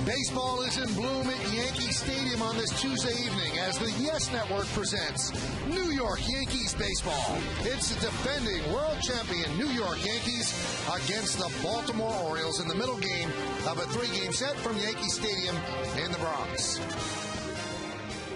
Baseball is in bloom at Yankee Stadium on this Tuesday evening as the Yes Network presents New York Yankees baseball. It's the defending world champion New York Yankees against the Baltimore Orioles in the middle game of a three-game set from Yankee Stadium in the Bronx.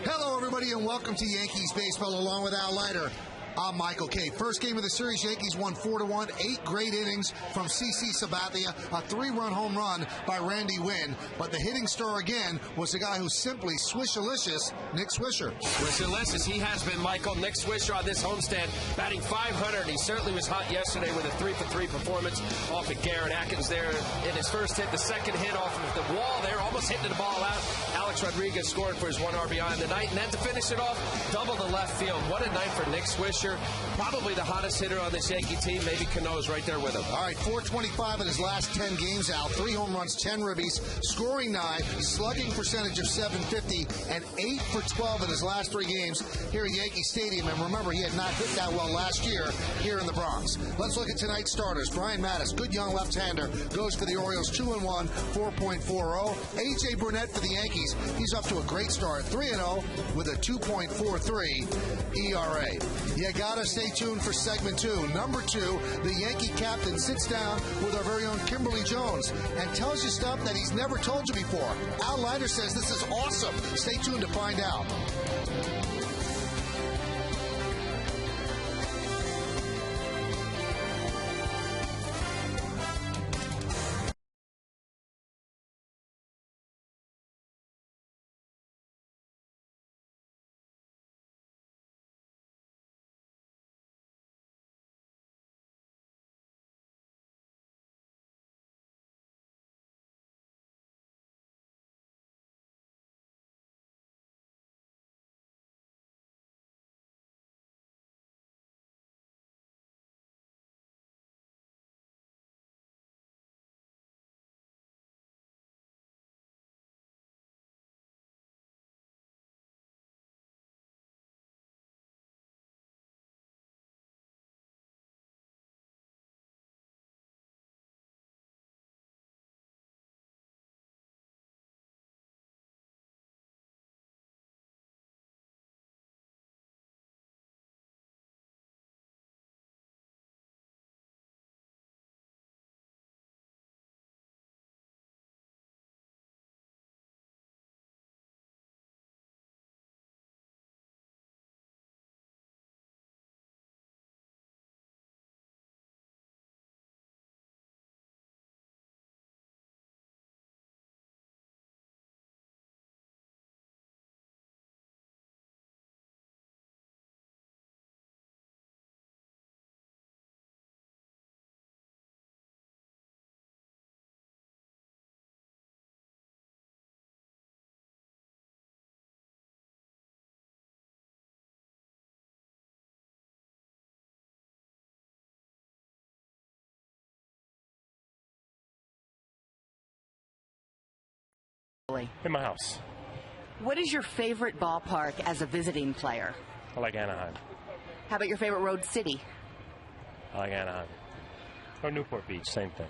Hello, everybody, and welcome to Yankees baseball along with Al Leiter. I'm Michael Kay. First game of the series, Yankees won 4-1, 8 great innings from CC Sabathia, a 3-run home run by Randy Winn. But the hitting star again was the guy who's simply Swishalicious, Nick Swisher. Swishalicious, he has been, Michael. Nick Swisher on this homestand, batting .500. He certainly was hot yesterday with a 3-for-3 performance off of Garrett Atkins there in his first hit. The second hit off of the wall there, almost hitting the ball out. Alex Rodriguez scored for his one RBI in the night. And then to finish it off, double the left field. What a night for Nick Swisher. Probably the hottest hitter on this Yankee team. Maybe Cano's right there with him. All right, 425 in his last 10 games, Al. 3 home runs, 10 ribbies, scoring 9, slugging percentage of .750, and 8 for 12 in his last 3 games here at Yankee Stadium. And remember, he had not hit that well last year here in the Bronx. Let's look at tonight's starters. Brian Mattis, good young left-hander, goes for the Orioles, 2-1, 4.40. A.J. Burnett for the Yankees. He's up to a great start, 3-0 with a 2.43 ERA. You gotta stay tuned for segment 2. Number 2, the Yankee captain sits down with our very own Kimberly Jones and tells you stuff that he's never told you before. Al Leiter says this is awesome. Stay tuned to find out. In my house. What is your favorite ballpark as a visiting player? I like Anaheim. How about your favorite road city? I like Anaheim. Or Newport Beach, same thing.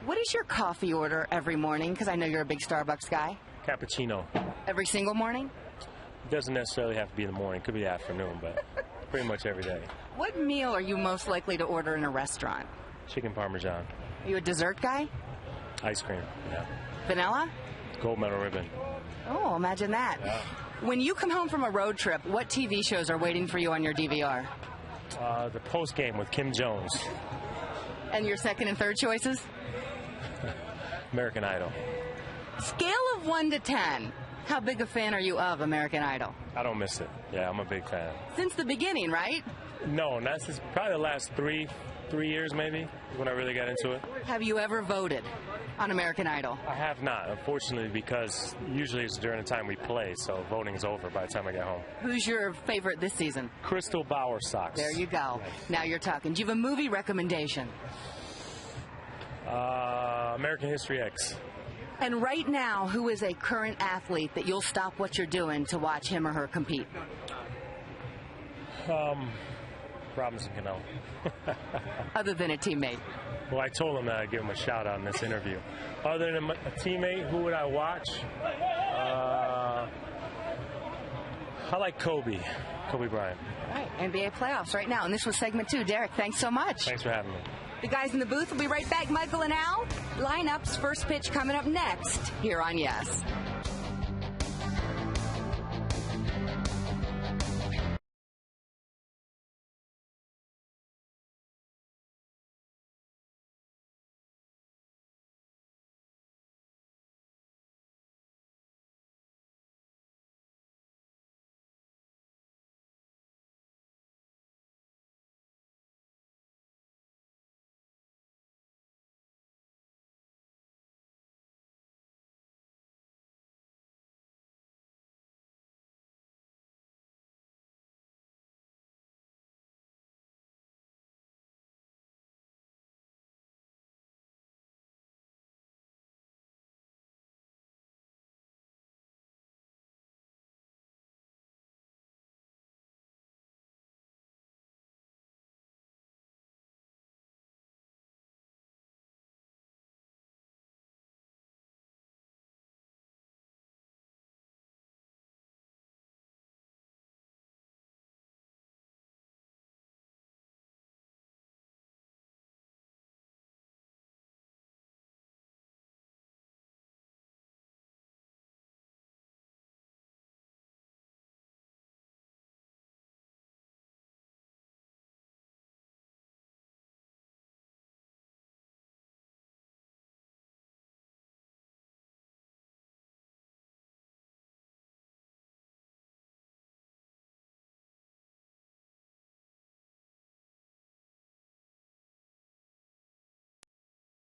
What is your coffee order every morning? Because I know you're a big Starbucks guy. Cappuccino. Every single morning? It doesn't necessarily have to be in the morning. It could be the afternoon, but pretty much every day. What meal are you most likely to order in a restaurant? Chicken Parmesan. Are you a dessert guy? Ice cream, yeah. Vanilla? Gold medal ribbon. Oh, imagine that. Yeah. When you come home from a road trip, what TV shows are waiting for you on your DVR? The post game with Kim Jones. And your second and third choices? American Idol. Scale of 1 to 10. How big a fan are you of American Idol? I don't miss it. Yeah, I'm a big fan. Since the beginning, right? No, not since probably the last three years maybe when I really got into it. Have you ever voted on American Idol? I have not, unfortunately, because usually it's during the time we play, so voting's over by the time I get home. Who's your favorite this season? Crystal Bauer Sox. There you go. Now you're talking. Do you have a movie recommendation? American History X. And right now, who is a current athlete that you'll stop what you're doing to watch him or her compete? Problems in Cano. Other than a teammate. Well, I told him that I'd give him a shout out in this interview. Other than a teammate, who would I watch? I like Kobe Bryant. All right, NBA playoffs right now. And this was segment 2. Derek, thanks so much. Thanks for having me. The guys in the booth will be right back. Michael and Al. Lineups, first pitch coming up next here on Yes.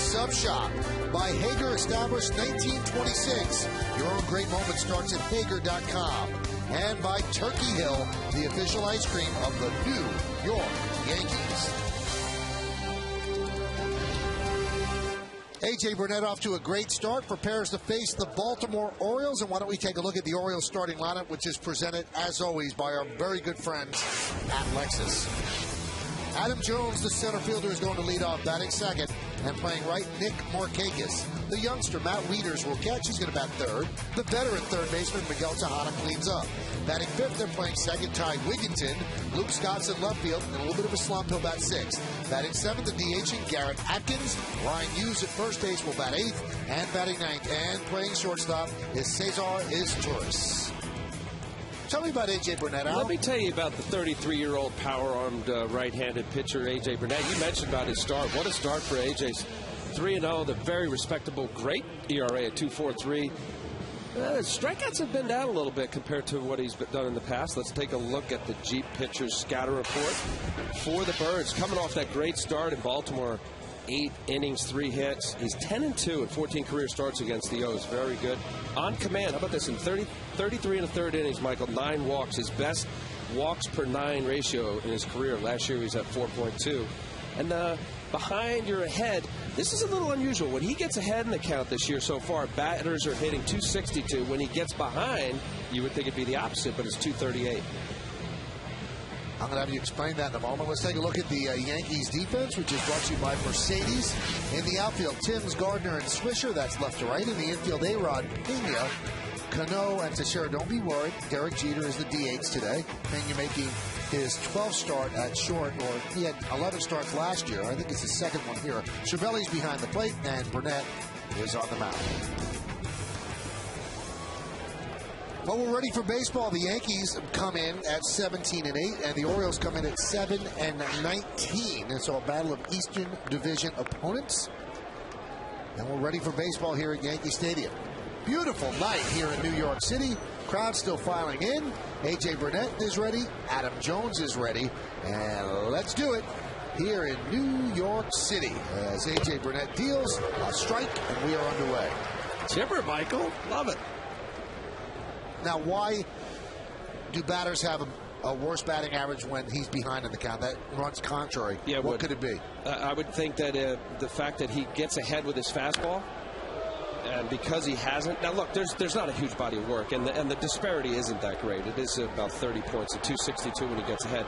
Sub Shop by Hager, established 1926. Your own great moment starts at Hager.com. And by Turkey Hill, the official ice cream of the New York Yankees. A.J. Burnett off to a great start, prepares to face the Baltimore Orioles. And why don't we take a look at the Orioles starting lineup, which is presented, as always, by our very good friends at Lexus. Adam Jones, the center fielder, is going to lead off, batting second. And playing right, Nick Markakis. The youngster, Matt Wieters, will catch. He's going to bat third. The veteran third baseman, Miguel Tejada, cleans up. Batting fifth, they're playing second, Ty Wigginton. Luke Scott's in left field. In a little bit of a slump, he'll bat sixth. Batting seventh, the DH, Garrett Atkins. Ryan Hughes at first base will bat eighth. And batting ninth and playing shortstop is Cesar Izturis. Tell me about A.J. Burnett, Al. Let me tell you about the 33-year-old power-armed right-handed pitcher, A.J. Burnett. You mentioned about his start. What a start for A.J.'s 3-0, the very respectable, great ERA at 2.43. Strikeouts have been down a little bit compared to what he's done in the past. Let's take a look at the Jeep pitcher's scatter report for the Birds. Coming off that great start in Baltimore, 8 innings, 3 hits. He's 10-2 in 14 career starts against the O's. Very good. On command, how about this? In 33 and a third innings, Michael, 9 walks. His best walks per 9 ratio in his career. Last year he was at 4.2. And behind you're ahead. This is a little unusual. When he gets ahead in the count this year so far, batters are hitting 262. When he gets behind, you would think it'd be the opposite, but it's 238. I'm going to have you explain that in a moment. Let's take a look at the Yankees defense, which is brought to you by Mercedes. In the outfield, Timms, Gardner, and Swisher. That's left to right. In the infield, A-Rod, Pena, Cano, and Teixeira. Don't be worried. Derek Jeter is the DH today. Pena making his 12th start at short, or he had 11 starts last year. I think it's his second one here. Cervelli's behind the plate, and Burnett is on the mound. Well, we're ready for baseball. The Yankees come in at 17-8, and the Orioles come in at 7-19. It's a battle of Eastern Division opponents. And we're ready for baseball here at Yankee Stadium. Beautiful night here in New York City. Crowd still filing in. A.J. Burnett is ready. Adam Jones is ready. And let's do it here in New York City as A.J. Burnett deals a strike, and we are underway. Chipper, Michael. Love it. Now, why do batters have a worse batting average when he's behind in the count? That runs contrary. Yeah, what could it be? I would think that the fact that he gets ahead with his fastball, And because he hasn't, now look, there's not a huge body of work, and the disparity isn't that great. It is about 30 points at 262 when he gets ahead.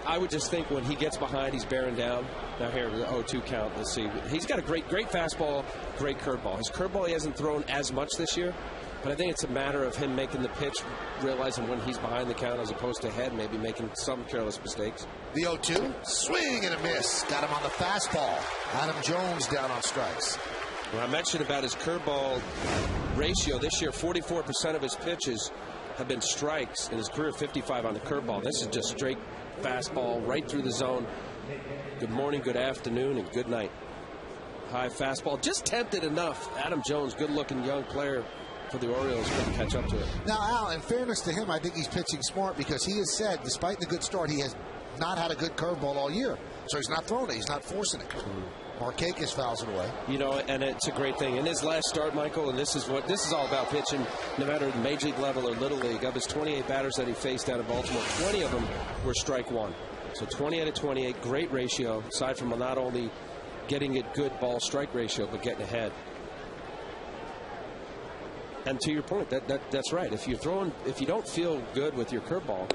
I would just think when he gets behind, he's bearing down. Now here, the 0-2 count, let's see. He's got a great fastball, great curveball. His curveball he hasn't thrown as much this year, but I think it's a matter of him making the pitch, realizing when he's behind the count as opposed to ahead, maybe making some careless mistakes. The 0-2, swing and a miss. Got him on the fastball. Adam Jones down on strikes. When I mentioned about his curveball ratio this year, 44% of his pitches have been strikes in his career, 55 on the curveball. This is just straight fastball right through the zone. Good morning, good afternoon, and good night. High fastball, just tempted enough. Adam Jones, good-looking young player for the Orioles, couldn't catch up to it. Now, Al, in fairness to him, I think he's pitching smart because he has said, despite the good start, he has not had a good curveball all year. So he's not throwing it. He's not forcing it. Markakis fouls it away. You know, and it's a great thing. In his last start, Michael, and this is all about pitching, no matter major league level or little league, of his 28 batters that he faced down in Baltimore, 20 of them were strike one. So 20 out of 28, great ratio, aside from not only getting a good ball strike ratio, but getting ahead. And to your point, that's right. If you don't feel good with your curveball,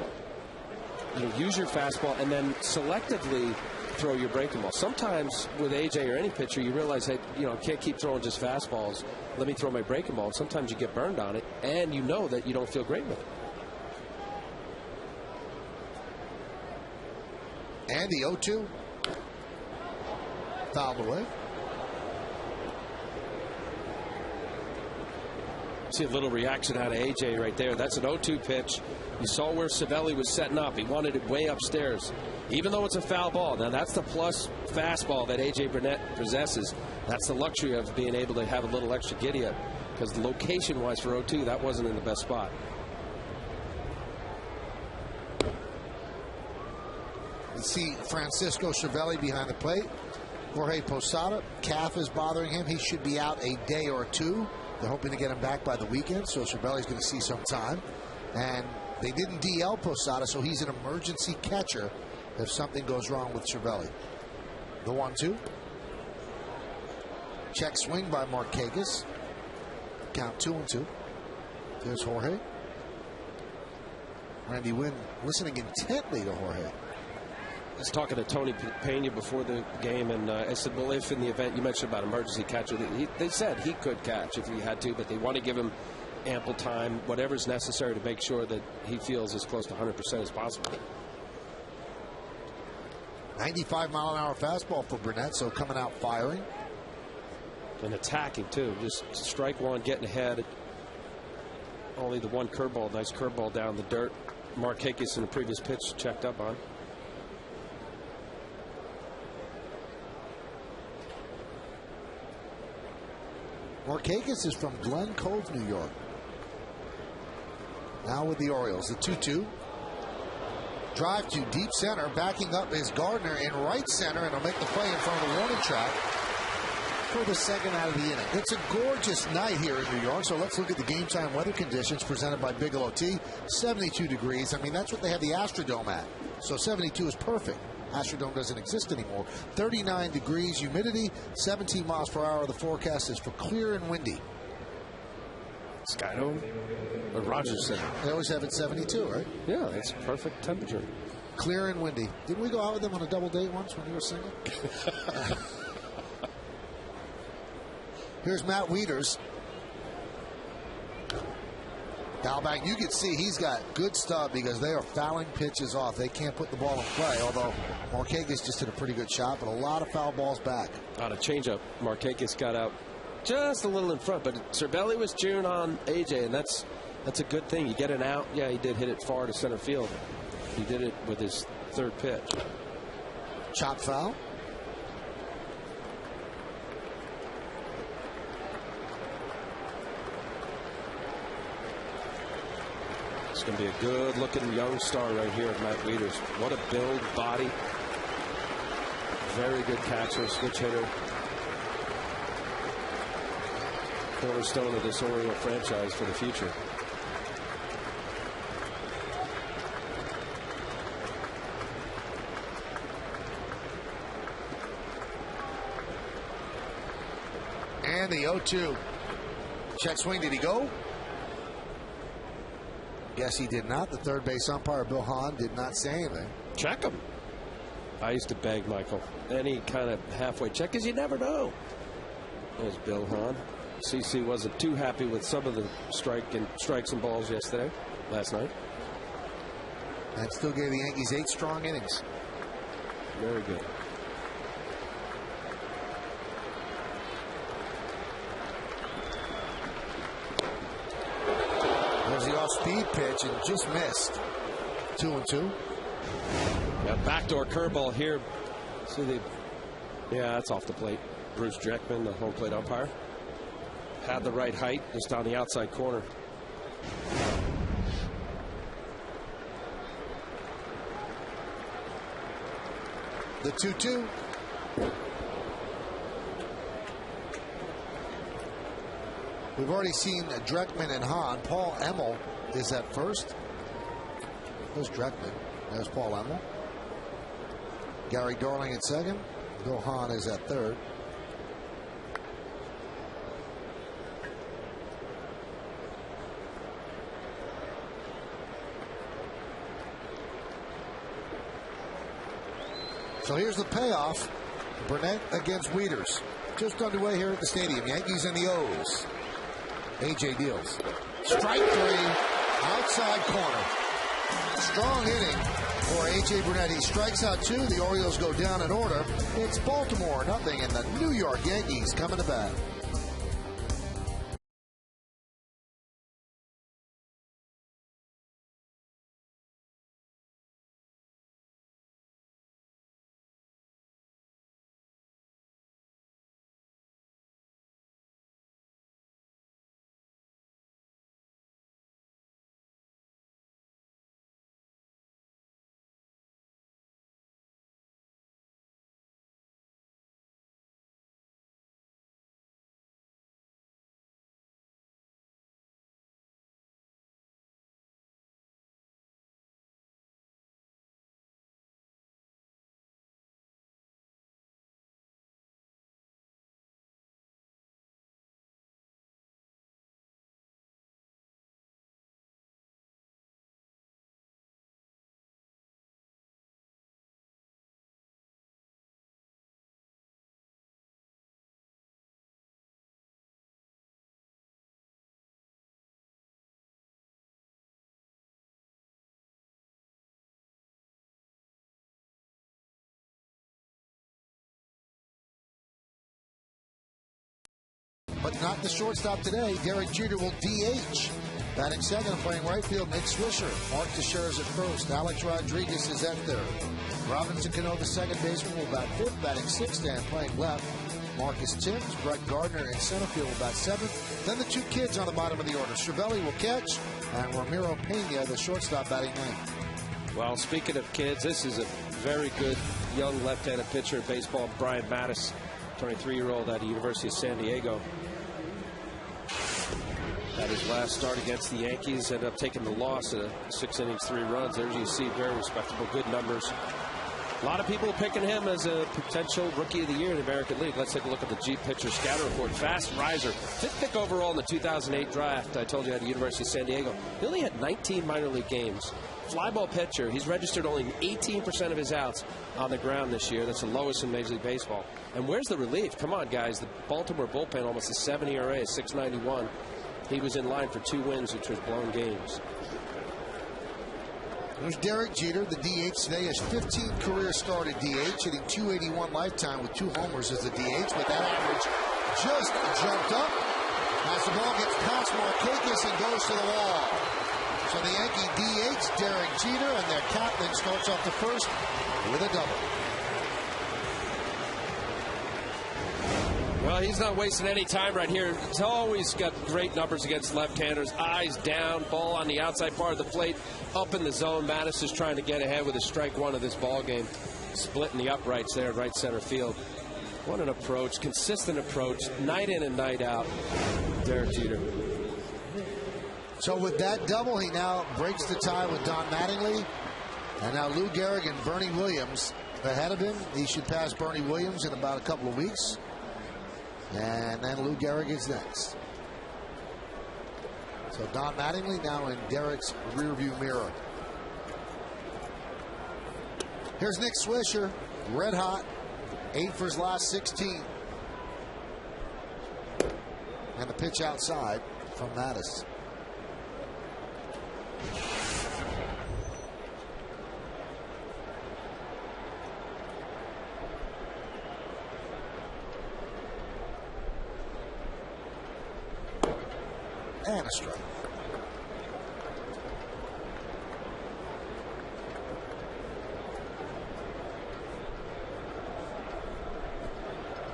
use your fastball and then selectively throw your breaking ball. Sometimes with AJ or any pitcher, you realize that can't keep throwing just fastballs. Let me throw my breaking ball. And sometimes you get burned on it, and you know that you don't feel great with it. And the 0-2 fouled away. See a little reaction out of AJ right there. That's an 0-2 pitch. You saw where Cervelli was setting up. He wanted it way upstairs, even though it's a foul ball. Now that's the plus fastball that AJ Burnett possesses. That's the luxury of being able to have a little extra giddy up, because location-wise for 0-2, that wasn't in the best spot. You see Francisco Cervelli behind the plate. Jorge Posada, calf is bothering him. He should be out a day or two. They're hoping to get him back by the weekend, so Cervelli's going to see some time. And they didn't DL Posada, so he's an emergency catcher if something goes wrong with Cervelli. The 1-2. Check swing by Markakis. Count 2-2. There's Jorge. Randy Wynn listening intently to Jorge. I was talking to Tony Pena before the game, and I said, well, if in the event you mentioned about emergency catcher, they said he could catch if he had to, but they want to give him ample time, whatever's necessary to make sure that he feels as close to 100% as possible. 95-mile-an-hour fastball for Burnett, so coming out firing. And attacking, too. Just strike one, getting ahead. Only the one curveball, nice curveball down the dirt. Markakis in the previous pitch checked up on. Markakis is from Glen Cove, New York. Now with the Orioles, the 2-2. Drive to deep center. Backing up is Gardner in right center, and he'll make the play in front of the warning track for the second out of the inning. It's a gorgeous night here in New York, so let's look at the game time weather conditions presented by Bigelow Tea. 72 degrees. I mean, that's what they have the Astrodome at. So 72 is perfect. Astrodome doesn't exist anymore. 39 degrees, humidity, 17 miles per hour. The forecast is for clear and windy. Skydome or Rogers Center? They always have it 72, right? Yeah, it's perfect temperature. Clear and windy. Didn't we go out with them on a double date once when you were single? Here's Matt Wieters. Now back, you can see he's got good stuff because they are fouling pitches off. They can't put the ball in play, although Markakis just did a pretty good shot, but a lot of foul balls back. On a changeup, Markakis got out just a little in front, but Cervelli was cheering on AJ, and that's a good thing. You get an out. Yeah, he did hit it far to center field. He did it with his third pitch. Chop foul. It's going to be a good-looking young star right here, Matt Wieters. What a build, body. Very good catcher, switch hitter. Cornerstone of this Oriole franchise for the future. And the 0-2. Check swing. Did he go? Guess he did not. The third base umpire, Bill Hahn, did not say anything. Check him. I used to beg Michael any kind of halfway check, because you never know. There's Bill Hahn. CC wasn't too happy with some of the strikes and balls last night. And still gave the Yankees 8 strong innings. Very good. There's the off-speed pitch and just missed. 2-2. Yeah, backdoor curveball here. See that's off the plate. Bruce Dreckman, the home plate umpire, had the right height, just on the outside corner. The 2-2. We've already seen Dreckman and Hahn. Paul Emmel is at first. There's Dreckman. There's Paul Emmel. Gary Darling at second. Bill Hahn is at third. So here's the payoff. Burnett against Wieters. Just underway here at the stadium. Yankees and the O's. A.J. deals. Strike 3. Outside corner. Strong inning for A.J. Burnett. He strikes out 2. The Orioles go down in order. It's Baltimore 0, and the New York Yankees coming to bat. But not the shortstop today. Derek Jeter will DH. Batting second and playing right field, Nick Swisher. Mark Teixeira is at first. Alex Rodriguez is at third. Robinson Cano, the second baseman, will bat fifth. Batting sixth and playing left, Marcus Timms. Brett Gardner in center field will bat seventh. Then the 2 kids on the bottom of the order. Cervelli will catch, and Ramiro Pena, the shortstop, batting ninth. Well, speaking of kids, this is a very good young left-handed pitcher in baseball, Brian Mattis, 23-year-old at the University of San Diego. At his last start against the Yankees, ended up taking the loss at 6 innings, 3 runs. There you see, very respectable, good numbers. A lot of people picking him as a potential Rookie of the Year in the American League. Let's take a look at the Jeep Pitcher Scatter Report. Fast riser, 5th pick overall in the 2008 draft. I told you at the University of San Diego. He only had 19 minor league games. Flyball pitcher. He's registered only 18% of his outs on the ground this year. That's the lowest in Major League Baseball. And where's the relief? Come on, guys. The Baltimore bullpen, almost a 7 ERA, 6.91. He was in line for 2 wins, which was blown games. There's Derek Jeter, the DH today, has 15 career started DH, hitting .281 lifetime with 2 homers as the DH, but that average just jumped up as the ball gets past Markakis and goes to the wall. So the Yankee DH, Derek Jeter, and their captain starts off the first with a double. Well, he's not wasting any time right here. He's always got great numbers against left-handers. Eyes down, ball on the outside part of the plate, up in the zone. Mattis is trying to get ahead with a strike 1 of this ball game, splitting the uprights there in right center field. What an approach, consistent approach, night in and night out. Derek Jeter. So with that double, he now breaks the tie with Don Mattingly. And now Lou Gehrig and Bernie Williams ahead of him. He should pass Bernie Williams in about a couple of weeks. And then Lou Gehrig is next. So Don Mattingly now in Derek's rearview mirror. Here's Nick Swisher, red hot, 8 for his last 16. And the pitch outside from Mattis. And a strike.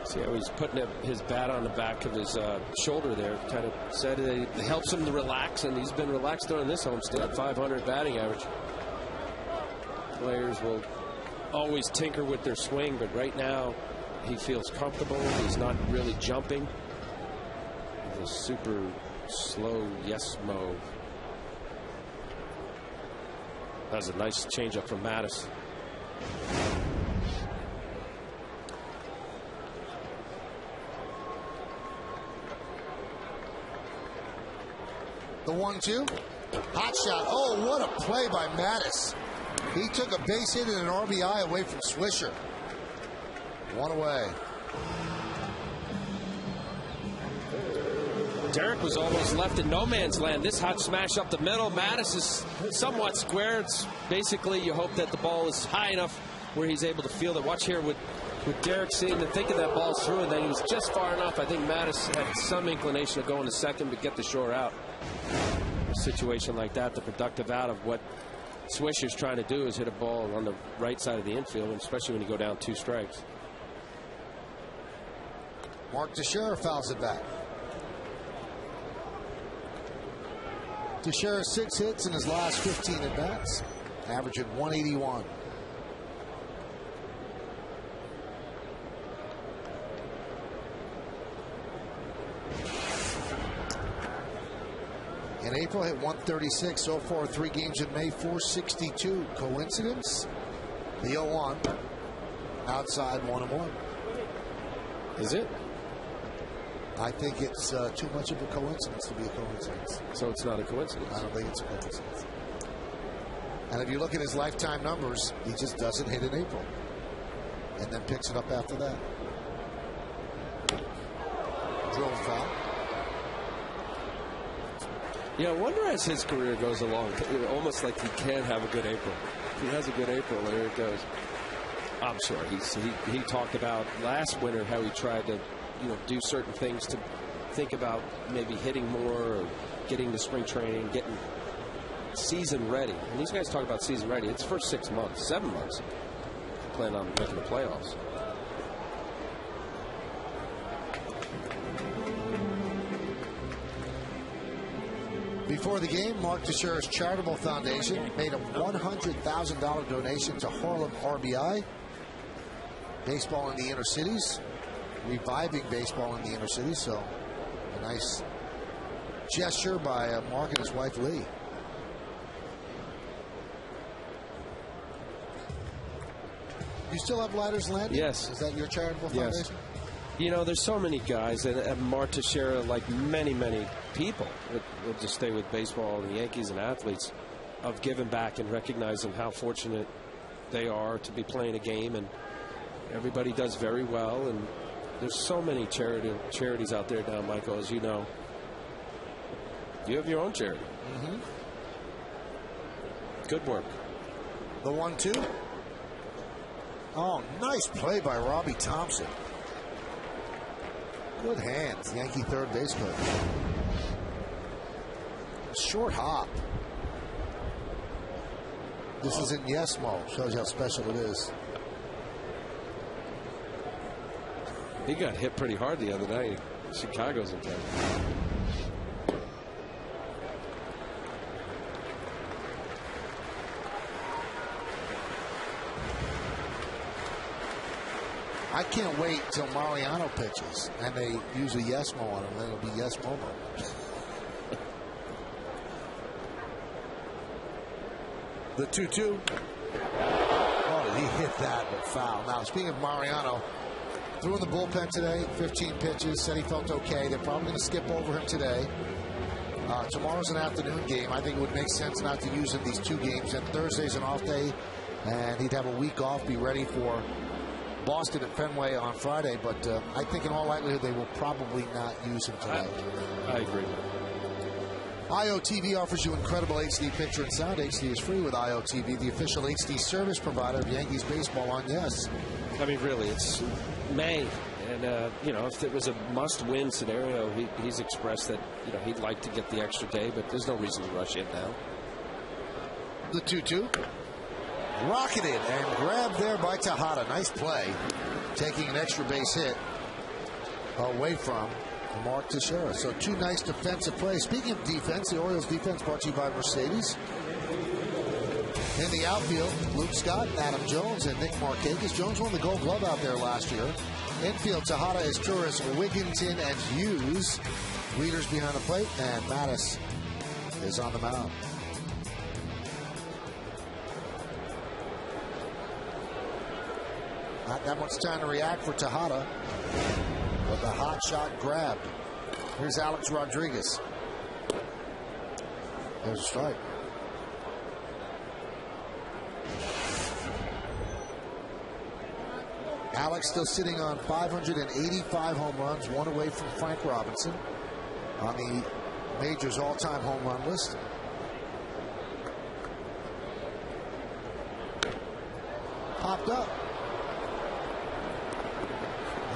See how he's putting his bat on the back of his shoulder there. Kind of said it helps him to relax, and he's been relaxed during this homestand. 500 batting average. Players will always tinker with their swing, but right now he feels comfortable. He's not really jumping. He's a super slow yes-mo. That's a nice changeup from Mattis. The 1-2. Hot shot. Oh, what a play by Mattis. He took a base hit and an RBI away from Swisher. One away. Derek was almost left in no man's land. This hot smash up the middle. Mattis is somewhat square. It's basically you hope that the ball is high enough where he's able to field it. Watch here with Derek seeing and thinking that ball's through, and then he was just far enough. I think Mattis had some inclination of going to second, but get the shore out. A situation like that, the productive out of what Swisher's trying to do is hit a ball on the right side of the infield, especially when you go down 2 strikes. Mark Teixeira fouls it back. Teixeira 6 hits in his last 15 at bats, averaging 181. In April, hit 136. So far, 3 games in May, 462. Coincidence? The 0-1. Outside 1-1. Is it? I think it's too much of a coincidence to be a coincidence. So it's not a coincidence? I don't think it's a coincidence. And if you look at his lifetime numbers, he just doesn't hit in April. And then picks it up after that. Drill foul. Yeah, I wonder as his career goes along, almost like he can have a good April. If he has a good April, there it goes. I'm sure he talked about last winter how he tried to, do certain things to think about maybe hitting more or getting to spring training, getting season ready. And these guys talk about season ready. It's first 6 months, 7 months. Plan on making the playoffs. Before the game, Mark Teixeira's Charitable Foundation made a $100,000 donation to Harlem RBI. Baseball in the inner cities. Reviving baseball in the inner cities. So, a nice gesture by Mark and his wife, Lee. You still have Ladders Landing? Yes. Is that your Charitable Foundation? Yes. There's so many guys, and Mark Teixeira, like many, many people, we'll just stay with baseball and the Yankees and athletes, of giving back and recognizing how fortunate they are to be playing a game, and everybody does very well, and there's so many charities out there now, Michael, as you know. You have your own charity. Mm-hmm. Good work. The 1-2. Oh, nice play by Robbie Thompson. Good hands, Yankee third base coach. Short hop. This is in yes-mo. Shows you how special it is. He got hit pretty hard the other night. Chicago's in town. I can't wait till Mariano pitches and they use a yes-mo on him, then it'll be yes-mo. The 2-2. Oh, he hit that, but foul. Now, speaking of Mariano, threw in the bullpen today, 15 pitches, said he felt okay. They're probably going to skip over him today. Tomorrow's an afternoon game. I think it would make sense not to use him these 2 games. And Thursday's an off day, and he'd have a week off, be ready for Boston at Fenway on Friday. But I think in all likelihood they will probably not use him tonight. I agree. IOTV offers you incredible HD picture and sound. HD is free with IOTV, the official HD service provider of Yankees baseball on Yes. I mean, really, it's May. And, you know, if it was a must-win scenario, he's expressed that, you know, he'd like to get the extra day, but there's no reason to rush it now. The 2-2. Rocketed and grabbed there by Tejada. Nice play. Taking an extra base hit away from Mark Teixeira. So 2 nice defensive plays. Speaking of defense, the Orioles defense brought to you by Mercedes. In the outfield, Luke Scott, Adam Jones, and Nick Markakis. Jones won the Gold Glove out there last year. Infield, Tejada is Turris, Wigginton, and Hughes. Leaders behind the plate, and Mattis is on the mound. Not that much time to react for Tejada, but the hot shot grabbed. Here's Alex Rodriguez. There's a strike. Alex still sitting on 585 home runs, 1 away from Frank Robinson on the Majors all-time home run list. Popped up.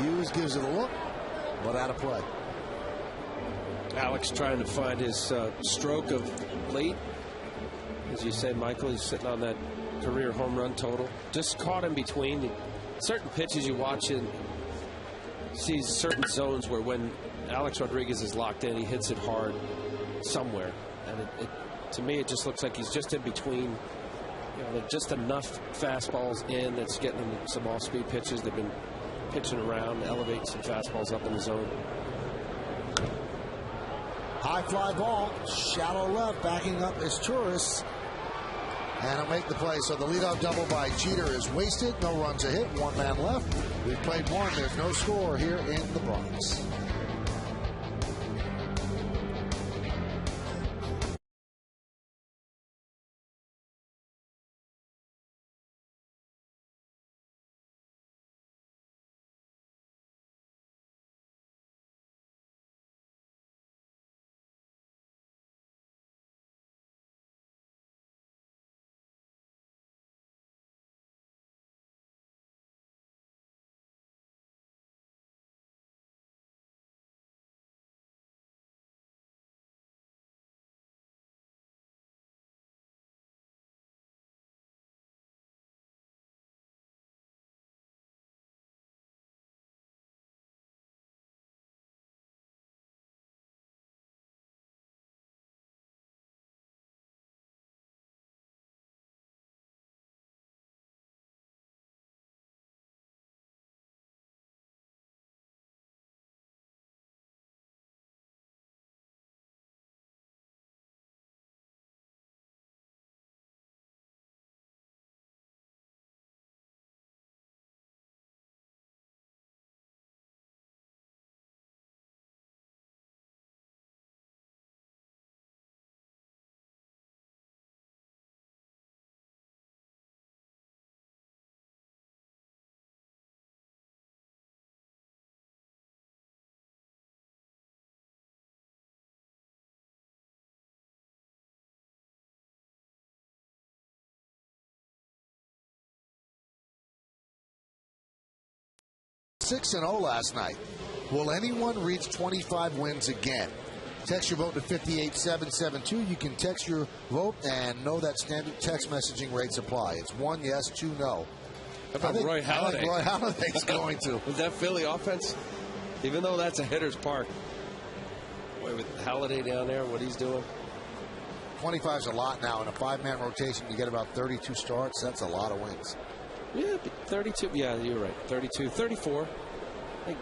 Hughes gives it a look, but out of play. Alex trying to find his stroke of late. As you said, Michael, he's sitting on that career home run total. Just caught in between. Certain pitches you watch and see certain zones where when Alex Rodriguez is locked in, he hits it hard somewhere. And to me, it just looks like he's just in between. You know, just enough fastballs in that's getting him some off-speed pitches. They've been pitching around, elevating some fastballs up in the zone. High fly ball, shallow left, backing up is Turris. And he'll make the play. So the leadoff double by Jeter is wasted. No runs a hit. 1 man left. We've played 1. There's no score here in the Bronx. (6-0) last night. Will anyone reach 25 wins again? Text your vote to 58772. You can text your vote and know that standard text messaging rates apply. It's 1 yes, 2 no. How about Roy Halladay? I think Roy Halladay's going to. With that Philly offense, even though that's a hitter's park, boy, with Halladay down there, what he's doing. 25 is a lot now. In a 5-man rotation, you get about 32 starts. That's a lot of wins. Yeah, 32. Yeah, you're right. 32, 34. I think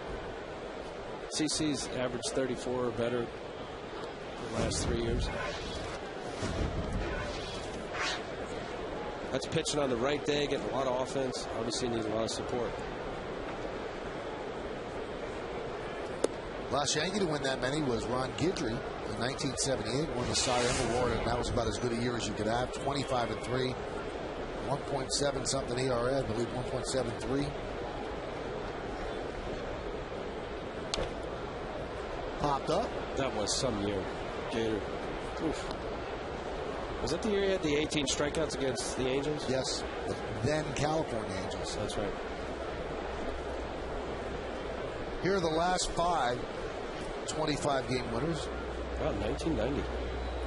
CC's averaged 34 or better the last 3 years. That's pitching on the right day, getting a lot of offense. Obviously needs a lot of support. Last Yankee to win that many was Ron Guidry in 1978, won the Cy Young Award, and that was about as good a year as you could have. 25-3, 1.7 something ERA, I believe 1.73. Popped up. That was some year, Gator. Oof. Was that the year he had the 18 strikeouts against the Angels? Yes, the then California Angels. That's right. Here are the last 5 25-game winners. Wow, 1990.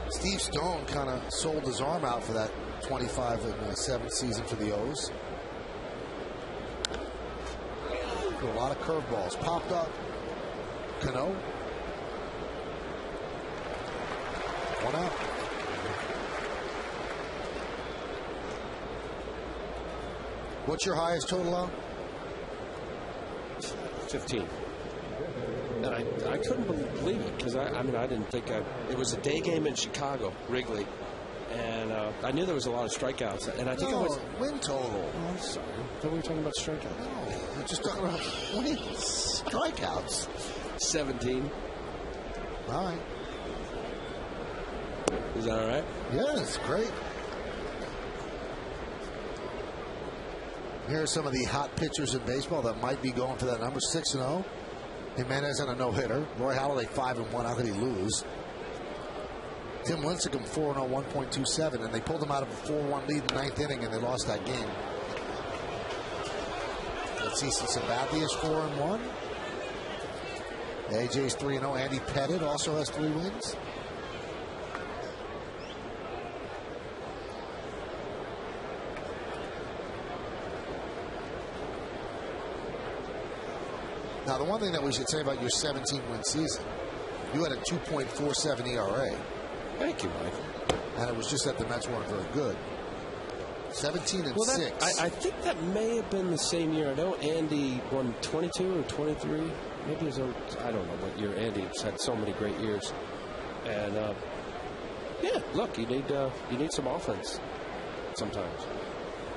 Steve Stone kind of sold his arm out for that 25-7 season for the O's. A lot of curveballs. Popped up. Cano. 1 out. What's your highest total out? 15. And I couldn't believe it because I mean I didn't think it was a day game in Chicago, Wrigley, and I knew there was a lot of strikeouts, and I think it was win total. Oh, I'm sorry. I thought we were talking about strikeouts. No, we're just talking about wins. Strikeouts. 17. All right. Is that all right? Yeah, it's great. Here are some of the hot pitchers in baseball that might be going for that number. 6-0. Jimenez on a no-hitter. Roy Halladay 5-1. How could he lose? Tim Lincecum 4-0, 1.27, and they pulled him out of a 4-1 lead in the 9th inning, and they lost that game. Let's see, Sabathia is 4-1. AJ's 3-0. Andy Pettit also has 3 wins. Now, the one thing that we should say about your 17-win season, you had a 2.47 ERA. Thank you, Mike. And it was just that the Mets weren't very good. 17-6. I think that may have been the same year. I know Andy won 22 or 23. Maybe it was, I don't know what year. Andy's had so many great years. And, yeah, look, you need some offense sometimes.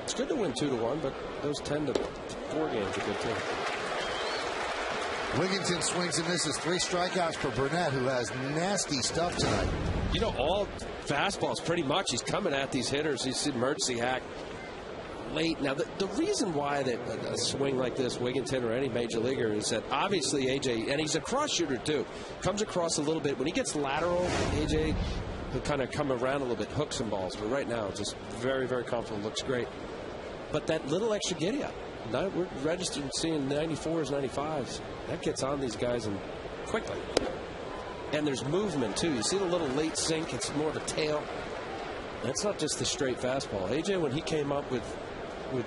It's good to win 2-1, but those 10-4 games are good, too. Wigginton swings and misses. 3 strikeouts for Burnett, who has nasty stuff tonight. You know, all fastballs pretty much. He's coming at these hitters. He's emergency hack late. Now, the reason why that a swing like this, Wigginton or any major leaguer, is that obviously AJ, and he's a cross shooter too, comes across a little bit. When he gets lateral, AJ will kind of come around a little bit, hook some balls. But right now, just very, very comfortable. Looks great. But that little extra giddy up. Now we're registered seeing 94s, 95s. That gets on these guys and quickly. And there's movement, too. You see the little late sink. It's more of a tail. That's not just the straight fastball. AJ, when he came up with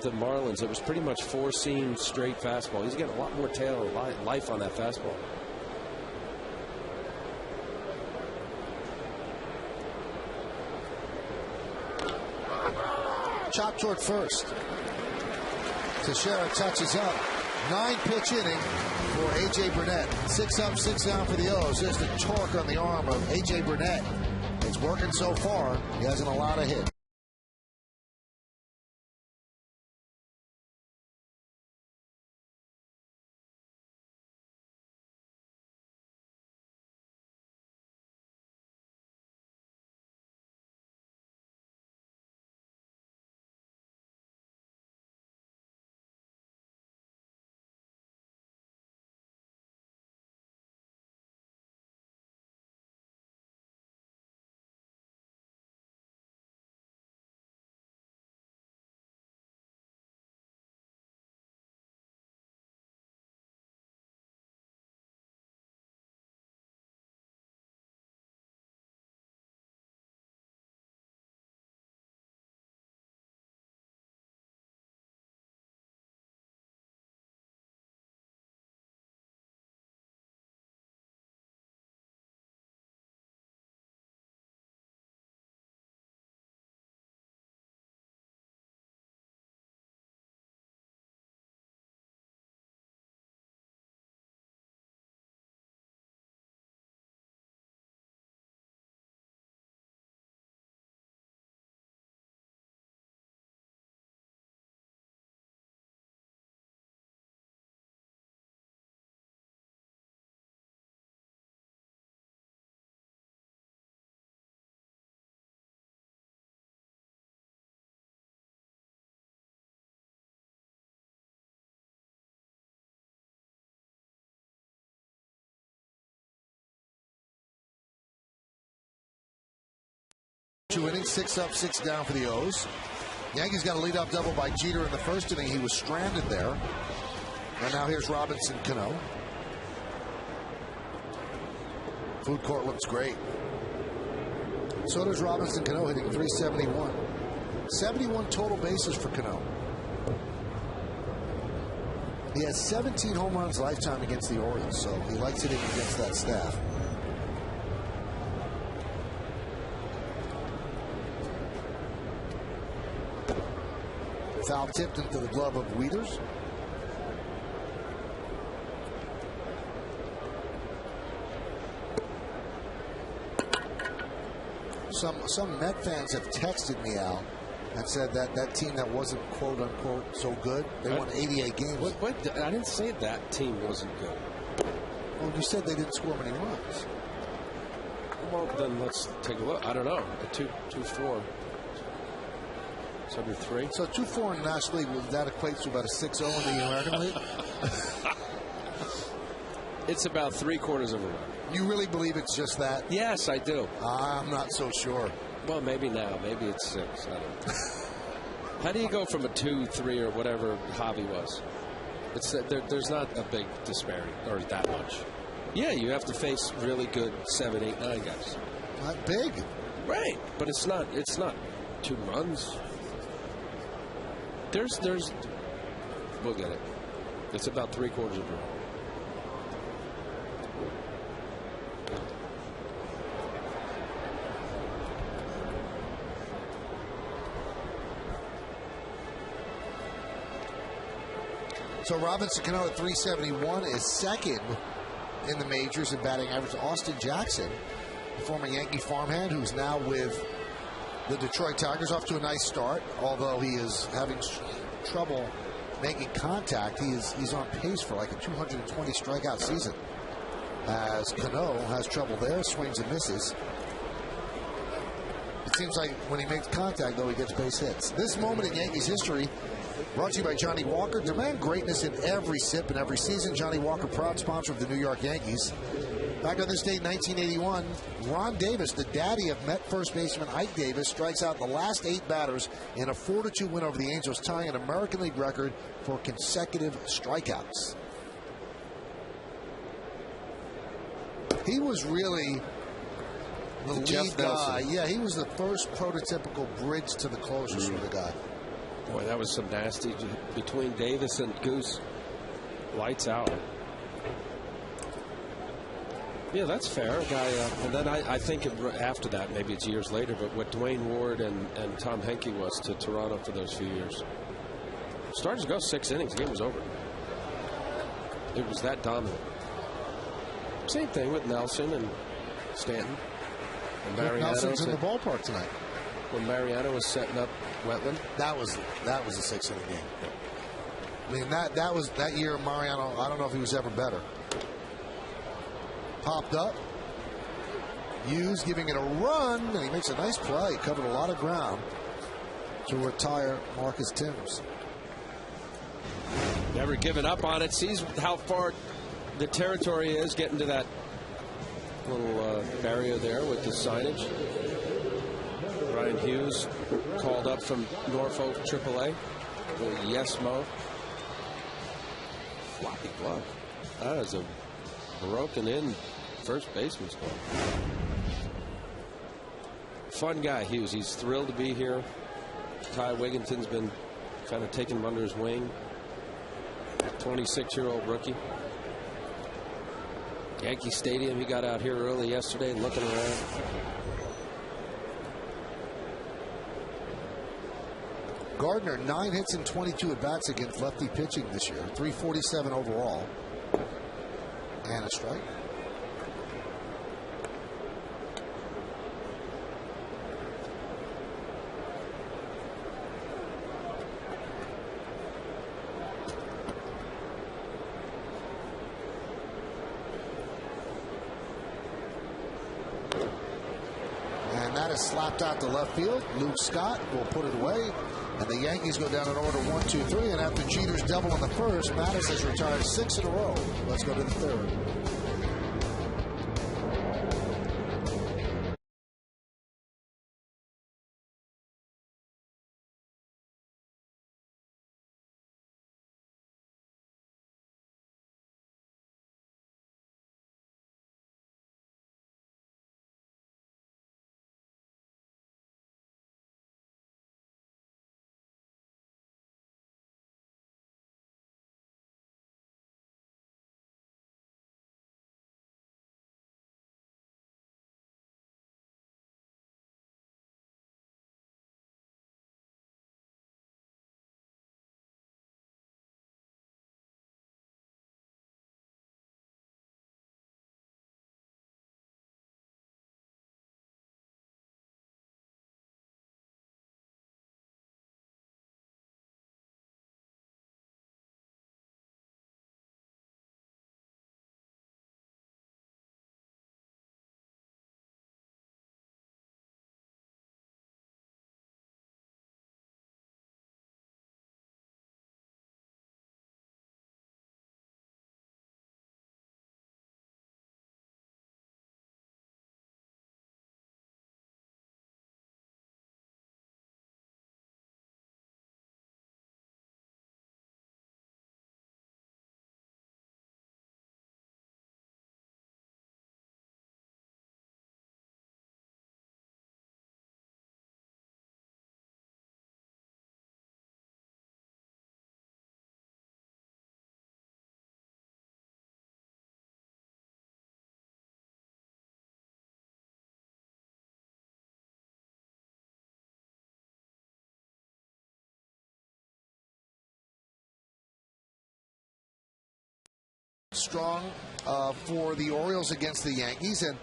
the Marlins, it was pretty much 4-seam straight fastball. He's getting a lot more tail and life on that fastball. Chop toward first. Teixeira touches up. 9-pitch inning for A.J. Burnett. 6 up, 6 down for the O's. There's the torque on the arm of A.J. Burnett. It's working so far. He hasn't allowed a hit. 2 innings, 6 up, 6 down for the O's. Yankees got a lead-off double by Jeter in the first inning. He was stranded there. And now here's Robinson Cano. Food court looks great. So does Robinson Cano, hitting .371. 71 total bases for Cano. He has 17 home runs lifetime against the Orioles, so he likes hitting against that staff. Foul tipped into the glove of Wieters. Some Met fans have texted me, Al, and said that that team that wasn't quote unquote so good, they won 88 games. What? I didn't say that team wasn't good. Well, you said they didn't score many runs. Well, then let's take a look. I don't know. 2-4. 73. So 2-4 in the National League, that equates to about a 6-0 in the American League? It's about 3/4 of a run. You really believe it's just that? Yes, I do. I'm not so sure. Well, maybe now. Maybe it's 6. I don't know. How do you go from a 2-3 or whatever hobby was? It's there's not a big disparity or that much. Yeah, you have to face really good 7, 8, 9 guys. Not big, right? But it's not 2 runs. There's we'll get it. It's about 3/4 of a run. So Robinson Cano at .371 is second in the majors in batting average. Austin Jackson, the former Yankee farmhand, who's now with the Detroit Tigers, off to a nice start. Although he is having trouble making contact, he's on pace for like a 220 strikeout season. As Cano has trouble there, swings and misses. It seems like when he makes contact, though, he gets base hits. This moment in Yankees history brought to you by Johnny Walker. Demand greatness in every sip and every season. Johnny Walker, proud sponsor of the New York Yankees. Back on this date, 1981, Ron Davis, the daddy of Met first baseman Ike Davis, strikes out the last 8 batters in a 4-2 win over the Angels, tying an American League record for consecutive strikeouts. He was really the lead guy. Yeah, he was the first prototypical bridge to the closers for the guy. Boy, that was some nasty between Davis and Goose. Lights out. Yeah, that's fair. Guy, and then I think after that, maybe it's years later, but what Dwayne Ward and Tom Henke was to Toronto for those few years. Started to go 6 innings. The game was over. It was that dominant. Same thing with Nelson and Stanton. And Nelson's in the ballpark tonight. When Mariano was setting up Wetland. That was a 6-inning game. I mean, that was that year Mariano, I don't know if he was ever better. Popped up. Hughes giving it a run, and he makes a nice play. Covered a lot of ground to retire Marcus Timms. Never given up on it. Sees how far the territory is, getting to that little barrier there with the signage. Ryan Hughes called up from Norfolk AAA. Yes, Mo. Floppy glove. That is a broken in first baseman's glove. Fun guy, Hughes. He's thrilled to be here. Ty Wigginton's been kind of taking him under his wing. 26-year-old rookie. Yankee Stadium. He got out here early yesterday looking around. Gardner, 9 hits and 22 at-bats against lefty pitching this year. 347 overall. And a strike. And that is slapped out to left field. Luke Scott will put it away. And the Yankees go down in order 1, 2, 3. And after Jeter's double in the first, Mattis has retired 6 in a row. Let's go to the third. strong for the Orioles against the Yankees, and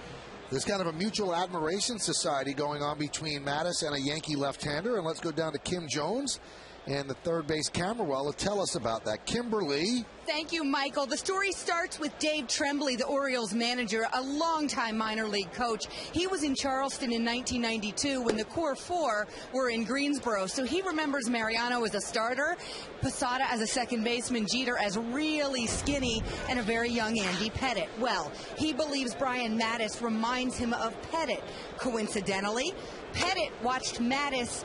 there's kind of a mutual admiration society going on between Mattis and a Yankee left-hander. And let's go down to Kim Jones and the third base camera well to tell us about that. Kimberly. Thank you, Michael. The story starts with Dave Tremblay, the Orioles manager, a longtime minor league coach. He was in Charleston in 1992 when the core four were in Greensboro. So he remembers Mariano as a starter, Posada as a second baseman, Jeter as really skinny, and a very young Andy Pettitte. Well, he believes Brian Mattis reminds him of Pettitte. Coincidentally, Pettitte watched Mattis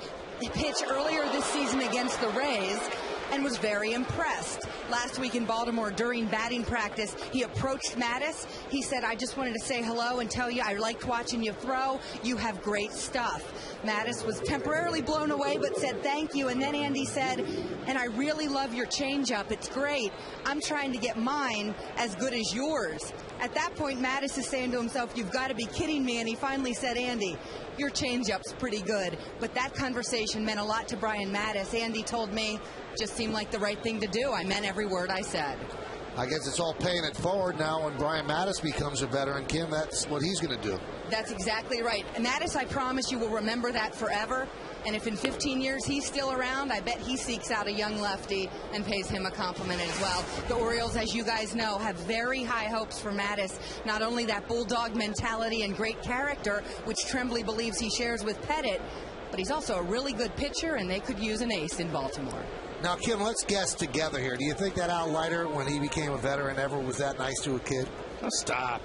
pitch earlier this season against the Rays and was very impressed. Last week in Baltimore during batting practice, he approached Mattis. He said, I just wanted to say hello and tell you I liked watching you throw. You have great stuff. Mattis was temporarily blown away but said thank you. And then Andy said, and I really love your changeup. It's great. I'm trying to get mine as good as yours. At that point, Mattis is saying to himself, you've got to be kidding me. And he finally said, Andy, your changeup's pretty good. But that conversation meant a lot to Brian Mattis. Andy told me, just seemed like the right thing to do. I meant every word I said. I guess it's all paying it forward now when Brian Mattis becomes a veteran. Kim, that's what he's going to do. That's exactly right. And Mattis, I promise you, will remember that forever. And if in 15 years he's still around, I bet he seeks out a young lefty and pays him a compliment as well. The Orioles, as you guys know, have very high hopes for Mattis. Not only that bulldog mentality and great character, which Tremblay believes he shares with Pettitte, but he's also a really good pitcher, and they could use an ace in Baltimore. Now, Kim, let's guess together here. Do you think that Al Leiter, when he became a veteran, ever was that nice to a kid? Oh, stop.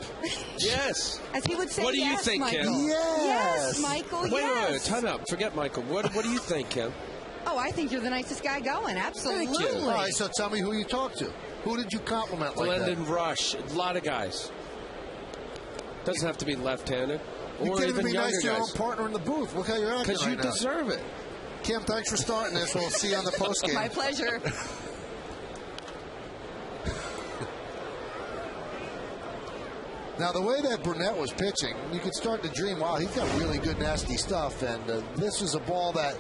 Yes. As he would say, what do you think, Michael. Kim? Yes, Michael, Wait, time out. Forget Michael. What do you think, Kim? Oh, I think you're the nicest guy going. Absolutely. Thank you. All right, so tell me who you talked to. Who did you compliment like that? Glendon Rush. A lot of guys. Doesn't have to be left-handed. You Or can't even even be younger nice to your own guys. partner in the booth. Look how you're acting Because you right now. deserve it. Kim, thanks for starting this. We'll see you on the postgame. My pleasure. Now, the way that Burnett was pitching, you could start to dream, wow, he's got really good, nasty stuff. And this was a ball that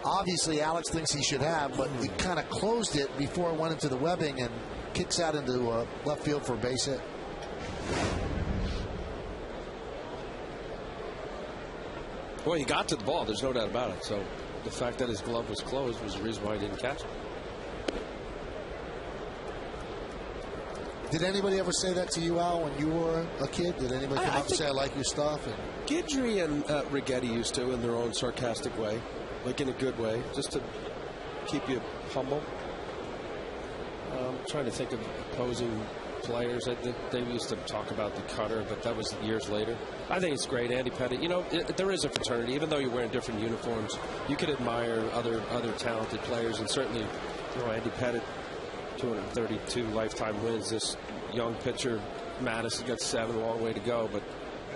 obviously Alex thinks he should have, but he kind of closed it before it went into the webbing and kicks out into left field for a base hit. Well, he got to the ball. There's no doubt about it. So the fact that his glove was closed was the reason why he didn't catch it. Did anybody ever say that to you, Al, when you were a kid? Did anybody come up and say, I like your stuff? And Guidry and Righetti used to in their own sarcastic way, like in a good way, just to keep you humble. Trying to think of opposing players. They used to talk about the cutter, but that was years later. I think it's great. Andy Pettitte, you know, there is a fraternity. Even though you're wearing different uniforms, you could admire other talented players, and certainly, you know, Andy Pettitte, 232 lifetime wins. This young pitcher, Mattis, has got 7, a long way to go, but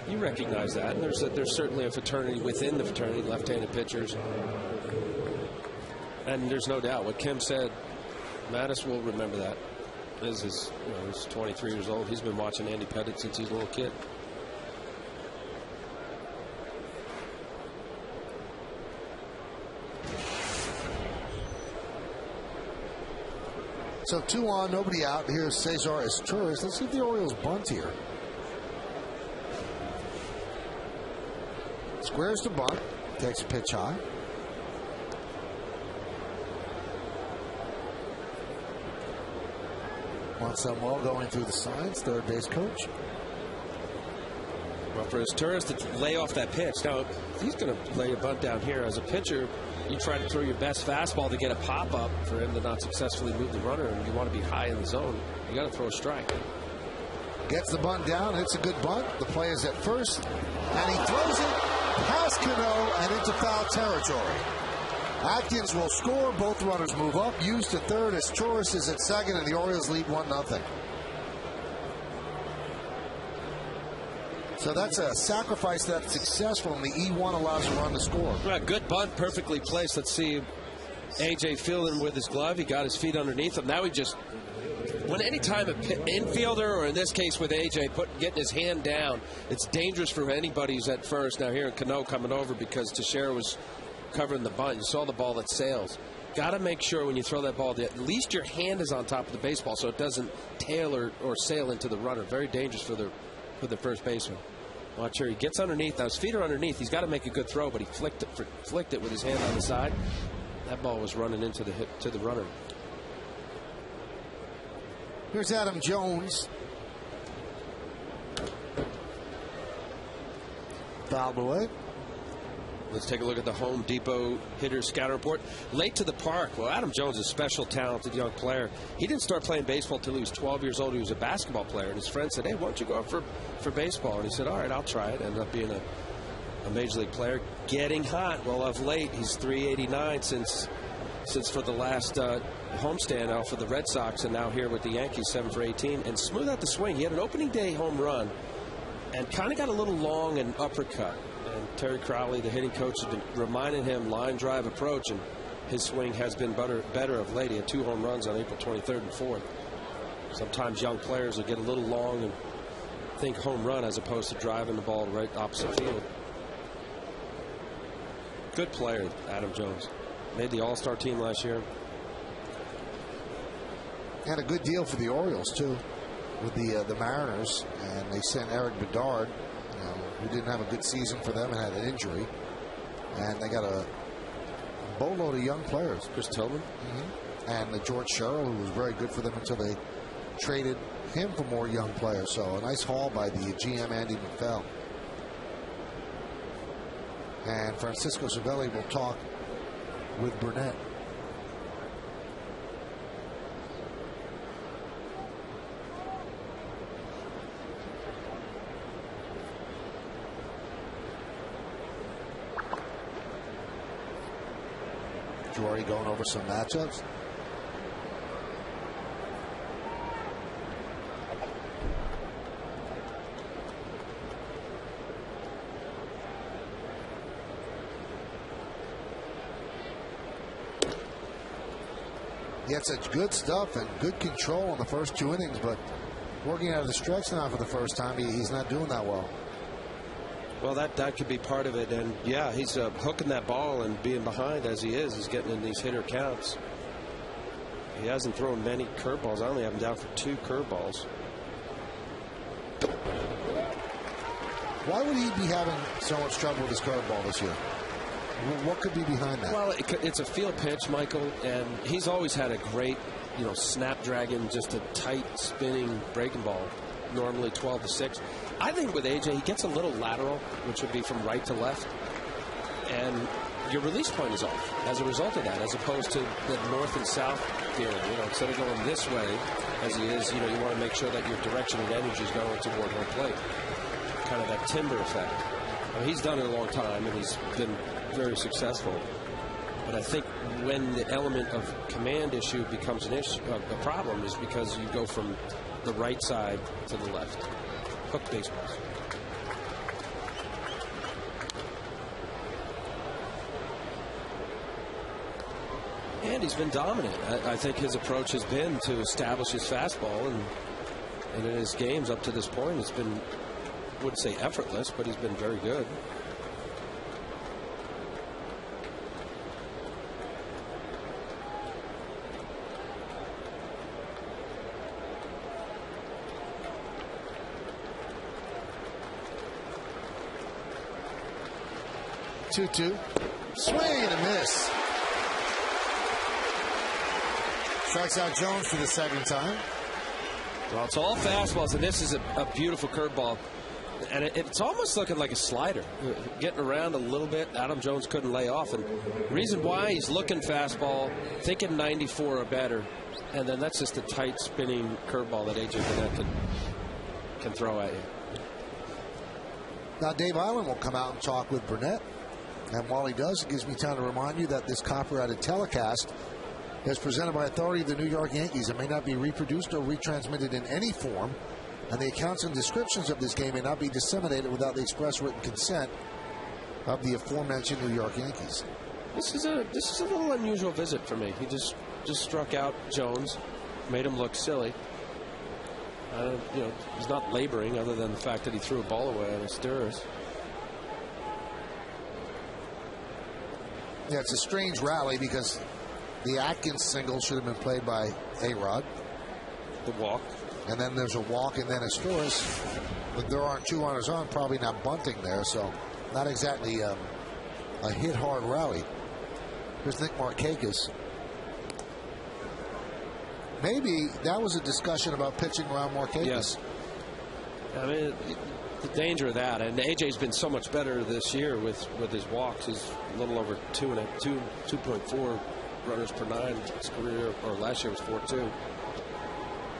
you recognize that. And there's certainly a fraternity within the fraternity, left-handed pitchers. And there's no doubt what Kim said, Mattis will remember that. He's 23 years old. He's been watching Andy Pettitte since he's a little kid. so 2 on, nobody out. Here's Cesar Izturis. Let's see if the Orioles bunt here. Squares to bunt. Takes a pitch high. Wants them well going through the signs. Third base coach. Well, for Izturis to lay off that pitch. Now, he's going to lay a bunt down here. As a pitcher, you try to throw your best fastball to get a pop-up for him to not successfully move the runner, and you want to be high in the zone. You got to throw a strike. Gets the bunt down. It's a good bunt. The play is at first, and he throws it past Cano and into foul territory. Atkins will score. Both runners move up. Used to third as Izturis is at second, and the Orioles lead 1-0. So that's a sacrifice that's successful, and the E1 allows a run to score. Right, good bunt, perfectly placed. Let's see A.J. fielding with his glove. He got his feet underneath him. Now he just, any time an infielder, or in this case with A.J. getting his hand down, it's dangerous for anybody who's at first. Now here in Cano coming over because Teixeira was covering the bunt. You saw the ball that sails. got to make sure when you throw that ball that at least your hand is on top of the baseball so it doesn't tail or sail into the runner. Very dangerous for the first baseman. Watch here. He gets underneath. Now his feet are underneath. He's got to make a good throw, but he flicked it with his hand on the side. That ball was running into the runner. Here's Adam Jones. Fouled away. Let's take a look at the Home Depot hitters scouting report. Late to the park. Well, Adam Jones is a special, talented young player. He didn't start playing baseball until he was 12 years old. He was a basketball player, and his friend said, "Hey, why don't you go out for baseball?" And he said, "All right, I'll try it." Ended up being a major league player. Getting hot. Well, of late, he's 389 since for the last homestand out for the Red Sox, and now here with the Yankees, 7 for 18. And smooth out the swing. He had an opening day home run and kind of got a little long and uppercut. And Terry Crowley, the hitting coach, has been reminding him line drive approach, and his swing has been better of late. He had 2 home runs on April 23rd and 4th. Sometimes young players will get a little long and think home run as opposed to driving the ball right opposite field. Good player, Adam Jones. Made the All-Star team last year. Had a good deal for the Orioles, too, with the Mariners, and they sent Eric Bedard, who didn't have a good season for them and had an injury. And they got a boatload of young players. Chris Tillman. And George Sherrill, who was very good for them until they traded him for more young players. So a nice haul by the GM, Andy McFell. And Francisco Cervelli will talk with Burnett. Jory going over some matchups. He had such good stuff and good control in the first 2 innings, but working out of the stretch now for the first time, he's not doing that well. Well, that could be part of it, and yeah, he's hooking that ball and being behind as he is. He's getting in these hitter counts. He hasn't thrown many curveballs. I only have him down for 2 curveballs. Why would he be having so much trouble with his curveball this year? What could be behind that? Well, it's a field pitch, Michael, and he's always had a great, snapdragon, just a tight spinning breaking ball. Normally 12 to 6. I think with AJ, he gets a little lateral, which would be from right to left, and your release point is off as a result of that, as opposed to the north and south feeling. Instead of going this way as he is, you want to make sure that your direction and energy is going toward home plate. Kind of that timber effect. He's done it a long time, and he's been very successful. But I think when the element of command issue becomes an issue, a problem, is because you go from the right side to the left. Hook baseballs. And he's been dominant. I think his approach has been to establish his fastball, and in his games up to this point, it's been, I wouldn't say effortless, but he's been very good. Two. Swing and a miss. Strikes out Jones for the second time. Well, it's all fastballs, and this is a beautiful curveball. And it's almost looking like a slider. Getting around a little bit. Adam Jones couldn't lay off. And the reason why, he's looking fastball, thinking 94 or better. And then that's just a tight spinning curveball that A.J. Burnett can throw at you. Now Dave Island will come out and talk with Burnett. And while he does, it gives me time to remind you that this copyrighted telecast is presented by authority of the New York Yankees. It may not be reproduced or retransmitted in any form, and the accounts and descriptions of this game may not be disseminated without the express written consent of the aforementioned New York Yankees. This is a little unusual visit for me. He just struck out Jones, made him look silly. He's not laboring other than the fact that he threw a ball away on his Steers. Yeah, it's a strange rally because The Atkins single should have been played by A-Rod. The walk. And then there's a walk and then a Storis. But there aren't 2 runners on, probably not bunting there, so not exactly a hit-hard rally. Here's Nick Markakis. Maybe that was a discussion about pitching around Markakis. Yes. I mean, the danger of that, and AJ's been so much better this year with his walks. He's a little over 2.4 runners per 9. His career, or last year was 4.2.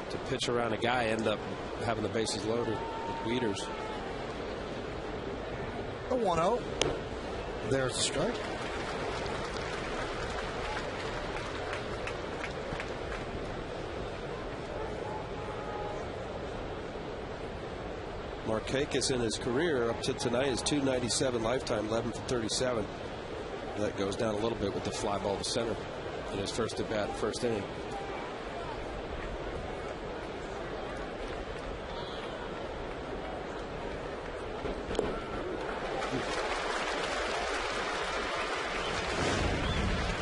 To pitch around a guy, end up having the bases loaded with Wieters. A 1-0. There's the strike. Markakis in his career up to tonight is .297 lifetime, 11 for 37. That goes down a little bit with the fly ball to center in his first at bat, first inning.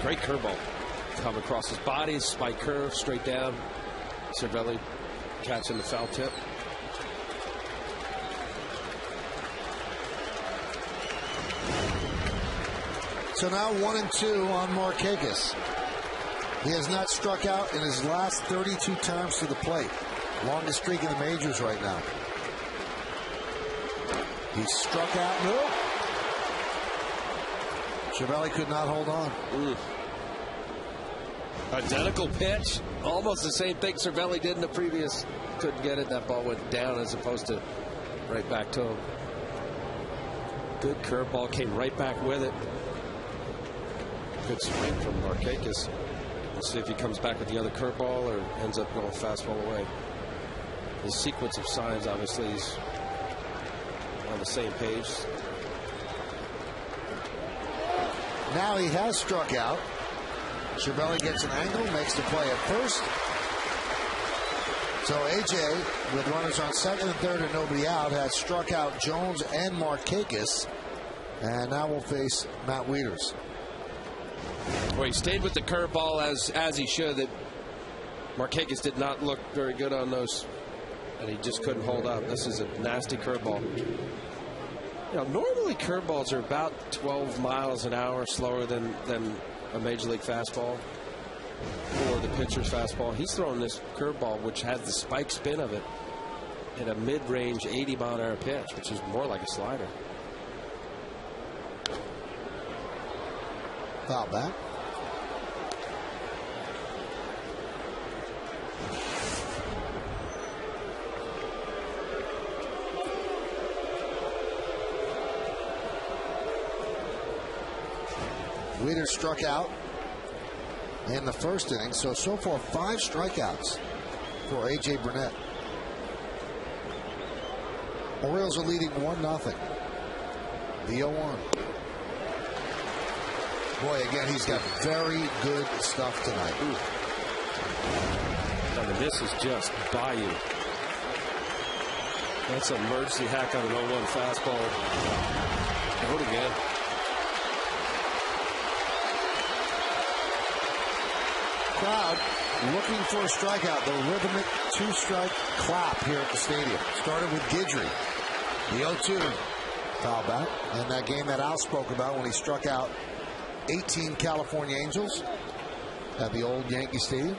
Great curveball. Come across his body, spike curve, straight down. Cervelli catching the foul tip. So now 1-2 on Markakis. He has not struck out in his last 32 times to the plate. Longest streak in the majors right now. He struck out. No. Cervelli could not hold on. Identical pitch. Almost the same thing Cervelli did in the previous. Couldn't get it. That ball went down as opposed to right back to him. Good curveball. Came right back with it. Good swing from Markakis. We'll see if he comes back with the other curveball or ends up going fastball away. His sequence of signs, obviously, is on the same page. Now he has struck out. Cervelli gets an angle, makes the play at first. So AJ, with runners on second and third and nobody out, has struck out Jones and Markakis. And now we'll face Matt Wieters. Well, he stayed with the curveball as he should. That Markakis did not look very good on those, and he just couldn't hold up. This is a nasty curveball. You know, normally curveballs are about 12 miles an hour slower than a major league fastball or the pitcher's fastball. He's throwing this curveball, which has the spike spin of it, at a mid-range 80-mile-an-hour pitch, which is more like a slider. Foul back. Wieters struck out in the first inning, so far 5 strikeouts for A.J. Burnett. Orioles are leading 1-0. The 0-1. Boy, again, he's got very good stuff tonight. I mean, this is just Bayou. That's an emergency hack on an 0-1 fastball. Out again. Crowd looking for a strikeout. The rhythmic 2-strike clap here at the stadium. Started with Guidry. The 0-2. Foul back. And that game that Al spoke about when he struck out 18 California Angels at the old Yankee Stadium.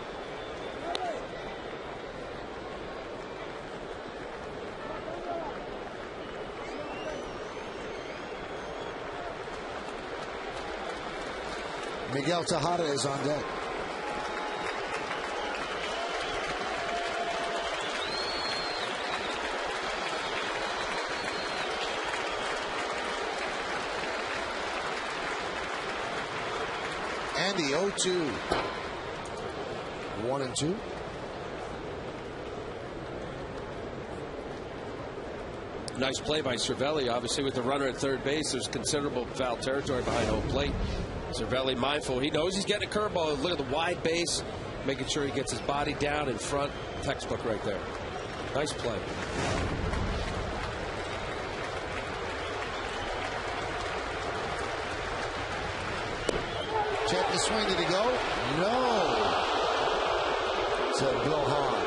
Miguel Tejada is on deck. And the 0-2. 1-2. Nice play by Cervelli. Obviously, with the runner at third base, there's considerable foul territory behind home plate. Cervelli mindful. He knows he's getting a curveball. Look at the wide base, making sure he gets his body down in front. Textbook right there. Nice play. Check the swing. Did he go? No. Said Bill Hahn.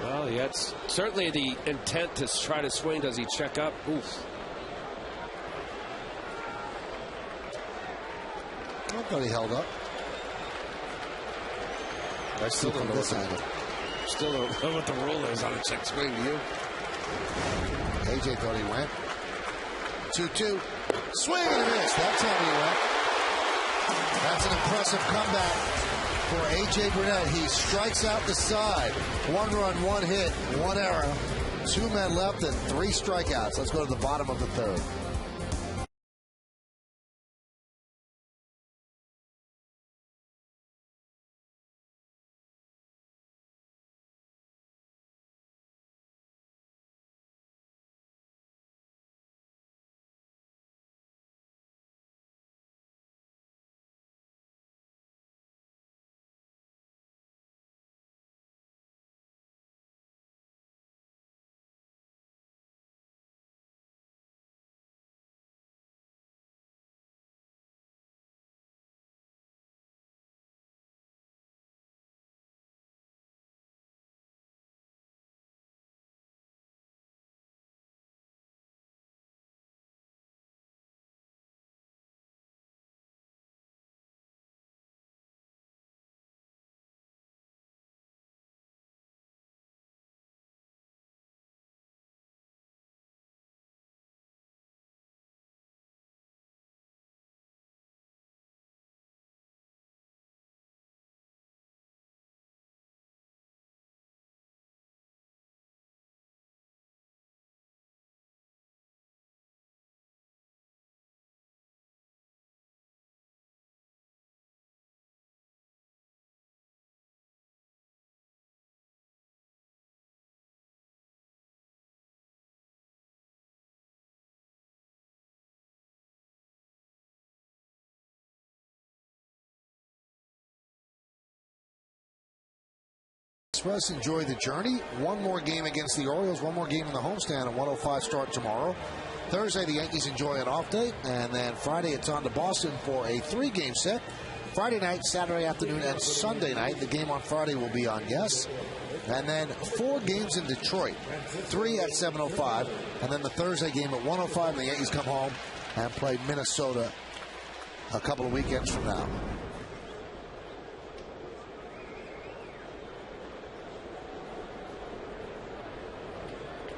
Well, he had certainly the intent to try to swing. Does he check up? Oof. I thought he held up. I still don't know this angle. Still don't know what the rule is on a check swing. Do you? AJ thought he went. 2-2. Swing and a miss. That's how he went. That's an impressive comeback for AJ Burnett. He strikes out the side. 1 run, 1 hit, 1 error. 2 men left and 3 strikeouts. Let's go to the bottom of the third. Express enjoy the journey. One more game against the Orioles, one more game in the homestand at 1:05 start tomorrow. Thursday, the Yankees enjoy an off day, and then Friday it's on to Boston for a 3-game set. Friday night, Saturday afternoon, and Sunday night. The game on Friday will be on Yes. And then 4 games in Detroit, 3 at 7:05, and then the Thursday game at 1:05, and the Yankees come home and play Minnesota a couple of weekends from now.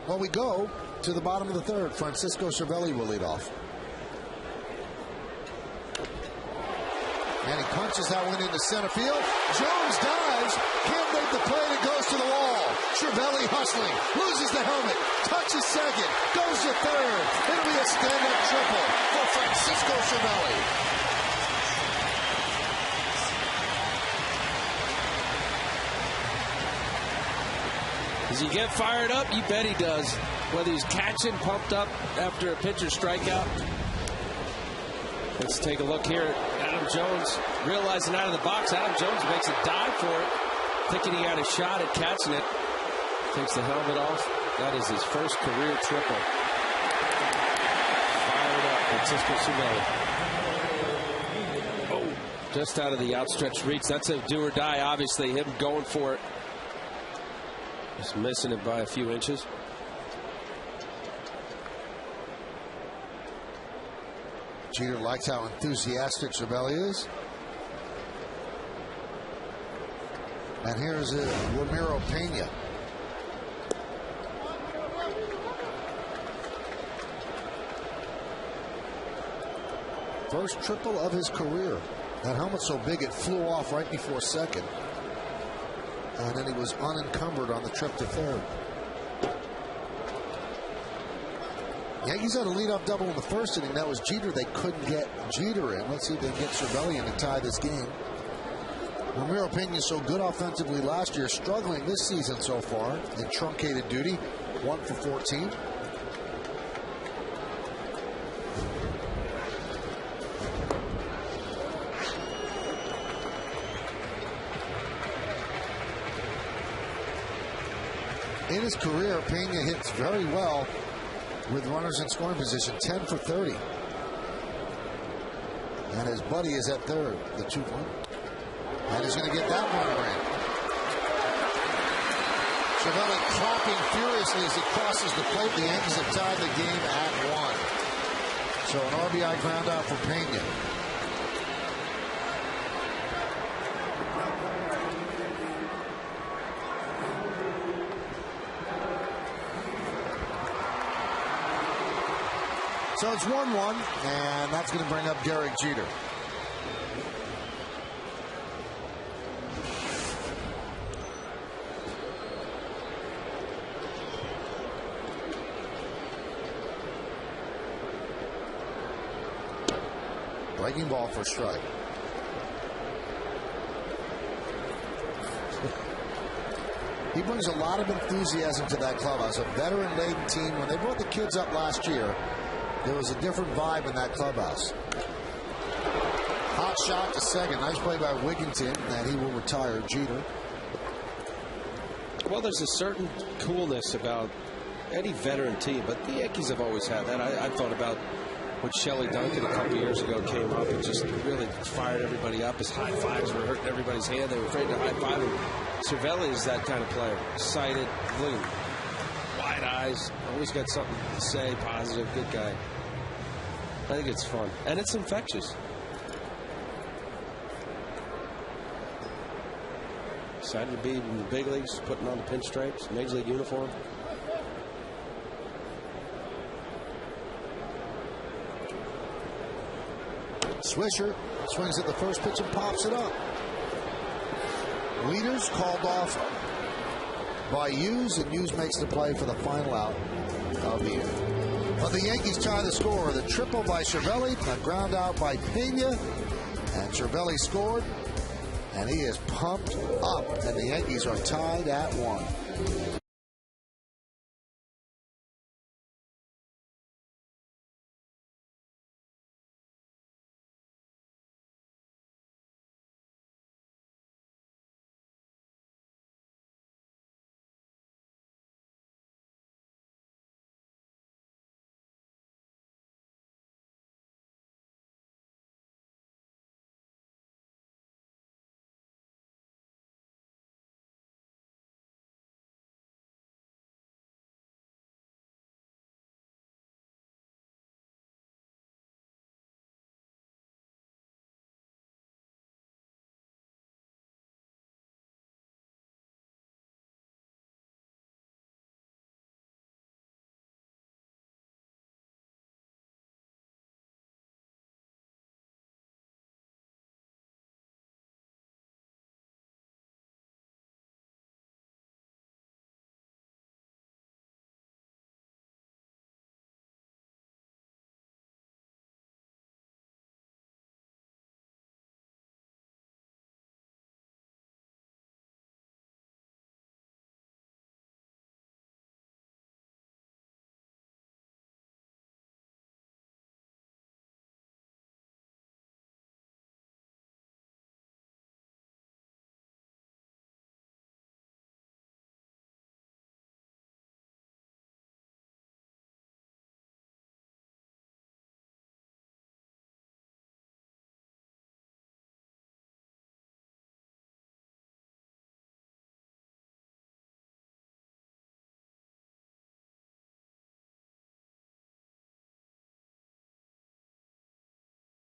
Well, we go to the bottom of the third. Francisco Cervelli will lead off. And he punches that one into center field. Jones dives, can't make the play, and it goes to the wall. Cervelli hustling, loses the helmet, touches second, goes to third. It'll be a stand-up triple for Francisco Cervelli. Does he get fired up? You bet he does. Whether he's catching, pumped up after a pitcher strikeout. Let's take a look here at Adam Jones. Realizing out of the box, Adam Jones makes a dive for it. Thinking he had a shot at catching it. Takes the helmet off. That is his first career triple. Fired up, Francisco Cervelli. Oh, just out of the outstretched reach. That's a do or die, obviously. Him going for it. Just missing it by a few inches. Jeter likes how enthusiastic Cervelli is. And here's Ramiro Pena. First triple of his career. That helmet's so big it flew off right before second. And then he was unencumbered on the trip to third. Yankees had a leadoff double in the first inning. That was Jeter. They couldn't get Jeter in. Let's see if they can get Cervelli in to tie this game. Ramiro Pena is so good offensively last year, struggling this season so far in truncated duty. 1 for 14. In his career, Pena hits very well with runners in scoring position, 10 for 30. And his buddy is at third, the 2-1. And he's going to get that runner in. Cervelli clapping furiously as he crosses the plate. The Yankees have tied the game at 1. So an RBI ground out for Pena. So it's 1-1, and that's going to bring up Derek Jeter. Breaking ball for a strike. He brings a lot of enthusiasm to that clubhouse. A veteran-laden team. When they brought the kids up last year, there was a different vibe in that clubhouse. Hot shot to second. Nice play by Wigginton, and he will retire Jeter. Well, there's a certain coolness about any veteran team, but the Yankees have always had that. I thought about when Shelley Duncan a couple years ago came up and just really fired everybody up. His high fives were hurting everybody's hand. They were afraid to high five him. Cervelli is that kind of player. Excited, blue, wide eyes, always got something to say, positive, good guy. I think it's fun. And it's infectious. Excited to be in the big leagues, putting on the pinstripes, Major League uniform. Swisher swings at the first pitch and pops it up. Leaders called off by Hughes, and Hughes makes the play for the final out of the inning. But the Yankees tie the score. The triple by Cervelli, a ground out by Pena, and Cervelli scored, and he is pumped up, and the Yankees are tied at 1.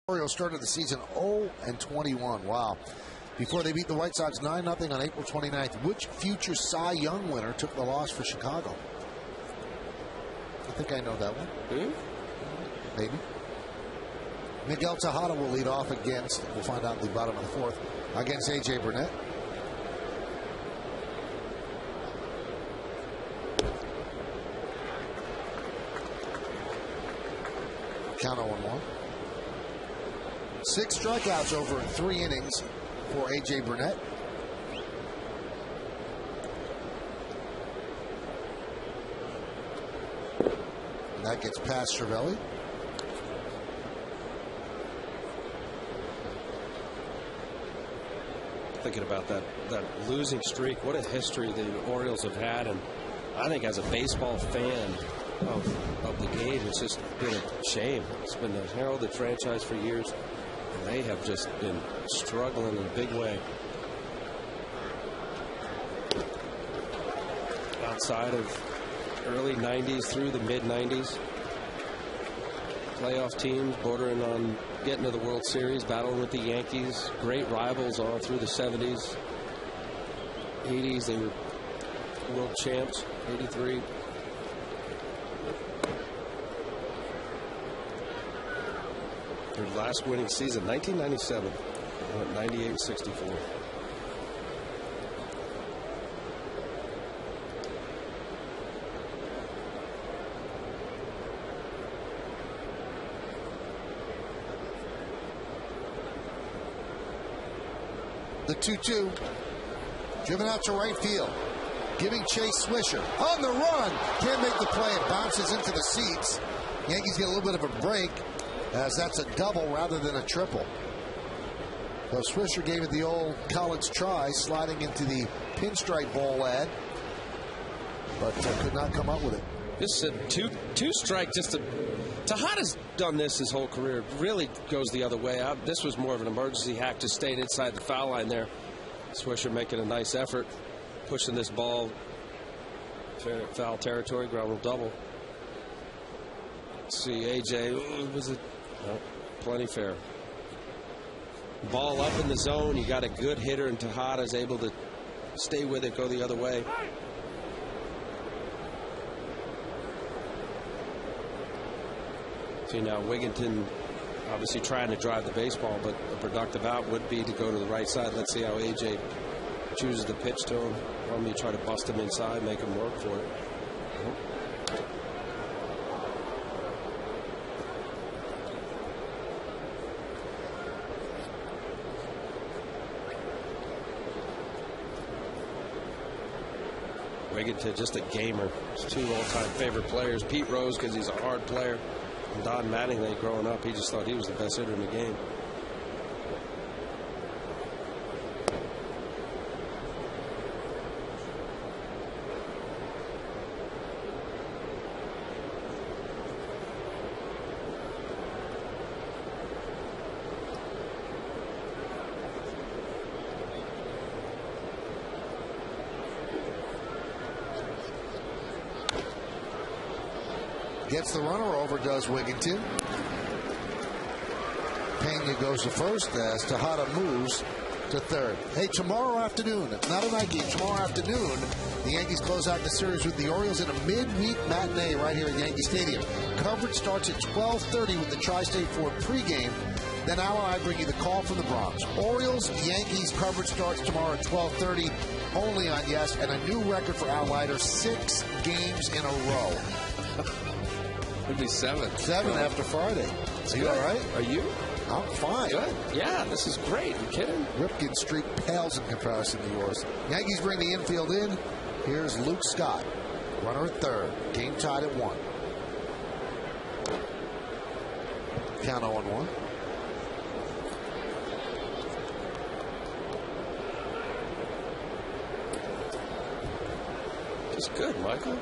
Orioles started the season 0-21. Wow. Before they beat the White Sox 9-0 on April 29th. Which future Cy Young winner took the loss for Chicago? I think I know that one. Maybe. Miguel Tejada will lead off against, we'll find out at the bottom of the fourth, against A.J. Burnett. Count 0-1. 6 strikeouts over 3 innings for A.J. Burnett. And that gets past Cervelli. Thinking about that losing streak, what a history the Orioles have had, and I think as a baseball fan, of the game. It's just been a shame. It's been the heralded franchise for years, and they have just been struggling in a big way. Outside of early 90s through the mid 90s, playoff teams bordering on getting to the World Series, battling with the Yankees, great rivals all through the 70s, 80s. They were world champs, 83. Their last winning season, 1997, 98-64. The 2-2, driven out to right field, giving Chase Swisher on the run. Can't make the play. It bounces into the seats. Yankees get a little bit of a break, as that's a double rather than a triple. So Swisher gave it the old college try, sliding into the pinstripe ball ad, but could not come up with it. This is a two strike. Just Tejada's done this his whole career. Really goes the other way. This was more of an emergency hack. Just stayed inside the foul line there. Swisher making a nice effort, pushing this ball foul territory, ground rule double. Let's see, AJ, was it? No, plenty fair. Ball up in the zone. You got a good hitter, and Tejada's able to stay with it, go the other way. See now, Wigginton obviously trying to drive the baseball, but a productive out would be to go to the right side. Let's see how AJ chooses to pitch to him. Or me try to bust him inside, make him work for it. Wigginton, just a gamer. His two all-time favorite players. Pete Rose, because he's a hard player. And Don Mattingly, growing up, he just thought he was the best hitter in the game. Gets the runner over, does Wigginton. Pena goes to first as Tejada moves to third. Hey, tomorrow afternoon, not a night game, tomorrow afternoon, the Yankees close out the series with the Orioles in a midweek matinee right here at Yankee Stadium. Coverage starts at 12:30 with the Tri-State Ford pregame. Then Al and I bring you the call from the Bronx. Orioles, Yankees coverage starts tomorrow at 12:30 only on Yes, and a new record for Al Leiter, 6 games in a row. It'd be 7. 7 after Friday. Are you all right? Are you? I'm fine. Good. Yeah, this is great. You kidding? Ripken's streak pales in comparison to yours. Yankees bring the infield in. Here's Luke Scott, runner at third. Game tied at 1. Count 0-1. Just good, Michael.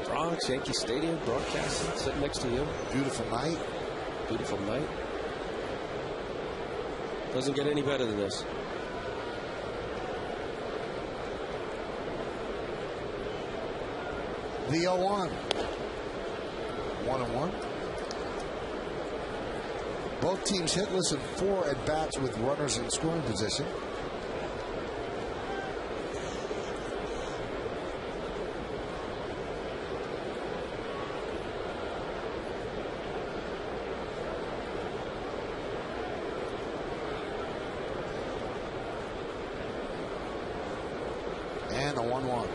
Bronx, Yankee Stadium, broadcasting, sitting next to you. Beautiful night. Beautiful night. Doesn't get any better than this. The 0-1. 1-1. Both teams hitless and 4 at bats with runners in scoring position. And a 1-1.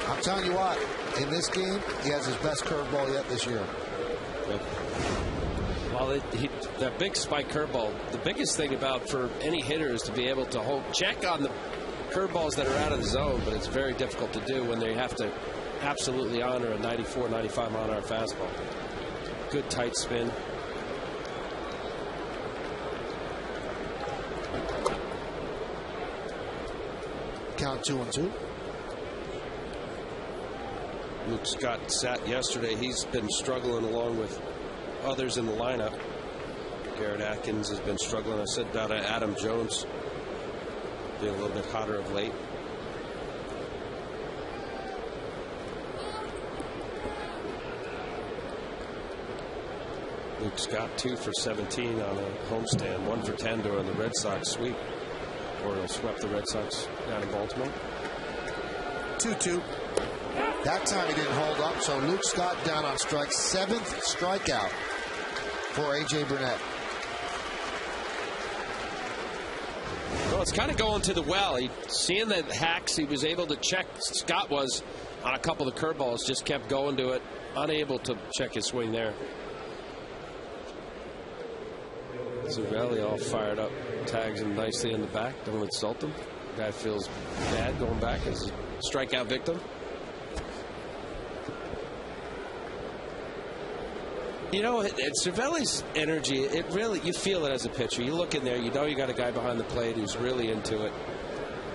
I'm telling you what, in this game, he has his best curveball yet this year. Yep. Well, that big spike curveball, the biggest thing about for any hitter is to be able to check on the curveballs that are out of the zone, but it's very difficult to do when they have to absolutely honor a 94, 95 mile-an-hour fastball. Good tight spin. Count 2-2. Luke Scott sat yesterday. He's been struggling along with others in the lineup. Garrett Atkins has been struggling. I said about Adam Jones being a little bit hotter of late. Luke Scott 2 for 17 on a homestand, 1 for 10 during the Red Sox sweep. Orioles swept the Red Sox down in Baltimore. 2-2. That time he didn't hold up, so Luke Scott down on strikes. 7th strikeout for A.J. Burnett. Well, it's kind of going to the well. Seeing the hacks he was able to check, Scott was on a couple of curveballs, just kept going to it, unable to check his swing there. Cervelli all fired up, tags him nicely in the back. Don't insult him. The guy feels bad going back as a strikeout victim. You know, Cervelli's energy, it really, you feel it as a pitcher. You look in there, you know you got a guy behind the plate who's really into it.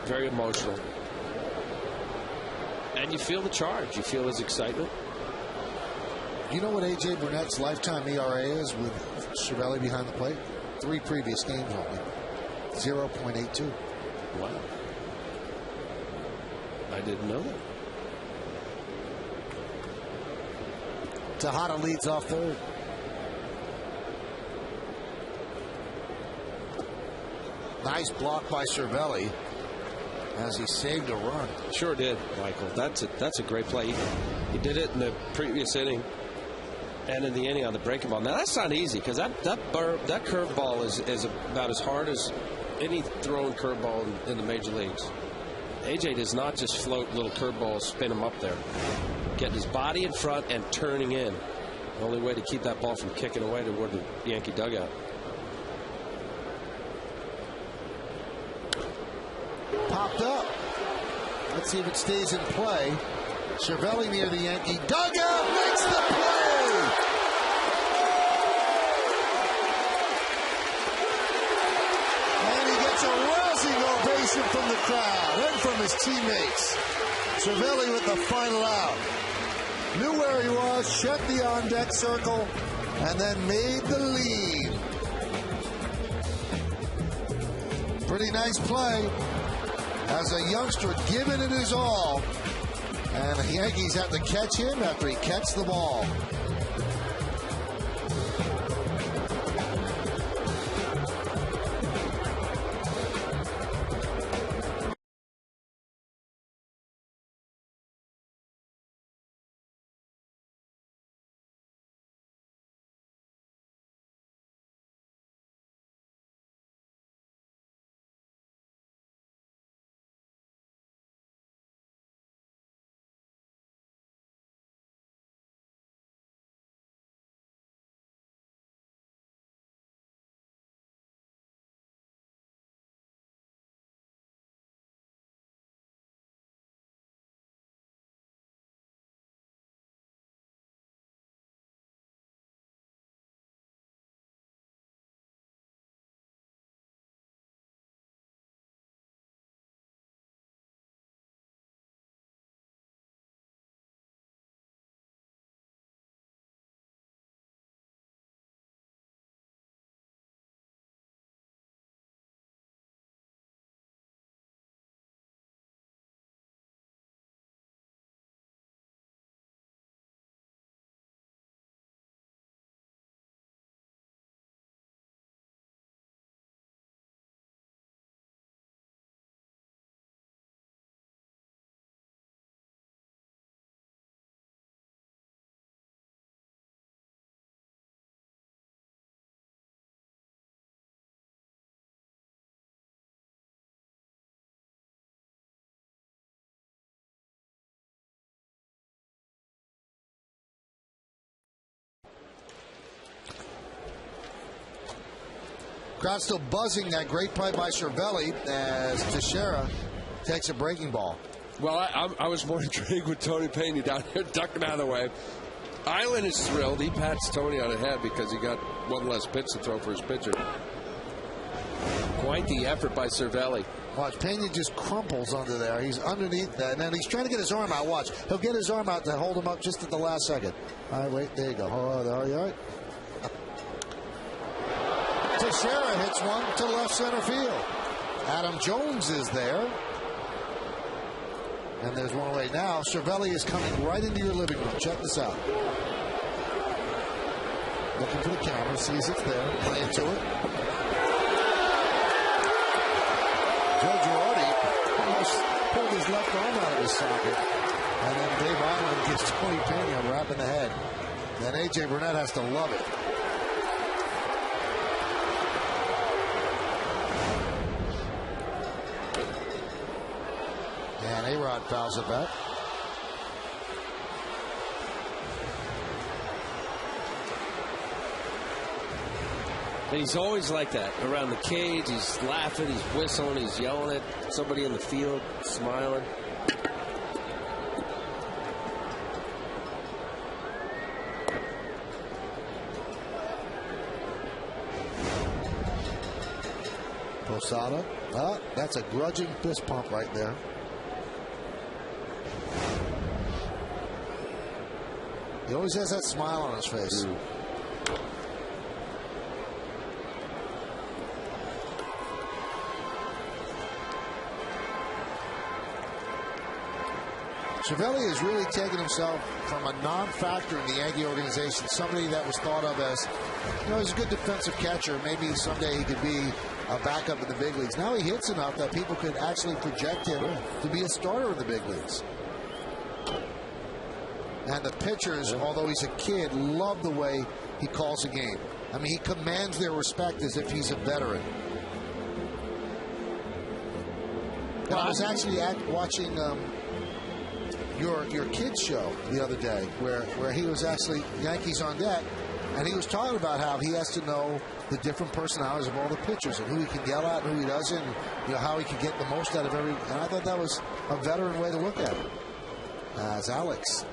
Very emotional. And you feel the charge. You feel his excitement. You know what A.J. Burnett's lifetime ERA is with Cervelli behind the plate? 3 previous games only. 0.82. Wow. I didn't know that. Tejada leads off third. Nice block by Cervelli as he saved a run. Sure did, Michael. That's a great play. He did it in the previous inning and in the inning on the breaking ball. Now that's not easy because that curveball is about as hard as any thrown curveball in the major leagues. AJ does not just float little curveballs, spin them up there. Getting his body in front and turning in. The only way to keep that ball from kicking away toward the Yankee dugout. Popped up. Let's see if it stays in play. Cervelli near the Yankee dugout makes the play. And he gets a rousing ovation from the crowd and from his teammates. Cervelli with the final out. Knew where he was, checked the on-deck circle, and then made the lead. Pretty nice play. As a youngster, giving it his all. And the Yankees have to catch him after he catches the ball. Crowd still buzzing. That great play by Cervelli as Teixeira takes a breaking ball. Well, I was more intrigued with Tony Pena down there ducking out of the way. Island is thrilled. He pats Tony on the head because he got one less pitch to throw for his pitcher. Quite the effort by Cervelli. Watch, Pena just crumples under there. He's underneath that, and then he's trying to get his arm out. Watch, he'll get his arm out to hold him up just at the last second. All right, wait, there you go. Oh, are you all right? Teixeira hits one to left center field. Adam Jones is there. And there's one away. Now, Cervelli is coming right into your living room. Check this out. Looking for the camera, sees it's there, playing to it. Joe Girardi almost pulled his left arm out of his socket. And then Dave Island gets Tony Pena right in the head. Then A.J. Burnett has to love it. And A-Rod fouls it back. And he's always like that around the cage. He's laughing, he's whistling, he's yelling at somebody in the field, smiling. Posada. That's a grudging fist pump right there. He always has that smile on his face. Cervelli has really taken himself from a non-factor in the Yankee organization, somebody that was thought of as, he's a good defensive catcher. Maybe someday he could be a backup in the big leagues. Now he hits enough that people could actually project him to be a starter in the big leagues. And the pitchers, although he's a kid, love the way he calls a game. I mean, he commands their respect as if he's a veteran. And I was actually watching your kids show the other day where he was actually Yankees on Deck, and he was talking about how he has to know the different personalities of all the pitchers and who he can yell at and who he doesn't, and, how he can get the most out of every. And I thought that was a veteran way to look at it. As Alex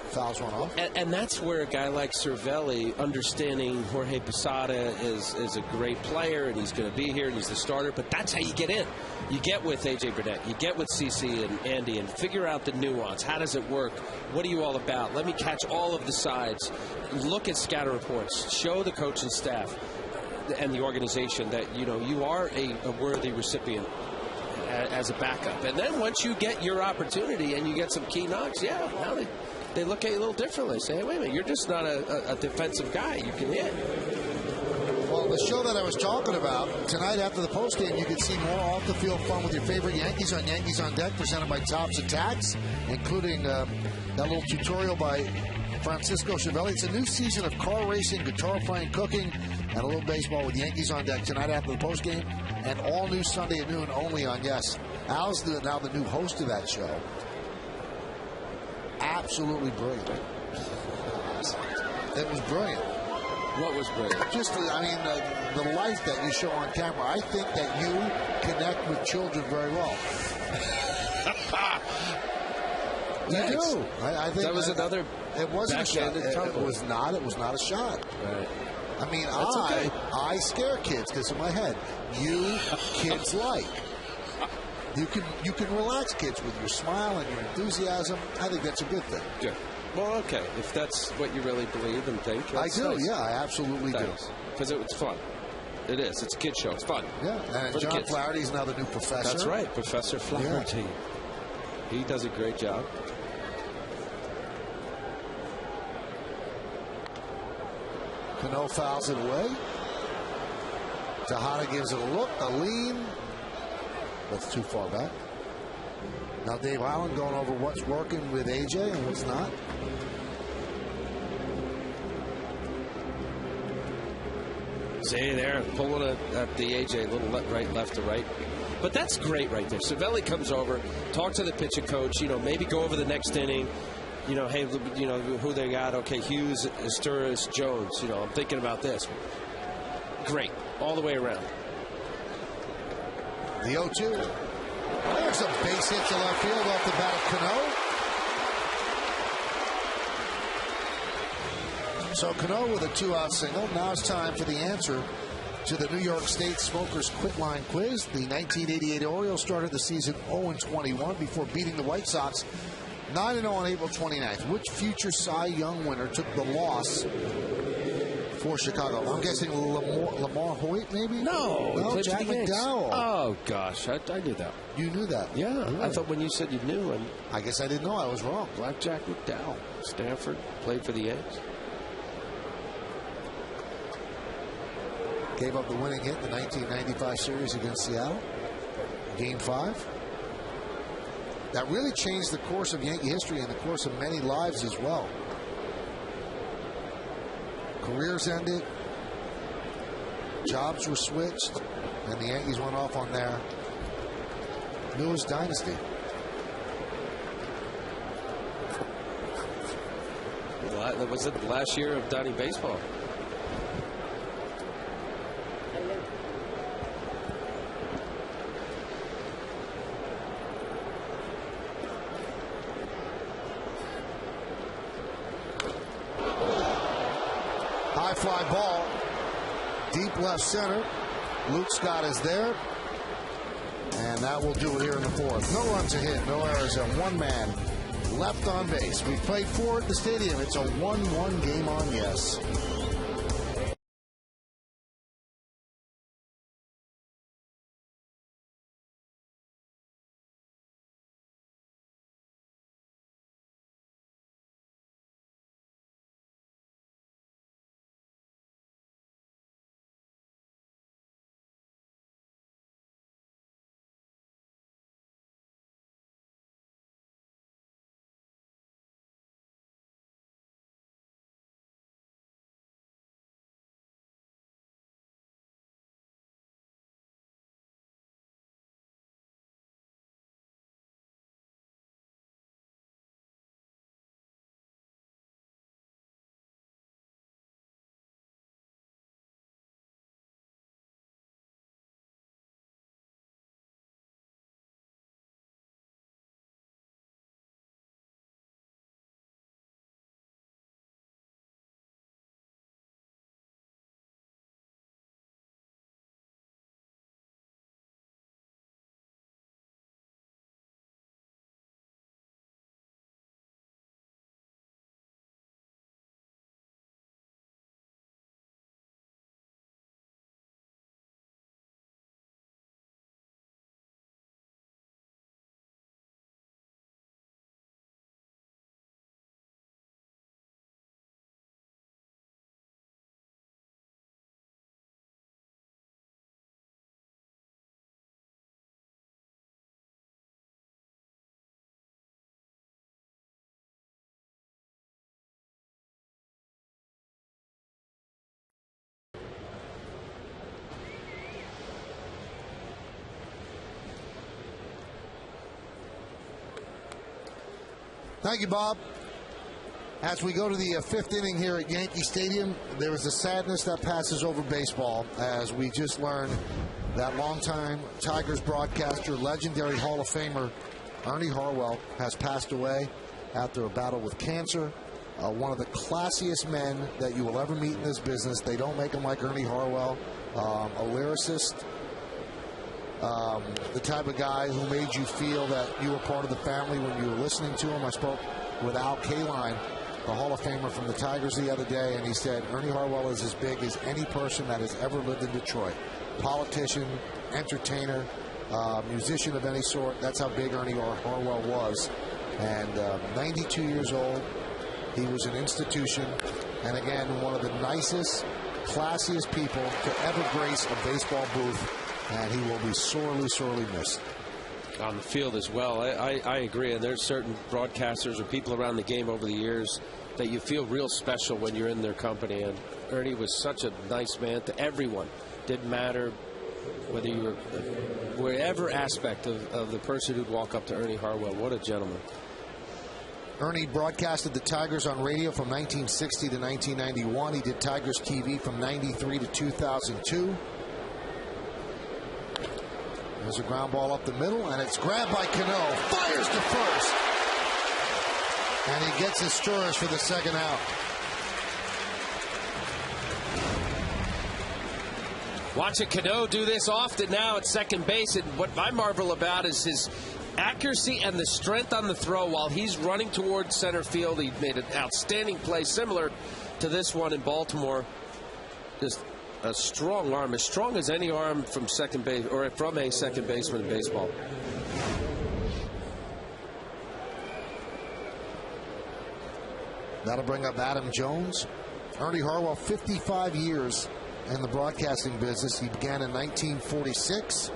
fouls one off. And that's where a guy like Cervelli, understanding Jorge Posada is a great player and he's going to be here and he's the starter, but that's how you get in. You get with A.J. Burnett, you get with CC and Andy and figure out the nuance. How does it work? What are you all about? Let me catch all of the sides. Look at scatter reports. Show the coaching staff and the organization that, you are a worthy recipient as a backup. And then once you get your opportunity and you get some key knocks, now they look at you a little differently. Say, hey, wait a minute, you're just not a defensive guy. You can hit. Well, the show that I was talking about, tonight after the postgame, you can see more off-the-field fun with your favorite Yankees on Deck, presented by Tops Attacks, including that little tutorial by Francisco Cervelli. It's a new season of car racing, guitar playing, cooking, and a little baseball with Yankees on Deck tonight after the postgame, and all new Sunday at noon only on Yes. Al's now the new host of that show. Absolutely brilliant. It was brilliant. What was brilliant? Just, the life that you show on camera. I think that you connect with children very well. You do. I think that was another. It wasn't a shot. It was not a shot. Right. I mean, okay. I scare kids because of my head. You kids like. You can relax kids with your smile and your enthusiasm. I think that's a good thing. Good. Well, okay. If that's what you really believe and think, I do. Nice. Yeah, I absolutely do. Because it's fun. It is. It's a kid show. It's fun. Yeah. And John Flaherty's now the new professor. That's right, Professor Flaherty. Yeah. He does a great job. Cano fouls it away. Tejada gives it a look, a lean. That's too far back. Now Dave Island going over what's working with AJ and what's not. Zay there, pulling it at the AJ, little left to right. But that's great right there. Cervelli comes over, talk to the pitching coach, maybe go over the next inning. Hey, who they got? Okay, Hughes, Asturis, Jones. I'm thinking about this. Great, all the way around. The 0-2. There's a base hit to left field off the bat of Cano. So Cano with a 2-out single. Now it's time for the answer to the New York State Smokers Quitline Quiz. The 1988 Orioles started the season 0-21 before beating the White Sox 9-0 on April 29th. Which future Cy Young winner took the loss for Chicago? I'm guessing Lamar Hoyt, maybe? No, Jack McDowell. Oh, gosh, I knew that. You knew that? Yeah, I thought when you said you knew. And I guess I didn't know. I was wrong. Jack McDowell, Stanford, played for the Yanks. Gave up the winning hit in the 1995 series against Seattle. Game 5. That really changed the course of Yankee history and the course of many lives as well. Careers ended. Jobs were switched. And the Yankees went off on their newest dynasty. That was it, the last year of Donnie baseball. High fly ball, deep left center. Luke Scott is there, and that will do it here in the 4th. No runs a hit, no errors, and one man left on base. We've played 4 at the stadium. It's a 1-1 game on yes. Thank you, Bob. As we go to the 5th inning here at Yankee Stadium, there is a sadness that passes over baseball as we just learned that longtime Tigers broadcaster, legendary Hall of Famer Ernie Harwell has passed away after a battle with cancer. One of the classiest men that you will ever meet in this business. They don't make him like Ernie Harwell. A lyricist. The type of guy who made you feel that you were part of the family when you were listening to him. I spoke with Al Kaline, the Hall of Famer from the Tigers, the other day, and he said Ernie Harwell is as big as any person that has ever lived in Detroit. Politician, entertainer, musician of any sort. That's how big Ernie Harwell was. And 92 years old, he was an institution, and again, one of the nicest, classiest people to ever grace a baseball booth. And he will be sorely, sorely missed. On the field as well. I agree. And there's certain broadcasters or people around the game over the years that you feel real special when you're in their company. And Ernie was such a nice man to everyone. Didn't matter whether you were wherever aspect of the person who'd walk up to Ernie Harwell. What a gentleman. Ernie broadcasted the Tigers on radio from 1960 to 1991. He did Tigers TV from 93 to 2002. There's a ground ball up the middle, and it's grabbed by Cano. Fires to first. And he gets his Sturridge for the second out. Watching Cano do this often now at second base, and what I marvel about is his accuracy and the strength on the throw while he's running towards center field. He made an outstanding play similar to this one in Baltimore. Just a strong arm, as strong as any arm from second base or from a second baseman in baseball. That'll bring up Adam Jones. Ernie Harwell, 55 years in the broadcasting business. He began in 1946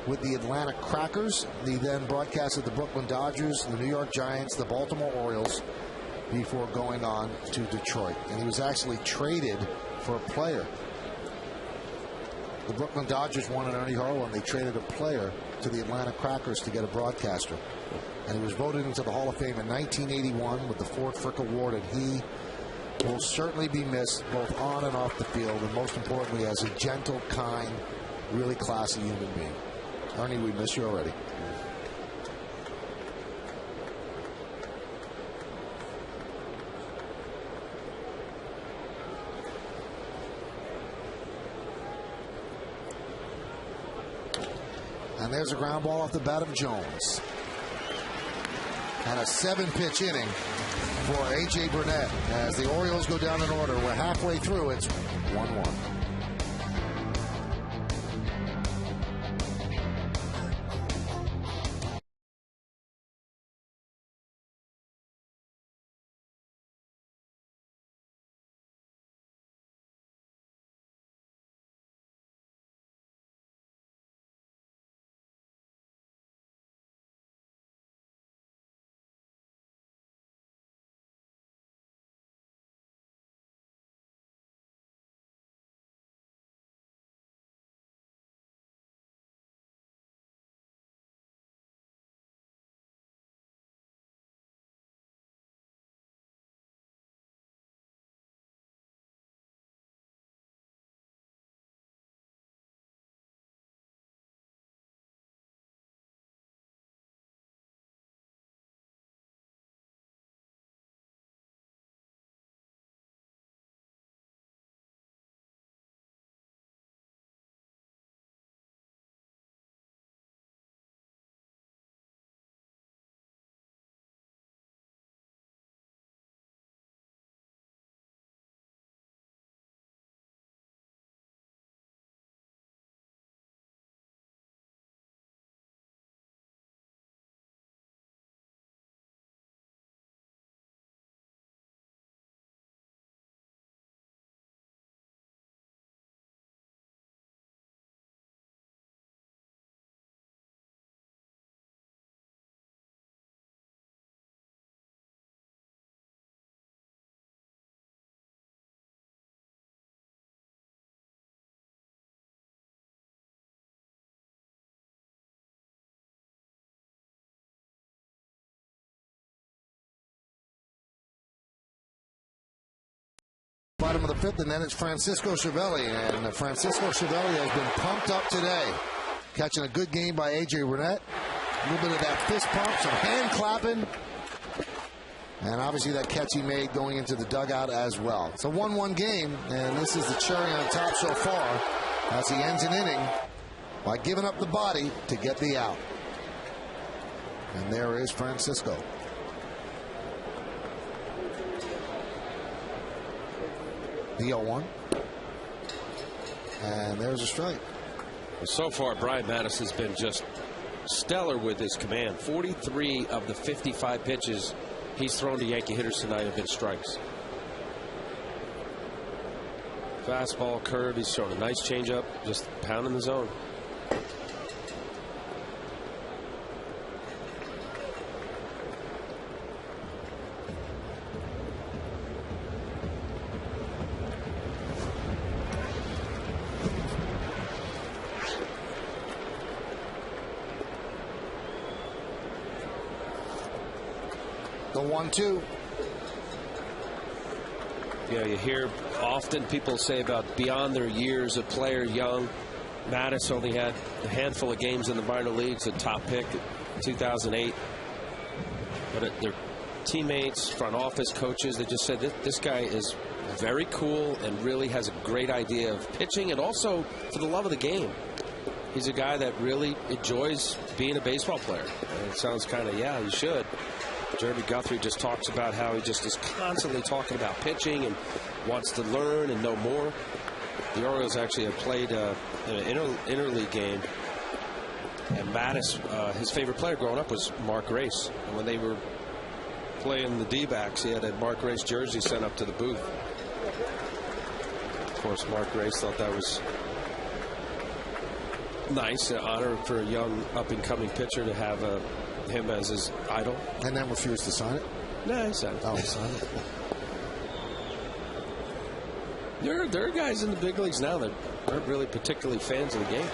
with the Atlanta Crackers. He then broadcasted the Brooklyn Dodgers, the New York Giants, the Baltimore Orioles before going on to Detroit. And he was actually traded for a player. The Brooklyn Dodgers wanted Ernie Harwell, and they traded a player to the Atlanta Crackers to get a broadcaster. And he was voted into the Hall of Fame in 1981 with the Ford Frick Award, and he will certainly be missed both on and off the field, and most importantly as a gentle, kind, really classy human being. Ernie, we miss you already. And there's a ground ball off the bat of Jones. And a 7-pitch inning for A.J. Burnett as the Orioles go down in order. We're halfway through. It's 1-1. Bottom of the fifth, and then it's Francisco Cervelli. And Francisco Cervelli has been pumped up today. Catching a good game by A.J. Burnett. A little bit of that fist pump, some hand clapping. And obviously that catch he made going into the dugout as well. It's a 1-1 game, and this is the cherry on top so far as he ends an inning by giving up the body to get the out. And there is Francisco. The 0-1. And there's a strike. So far, Brian Mattis has been just stellar with his command. 43 of the 55 pitches he's thrown to Yankee hitters tonight have been strikes. Fastball, curve. He's shown a nice changeup, just pounding the zone. The 1-2. Yeah, you hear often people say about beyond their years of player young. Mattis only had a handful of games in the minor leagues, a top pick in 2008. But their teammates, front office coaches, they just said this guy is very cool and really has a great idea of pitching and also for the love of the game. He's a guy that really enjoys being a baseball player. And it sounds kind of, yeah, you should. Jeremy Guthrie just talks about how he just is constantly talking about pitching and wants to learn and know more. The Orioles actually have played in an interleague game. And Mattis, his favorite player growing up was Mark Grace. And when they were playing the D-backs, he had a Mark Grace jersey sent up to the booth. Of course, Mark Grace thought that was nice, an honor for a young up-and-coming pitcher to have him as his idol. And then refused to sign it? No, he signed it. Oh, he signed it. There are guys in the big leagues now that aren't really particularly fans of the game.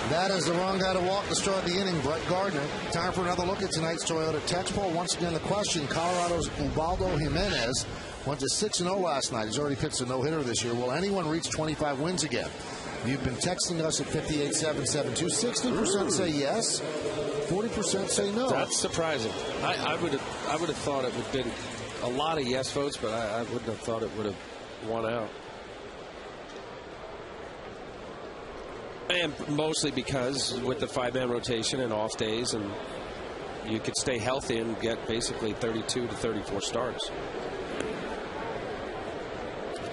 That is the wrong guy to walk to start the inning, Brett Gardner. Time for another look at tonight's Toyota text poll. Once again, the question, Colorado's Ubaldo Jimenez went to 6-0 last night. He's already pitched a no-hitter this year. Will anyone reach 25 wins again? You've been texting us at 58772. 60% say yes, 40% say no. That's surprising. I would have thought it would have been a lot of yes votes, but I wouldn't have thought it would have won out. And mostly because with the 5-man rotation and off days, and you could stay healthy and get basically 32 to 34 starts.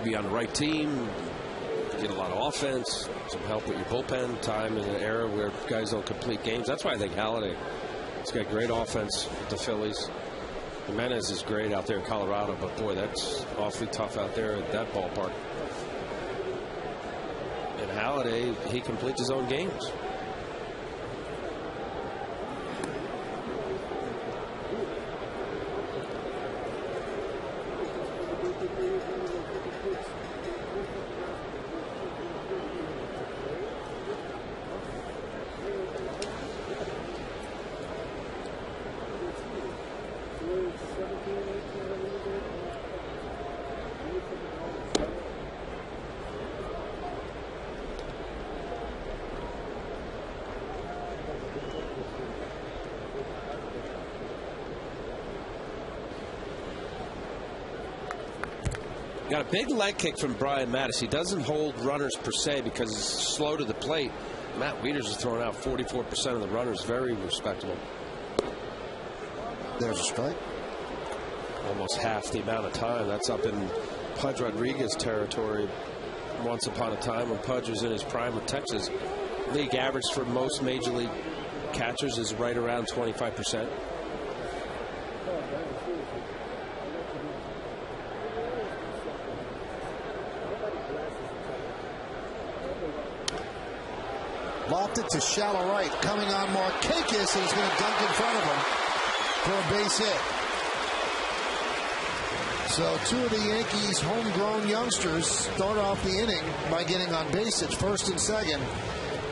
Be on the right team, get a lot of offense, some help with your bullpen time in an era where guys don't complete games. That's why I think Halladay has got great offense with the Phillies. Jimenez is great out there in Colorado, but boy, that's awfully tough out there at that ballpark. And Halladay, he completes his own games. Got a big leg kick from Brian Mattis. He doesn't hold runners per se because he's slow to the plate. Matt Wieters is throwing out 44% of the runners. Very respectable. There's a strike. Almost half the amount of time. That's up in Pudge Rodriguez territory. Once upon a time when Pudge was in his prime with Texas. League average for most major league catchers is right around 25%. Lopped it to shallow right. Coming on Markakis, and he's going to dunk in front of him for a base hit. So two of the Yankees' homegrown youngsters start off the inning by getting on base at first and second.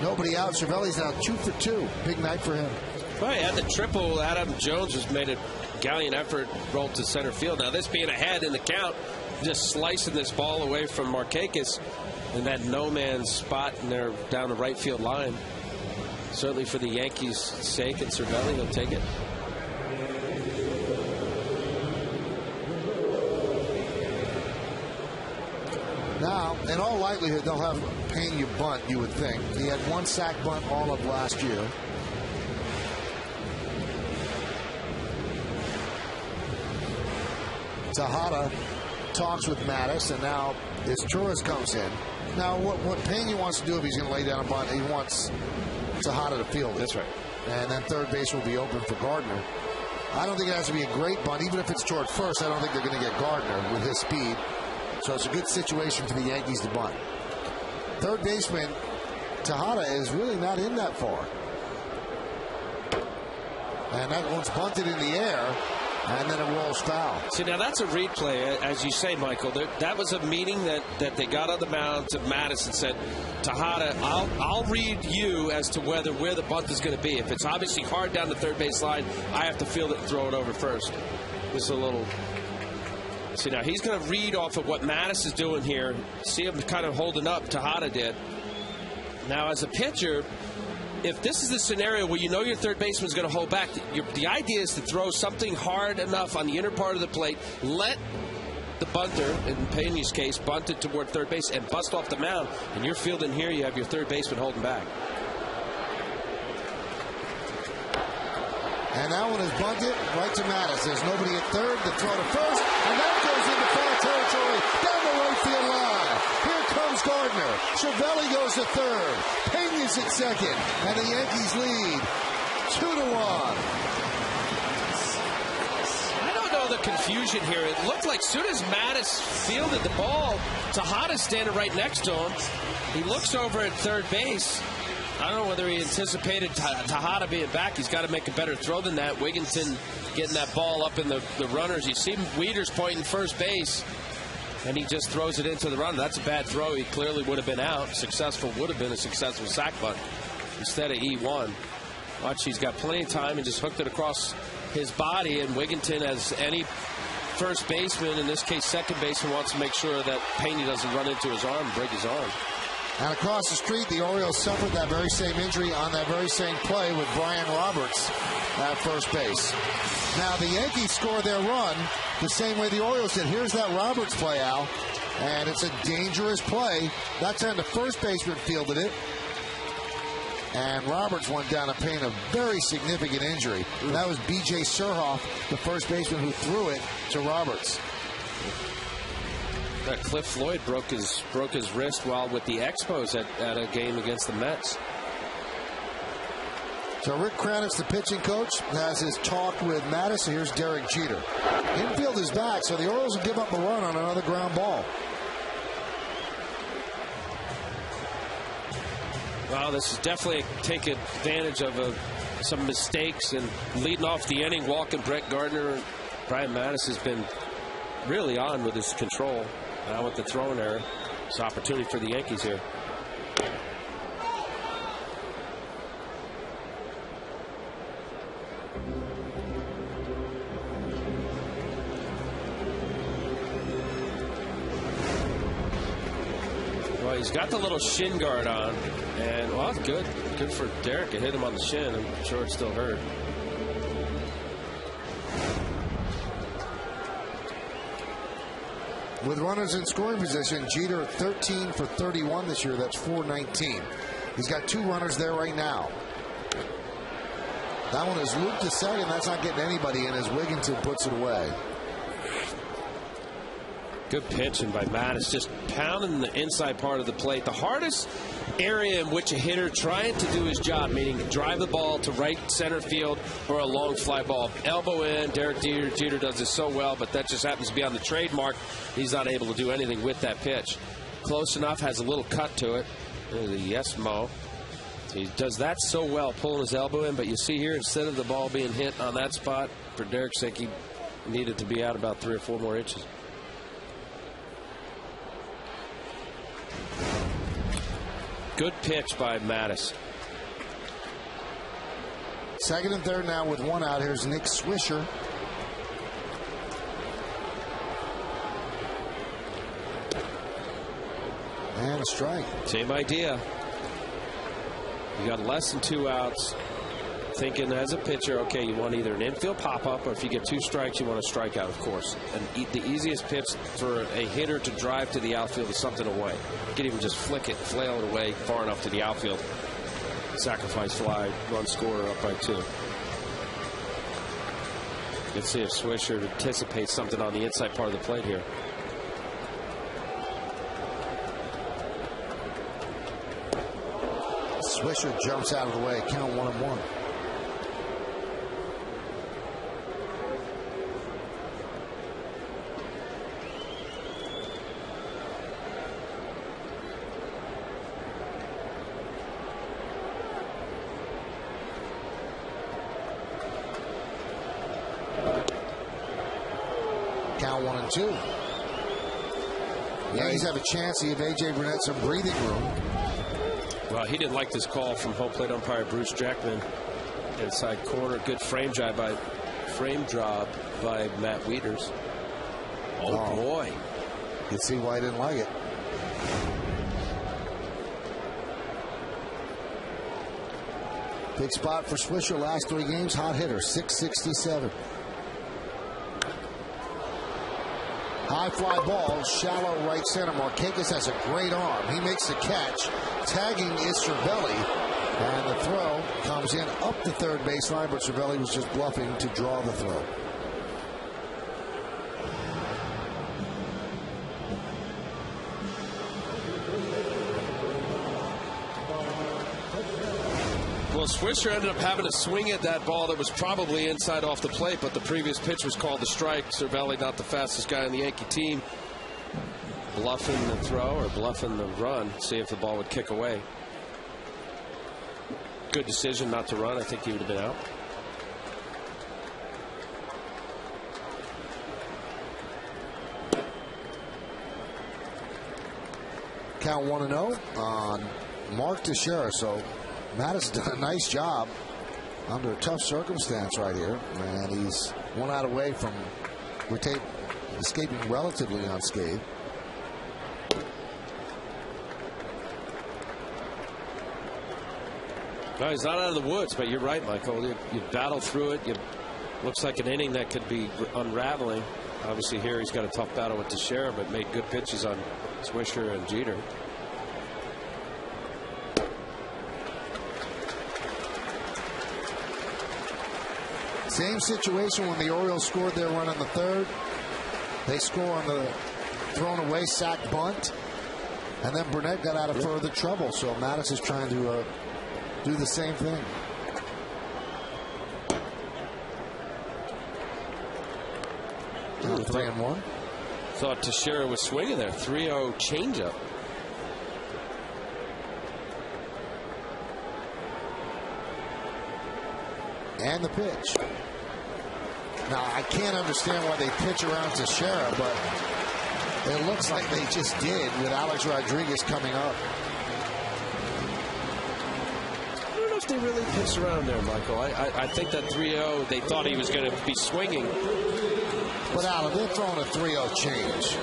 Nobody out. Cervelli's now 2 for 2. Big night for him. Well, at the triple, Adam Jones has made a gallant effort, rolled to center field. Now this being ahead in the count, just slicing this ball away from Markakis in that no-man's spot in there down the right field line. Certainly for the Yankees' sake, and Cervelli, they'll take it. Now, in all likelihood, they'll have Pena bunt, you would think. He had one sack bunt all of last year. Tejada talks with Mattis, and now Torres comes in. Now, what Pena wants to do if he's going to lay down a bunt, he wants Tejada to field it. That's right. And then third base will be open for Gardner. I don't think it has to be a great bunt. Even if it's toward first, I don't think they're going to get Gardner with his speed. So it's a good situation for the Yankees to bunt. Third baseman Tejada is really not in that far. And that one's bunted in the air, and then it rolls foul. See, now that's a replay, as you say, Michael. That was a meeting that they got on the mound to Mattis and said, Tejada, I'll read you as to where the bunt is going to be. If it's obviously hard down the third base line, I have to field it and throw it over first. This is a little... See, now he's going to read off of what Mattis is doing here. See him kind of holding up. Tejada did. Now, as a pitcher, if this is the scenario where you know your third baseman's going to hold back, the idea is to throw something hard enough on the inner part of the plate, let the bunter, in Pena's case, bunt it toward third base and bust off the mound, and you're fielding here, you have your third baseman holding back. And that one is bunted right to Mattis. There's nobody at third. The throw to first, and that goes into foul territory down the right field line. Here comes Gardner. Cervelli goes to third. Pena's at second, and the Yankees lead 2-1. The confusion here. It looked like soon as Mattis fielded the ball, Tejada's standing right next to him. He looks over at third base. I don't know whether he anticipated Tejada being back. He's got to make a better throw than that. Wigginton getting that ball up in the runners. You see Wieters pointing first base, and he just throws it into the runner. That's a bad throw. He clearly would have been out. Would have been a successful sac bunt instead of E1. Watch, he's got plenty of time and just hooked it across his body, and Wigginton, as any first baseman, in this case second baseman, wants to make sure that Pena doesn't run into his arm and break his arm. And across the street, the Orioles suffered that very same injury on that very same play with Brian Roberts at first base. Now the Yankees score their run the same way the Orioles did. Here's that Roberts play, Al, and it's a dangerous play. That time the first baseman fielded it, and Roberts went down to Pena a very significant injury. And that was B.J. Surhoff, the first baseman, who threw it to Roberts. Cliff Floyd broke his wrist while with the Expos at a game against the Mets. So Rick Kranitz, the pitching coach, has his talk with Mattis. So here's Derek Jeter. Infield is back, so the Orioles will give up a run on another ground ball. Well, this is definitely taking advantage of some mistakes and leading off the inning, walking Brett Gardner. Brian Mattis has been really on with his control. Now with the throwing error, it's an opportunity for the Yankees here. Well, he's got the little shin guard on, and well, good for Derek. It hit him on the shin. I'm sure it still hurt. With runners in scoring position, Jeter 13 for 31 this year. That's .419. He's got two runners there right now. That one is looped to second. That's not getting anybody in as Wigginton puts it away. Good pitching by Mattis, just pounding the inside part of the plate. The hardest area in which a hitter trying to do his job, meaning drive the ball to right center field or a long fly ball. Elbow in, Derek Jeter does this so well, but that just happens to be on the trademark. He's not able to do anything with that pitch. Close enough, has a little cut to it. There's a yes, Mo. He does that so well, pulling his elbow in, but you see here, instead of the ball being hit on that spot, for Derek's sake, he needed to be out about 3 or 4 more inches. Good pitch by Mattis. Second and third now with one out. Here's Nick Swisher. And a strike. Same idea. You got less than 2 outs. Thinking as a pitcher, okay, you want either an infield pop-up, or if you get 2 strikes, you want a strikeout, of course. And the easiest pitch for a hitter to drive to the outfield is something away. You can even just flick it, flail it away far enough to the outfield. Sacrifice fly, run scorer up by 2. Let's see if Swisher anticipates something on the inside part of the plate here. Swisher jumps out of the way. Count 1-1. Count 1-2. Yankees have a chance to give A.J. Burnett some breathing room. Well, he didn't like this call from home plate umpire Bruce Jackman. Inside corner, good frame job by Matt Wieters. Oh boy. You can see why he didn't like it. Big spot for Swisher. Last 3 games, hot hitter, .667. High fly ball, shallow right center. Markakis has a great arm. He makes the catch. Tagging is Cervelli. And the throw comes in up the third baseline, but Cervelli was just bluffing to draw the throw. Well, Swisher ended up having to swing at that ball that was probably inside off the plate, but the previous pitch was called a strike. Cervelli, not the fastest guy on the Yankee team, bluffing the throw or bluffing the run, see if the ball would kick away. Good decision not to run. I think he would have been out. Count 1-0 on Mark Teixeira. So Matt has done a nice job under a tough circumstance right here. And he's 1 out away from escaping relatively unscathed. No, he's not out of the woods, but you're right, Michael. You battle through it. Looks like an inning that could be unraveling. Obviously here he's got a tough battle with Teixeira, but made good pitches on Swisher and Jeter. Same situation when the Orioles scored their run in the third. They score on the thrown away sack bunt. And then Burnett got out of further trouble. So Mattis is trying to do the same thing. Now 3-1. Thought Teixeira was swinging there. 3-0 changeup. And the pitch. Now I can't understand why they pitch around Teixeira, but it looks like they just did with Alex Rodriguez coming up. I don't know if they really pitched around there, Michael. I think that 3-0, they thought he was going to be swinging. But Alan, they're throwing a 3-0 change.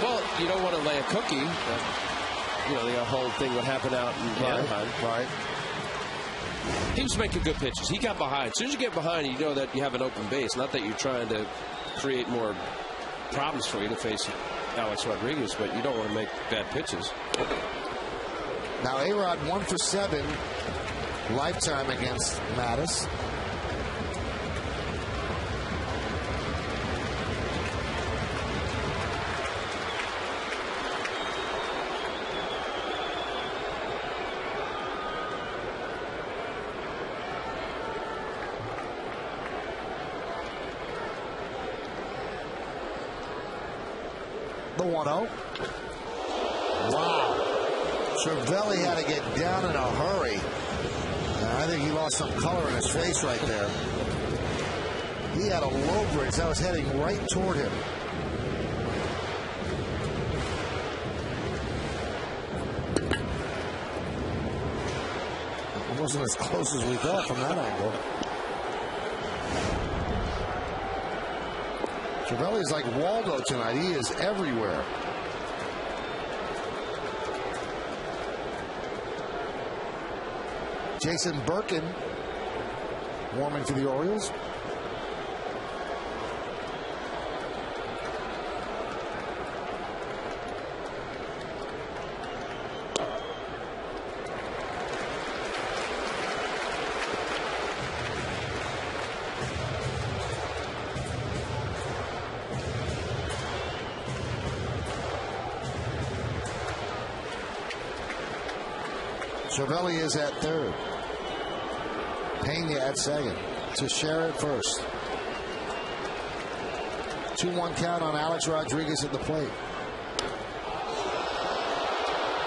Well, you don't want to lay a cookie. You know, the whole thing would happen out in Anaheim. Right. He was making good pitches. He got behind. As soon as you get behind, you know that you have an open base. Not that you're trying to create more problems for you to face Alex Rodriguez, but you don't want to make bad pitches. Now A-Rod 1 for 7 lifetime against Mattis. The 1-0. Wow. Cervelli had to get down in a hurry. I think he lost some color in his face right there. He had a low bridge that was heading right toward him. It wasn't as close as we thought from that angle. Cervelli's like Waldo tonight. He is everywhere. Jason Birkin warming for the Orioles. Cervelli is at third. Pena at second. Teixeira at first. 2-1 count on Alex Rodriguez at the plate.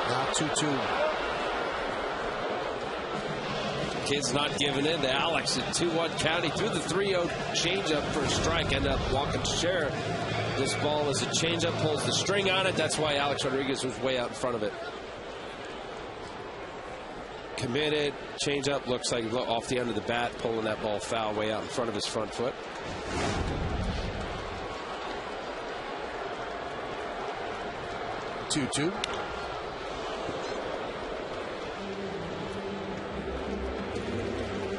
Now 2-2. Kid's not giving in to Alex at 2-1 count. He threw the 3-0 changeup for a strike. Ended up walking Teixeira. This ball is a changeup, pulls the string on it. That's why Alex Rodriguez was way out in front of it. Committed, changeup, looks like off the end of the bat, pulling that ball foul way out in front of his front foot. Two.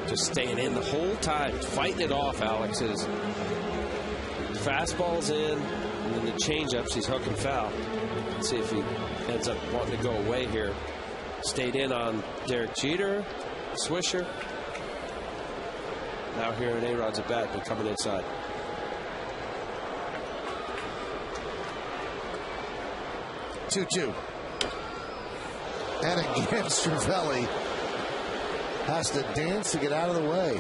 Just staying in the whole time, fighting it off. Alex is Fastballs in, and then the changeups. He's hook and foul. Let's see if he ends up wanting to go away here. Stayed in on Derek Jeter, Swisher. Now here in A-Rod's at bat, but coming inside. Two. And again, Stravelli has to dance to get out of the way.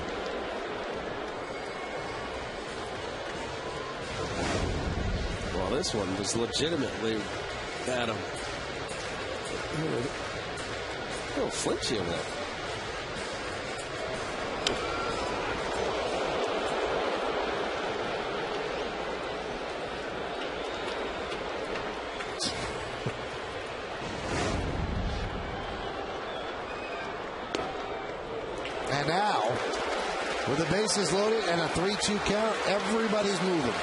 Well, this one was legitimately at him. A little flinchy over there. And now, with the bases loaded and a 3-2 count, everybody's moving.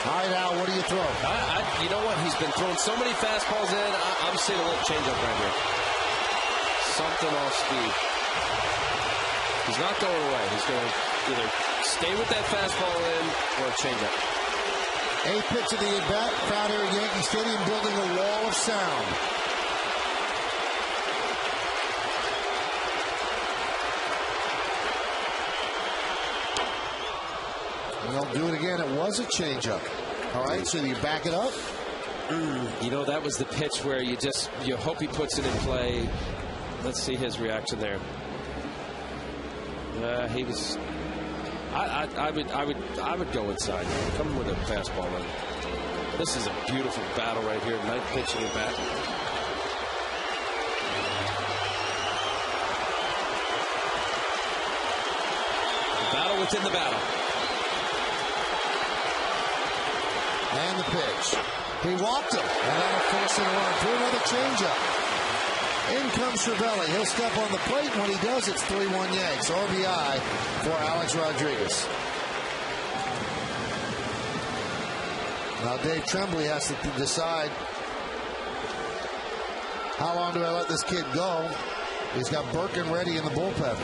All right, Al, what do you throw? You know what? He's been throwing so many fastballs in. I'm seeing a little changeup right here. Something off speed. He's not going away. He's going to either stay with that fastball in or a changeup. 8th pitch of the at-bat. Crowd here at Yankee Stadium building a wall of sound. And they'll do it again. It was a changeup. All right, so you back it up. You know, that was the pitch where you hope he puts it in play. Let's see his reaction there. He was. I would go inside. Come with a fastball in. This is a beautiful battle right here. 9th pitch in the bat. The battle within the battle. And the pitch. He walked him. And that'll force him to run through another changeup. In comes Stravelli. He'll step on the plate. When he does, it's 3-1 Yanks. RBI for Alex Rodriguez. Now Dave Tremblay has to decide, how long do I let this kid go? He's got Birkin ready in the bullpen.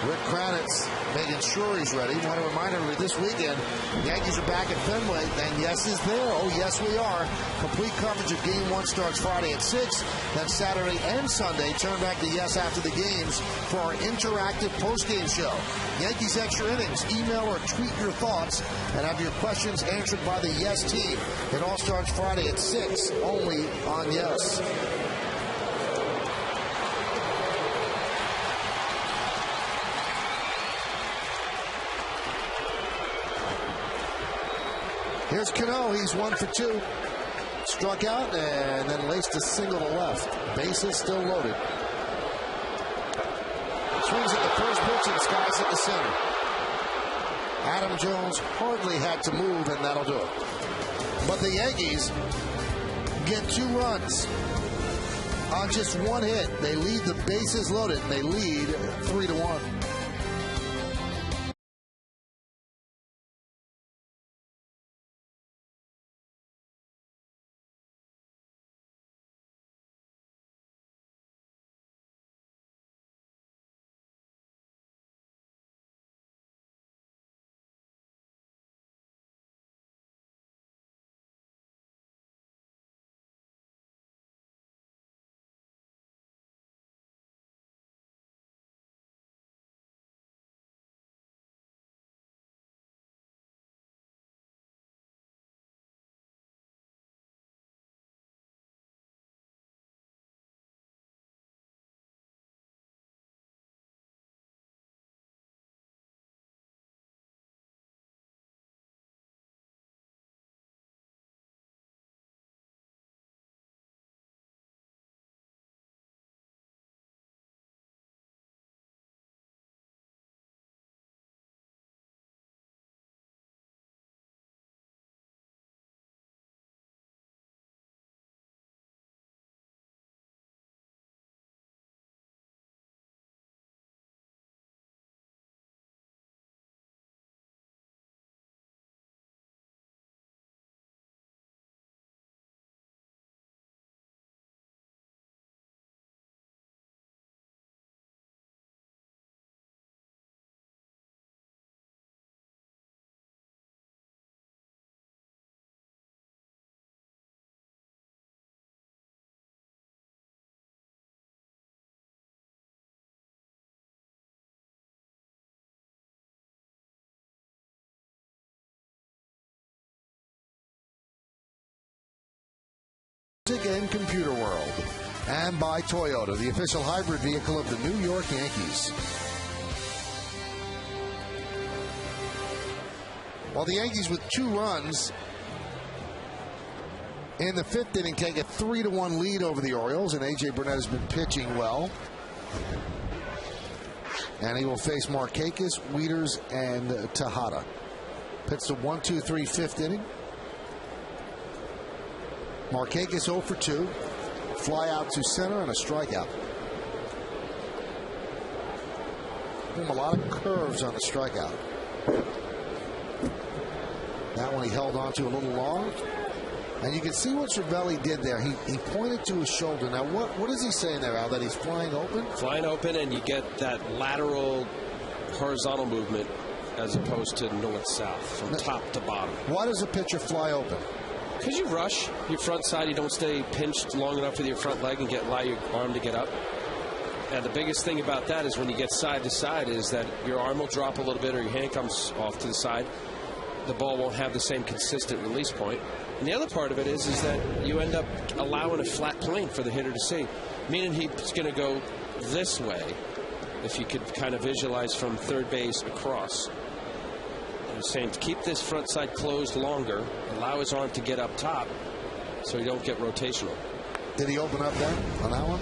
Rick Kranitz making sure he's ready. Want to remind everybody, this weekend, Yankees are back at Fenway, and yes is there. Oh, yes, we are. Complete coverage of Game 1 starts Friday at 6. Then Saturday and Sunday, turn back to Yes after the games for our interactive postgame show. Yankees Extra Innings. Email or tweet your thoughts and have your questions answered by the Yes team. It all starts Friday at 6, only on Yes. Here's Cano. He's 1 for 2. Struck out and then laced a single to left. Bases still loaded. Swings at the first pitch and skies at the center. Adam Jones hardly had to move, and that'll do it. But the Yankees get 2 runs on just 1 hit. They lead the bases loaded, and they lead 3-1. weekend computer world. And by Toyota, the official hybrid vehicle of the New York Yankees. Well, the Yankees with 2 runs in the 5th inning take a 3-1 lead over the Orioles, and A.J. Burnett has been pitching well. And he will face Markakis, Wieters, and Tejada. Pitched a 1-2-3 5th inning. Markakis 0 for 2. Fly out to center and a strikeout. A lot of curves on the strikeout. That one he held on to a little long. And you can see what Cervelli did there. He pointed to his shoulder. Now, what is he saying there, Al? That he's flying open? Flying open, and you get that lateral horizontal movement as opposed to north-south, from top to bottom. Why does a pitcher fly open? Because you rush your front side. You don't stay pinched long enough with your front leg and allow your arm to get up. And the biggest thing about that is when you get side to side is that your arm will drop a little bit or your hand comes off to the side. The ball won't have the same consistent release point. And the other part of it is that you end up allowing a flat plane for the hitter to see, meaning he's going to go this way, if you could kind of visualize from third base across. I'm saying to keep this front side closed longer, allow his arm to get up top so you don't get rotational. Did he open up then on that one?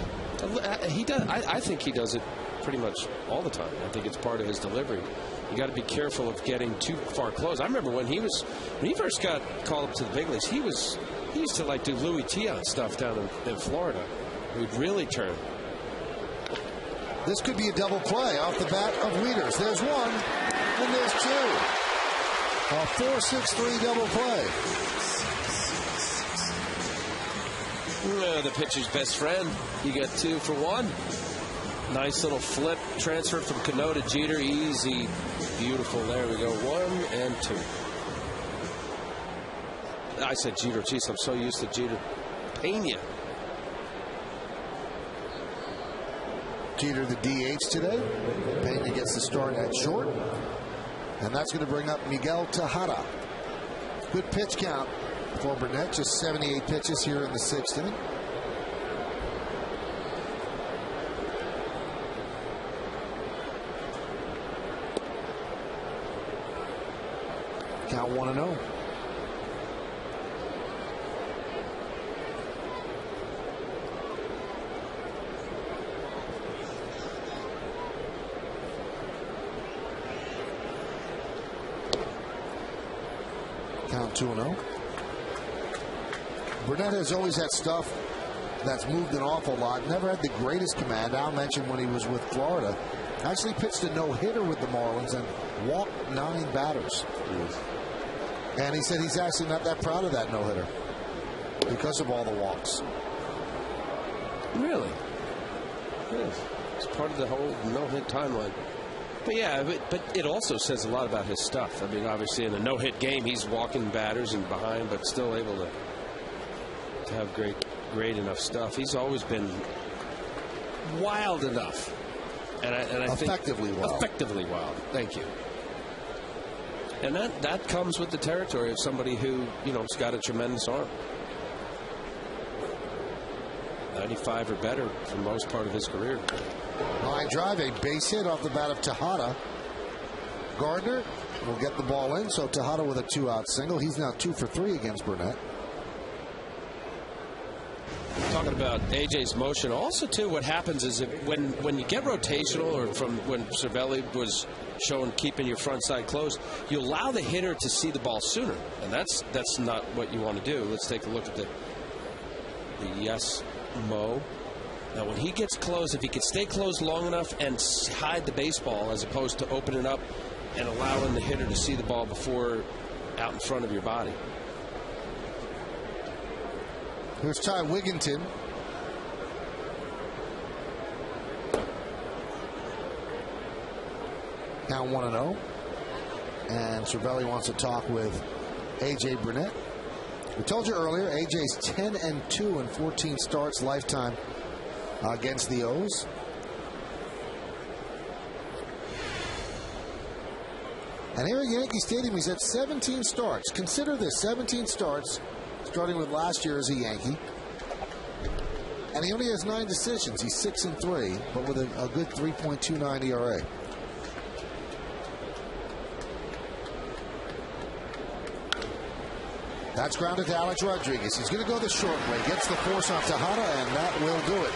He does. I think he does it pretty much all the time. I think it's part of his delivery. You got to be careful of getting too far close. I remember when he first got called up to the big leagues, he used to like do Louis Tion stuff down in Florida. He'd really turn. This could be a double play off the bat of Wieters. There's one, and there's 2. A 4-6-3 double play. The pitcher's best friend. You get 2 for 1. Nice little flip transfer from Cano to Jeter. Easy. Beautiful. There we go. 1 and 2. I said Jeter. Jeez, I'm so used to Jeter. Pena. Jeter the DH today. Pena gets the start at short. And that's going to bring up Miguel Tejada. Good pitch count for Burnett. Just 78 pitches here in the 6th inning. Count 1-0. Count 2-0. Burnett has always had stuff that's moved an awful lot. Never had the greatest command. Al mentioned when he was with Florida. Actually pitched a no-hitter with the Marlins and walked 9 batters. And he said he's actually not that proud of that no-hitter because of all the walks. Really? Yeah. It's part of the whole no-hit timeline. But yeah, but it also says a lot about his stuff. I mean, obviously in a no-hit game, he's walking batters and behind, but still able to have great enough stuff. He's always been wild enough. And I effectively think, wild. Effectively wild. Thank you. And that comes with the territory of somebody who, has got a tremendous arm. 95 or better for most part of his career. Line drive, a base hit off the bat of Tejada. Gardner will get the ball in, so Tejada with a 2-out single. He's now 2 for 3 against Burnett. Talking about AJ's motion, also too, what happens is when you get rotational, or from when Cervelli was showing keeping your front side closed, you allow the hitter to see the ball sooner, and that's not what you want to do. Let's take a look at the yes Mo. Now when he gets close, if he can stay closed long enough and hide the baseball as opposed to opening up and allowing the hitter to see the ball before out in front of your body. Here's Ty Wigginton. Now 1-0. And Cervelli wants to talk with A.J. Burnett. We told you earlier, A.J.'s 10-2 in 14 starts lifetime against the O's. And here at Yankee Stadium, he's had 17 starts. Consider this, 17 starts, starting with last year as a Yankee. And he only has 9 decisions. He's 6-3, but with a good 3.29 ERA. That's grounded to Alex Rodriguez. He's going to go the short way. Gets the force off Tejada, and that will do it.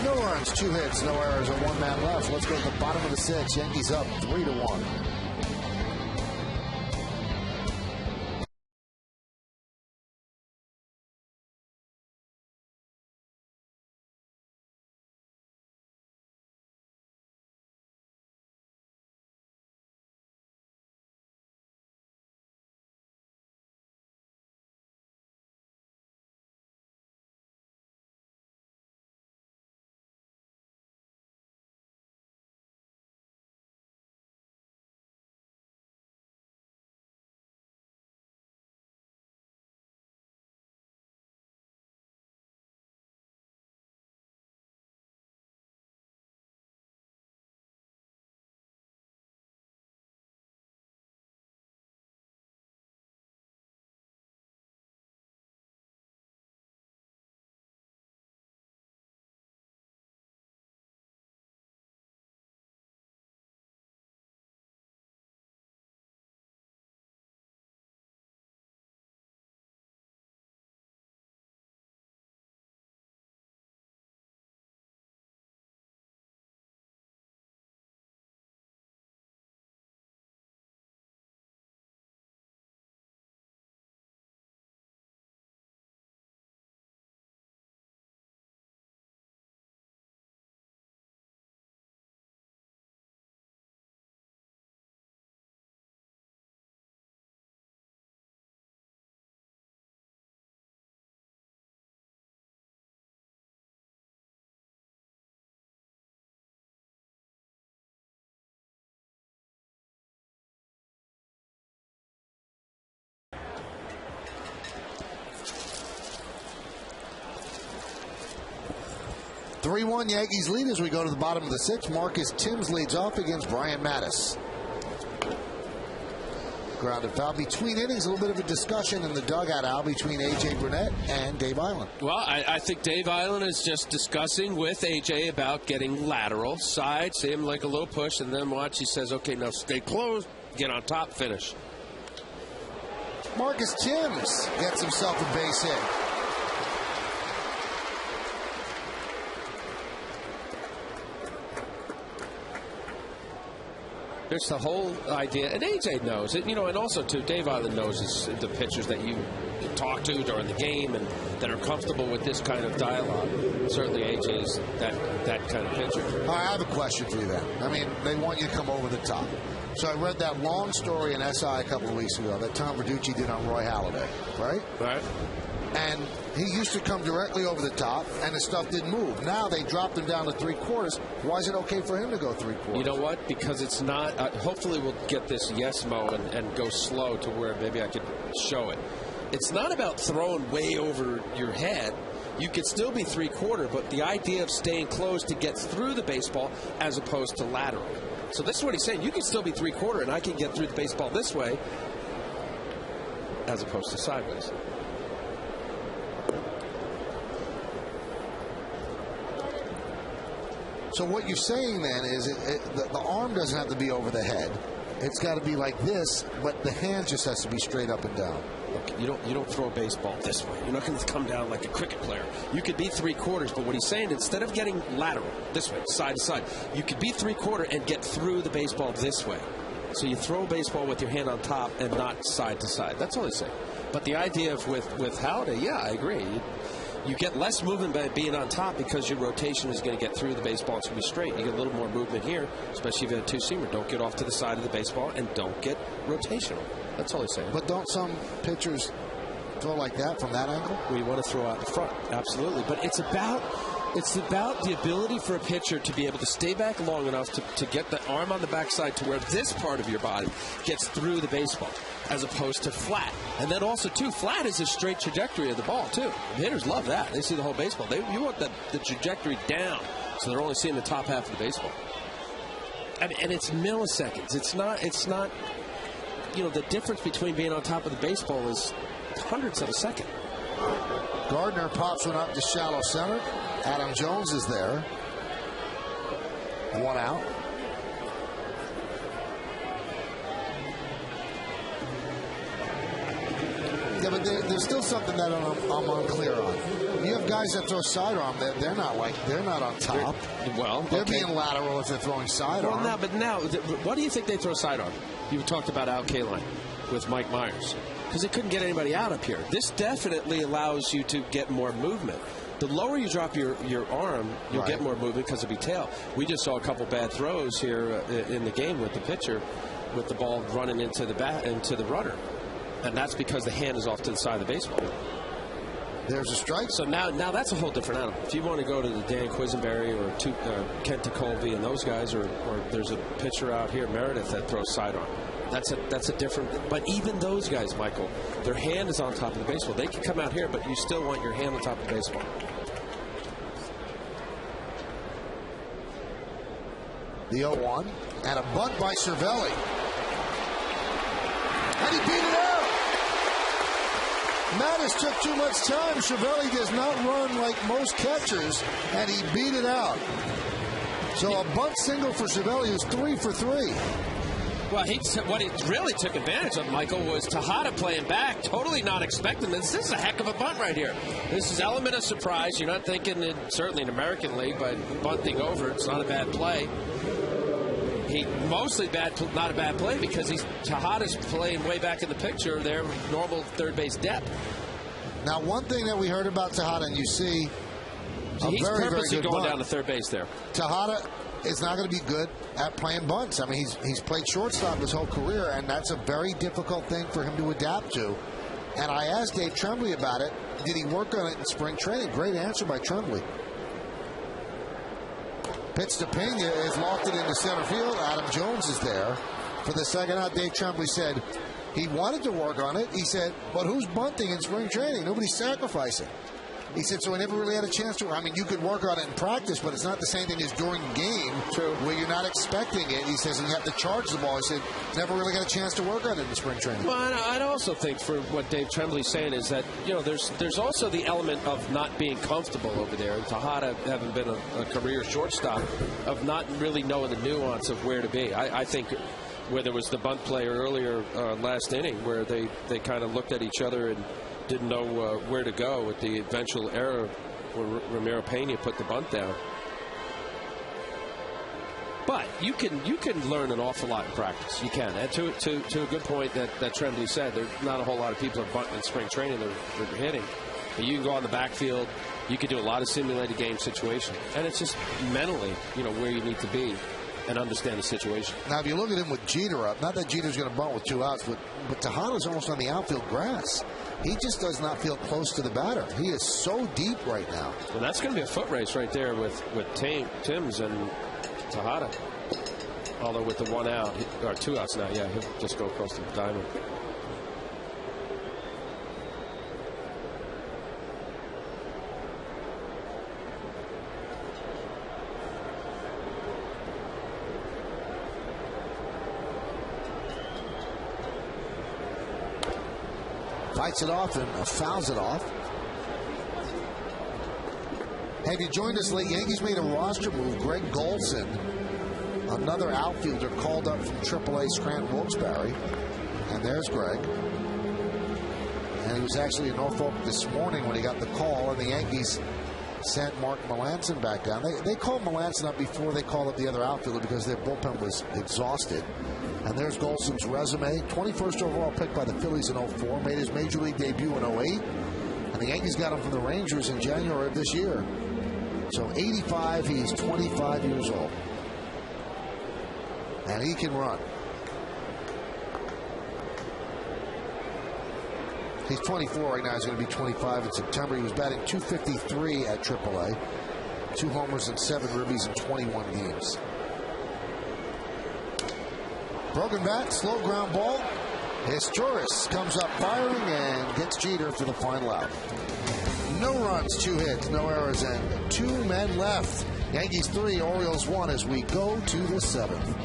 No runs, 2 hits, no errors, and 1 man left. Let's go to the bottom of the 6th. Yankees up 3-1. Three-1 Yankees lead as we go to the bottom of the 6th. Marcus Timms leads off against Brian Mattis. Grounded foul. Between innings, a little bit of a discussion in the dugout, Al, between A.J. Burnett and Dave Island. Well, I think Dave Island is just discussing with A.J. about getting lateral, side, see him like a little push, and then watch, he says, okay, now stay close, get on top, finish. Marcus Timms gets himself a base hit. There's the whole idea, and AJ knows it, and also too, Dave Island knows the pitchers that you talk to during the game and that are comfortable with this kind of dialogue. Certainly AJ's that kind of pitcher. All right, I have a question for you then. I mean, they want you to come over the top. So I read that long story in SI a couple of weeks ago that Tom Verducci did on Roy Halladay, right? Right. And he used to come directly over the top, and his stuff didn't move. Now they dropped him down to 3/4. Why is it okay for him to go 3/4? You know what? Because it's not. Hopefully, we'll get this yes mo and go slow to where maybe I could show it. It's not about throwing way over your head. You could still be 3/4, but the idea of staying close to get through the baseball as opposed to lateral. So this is what he's saying. You can still be 3/4, and I can get through the baseball this way as opposed to sideways. So what you're saying then is the arm doesn't have to be over the head. It's got to be like this, but the hand just has to be straight up and down. Look, you don't throw a baseball this way. You're not going to come down like a cricket player. You could be 3/4, but what he's saying, instead of getting lateral this way, side to side, you could be 3/4 and get through the baseball this way. So you throw a baseball with your hand on top and not side to side. That's all he's saying. But the idea of with Halladay, yeah, I agree. You get less movement by being on top because your rotation is going to get through the baseball. It's going to be straight. You get a little more movement here, especially if you have a two-seamer. Don't get off to the side of the baseball and don't get rotational. That's all he's saying. But don't some pitchers throw like that from that angle? We want to throw out the front. Absolutely. But it's about the ability for a pitcher to be able to stay back long enough to get the arm on the backside to where this part of your body gets through the baseball, as opposed to flat. And then also, too, flat is a straight trajectory of the ball, too. The hitters love that. They see the whole baseball. You want the trajectory down, so they're only seeing the top half of the baseball. And it's milliseconds. It's not, the difference between being on top of the baseball is hundredths of a second. Gardner pops one up to shallow center. Adam Jones is there. One out. Yeah, but there's still something that I'm unclear on. You have guys that throw sidearm. They're not on top. They're being lateral if they're throwing sidearm. Well, now, what do you think they throw sidearm? You talked about Al Kaline with Mike Myers because they couldn't get anybody out up here. This definitely allows you to get more movement. The lower you drop your arm, you'll get more movement because it'll be tail. We just saw a couple bad throws here in the game with the pitcher, with the ball running into the runner. And that's because the hand is off to the side of the baseball. There's a strike. So now that's a whole different animal. If you want to go to the Dan Quisenberry or Kent Colby and those guys, or there's a pitcher out here, Meredith, that throws sidearm. That's a different. But even those guys, Michael, their hand is on top of the baseball. They can come out here, but you still want your hand on top of the baseball. The 0-1 and a bunt by Cervelli. And he beat it out. Mattis took too much time. Cervelli does not run like most catchers, and he beat it out. So a bunt single for Cervelli, who's 3 for 3. Well, what he really took advantage of, Michael, was Tejada playing back, totally not expecting this. This is a heck of a bunt right here. This is element of surprise. You're not thinking, certainly in American League, but bunting over, it's not a bad play. Not a bad play because Tejada's playing way back in the picture there, normal third base depth. Now, one thing that we heard about Tejada, and you see he's purposely going down to third base there. Tejada is not going to be good at playing bunts. I mean, he's played shortstop his whole career, and that's a very difficult thing for him to adapt to. And I asked Dave Tremblay about it. Did he work on it in spring training? Great answer by Tremblay. Pitch to Pena is lofted into center field. Adam Jones is there for the second out. Dave Tremblay said he wanted to work on it. He said, but who's bunting in spring training? Nobody's sacrificing. He said, so I never really had a chance to. I mean, you could work on it in practice, but it's not the same thing as during the game where you're not expecting it. He says, and you have to charge the ball. He said, never really got a chance to work on it in spring training. Well, I'd also think for what Dave Tremblay's saying is that, there's also the element of not being comfortable over there. And Tejada, having been a career shortstop, of not really knowing the nuance of where to be. I think where there was the bunt play earlier last inning where they kind of looked at each other and didn't know where to go with the eventual error where Ramiro Pena put the bunt down. But you can learn an awful lot in practice. You can. And to a good point that Tremblay said, there's not a whole lot of people are bunting in spring training. They're hitting. But you can go on the backfield. You can do a lot of simulated game situation. And it's just mentally, where you need to be and understand the situation. Now, if you look at him with Jeter up, not that Jeter's going to bunt with 2 outs, but Tejada's almost on the outfield grass. He just does not feel close to the batter. He is so deep right now. Well, that's going to be a foot race right there with Timms and Tejada. Although with the 1 out, or 2 outs now, yeah, he'll just go across the diamond. Fights it off and fouls it off. Have you joined us late? Yankees made a roster move. Greg Golson, another outfielder called up from AAA Scranton Wilkes-Barre. And there's Greg. And he was actually in Norfolk this morning when he got the call, and the Yankees sent Mark Melancon back down. They called Melancon up before they called up the other outfielder because their bullpen was exhausted. And there's Golson's resume. 21st overall pick by the Phillies in 04. Made his major league debut in 08. And the Yankees got him from the Rangers in January of this year. So 85, he's 25 years old. And he can run. He's 24 right now. He's going to be 25 in September. He was batting .253 at AAA. 2 homers and 7 ribbies in 21 games. Broken bat, slow ground ball. Historis comes up firing and gets Jeter for the final out. No runs, 2 hits, no errors, and 2 men left. Yankees 3, Orioles 1 as we go to the 7th.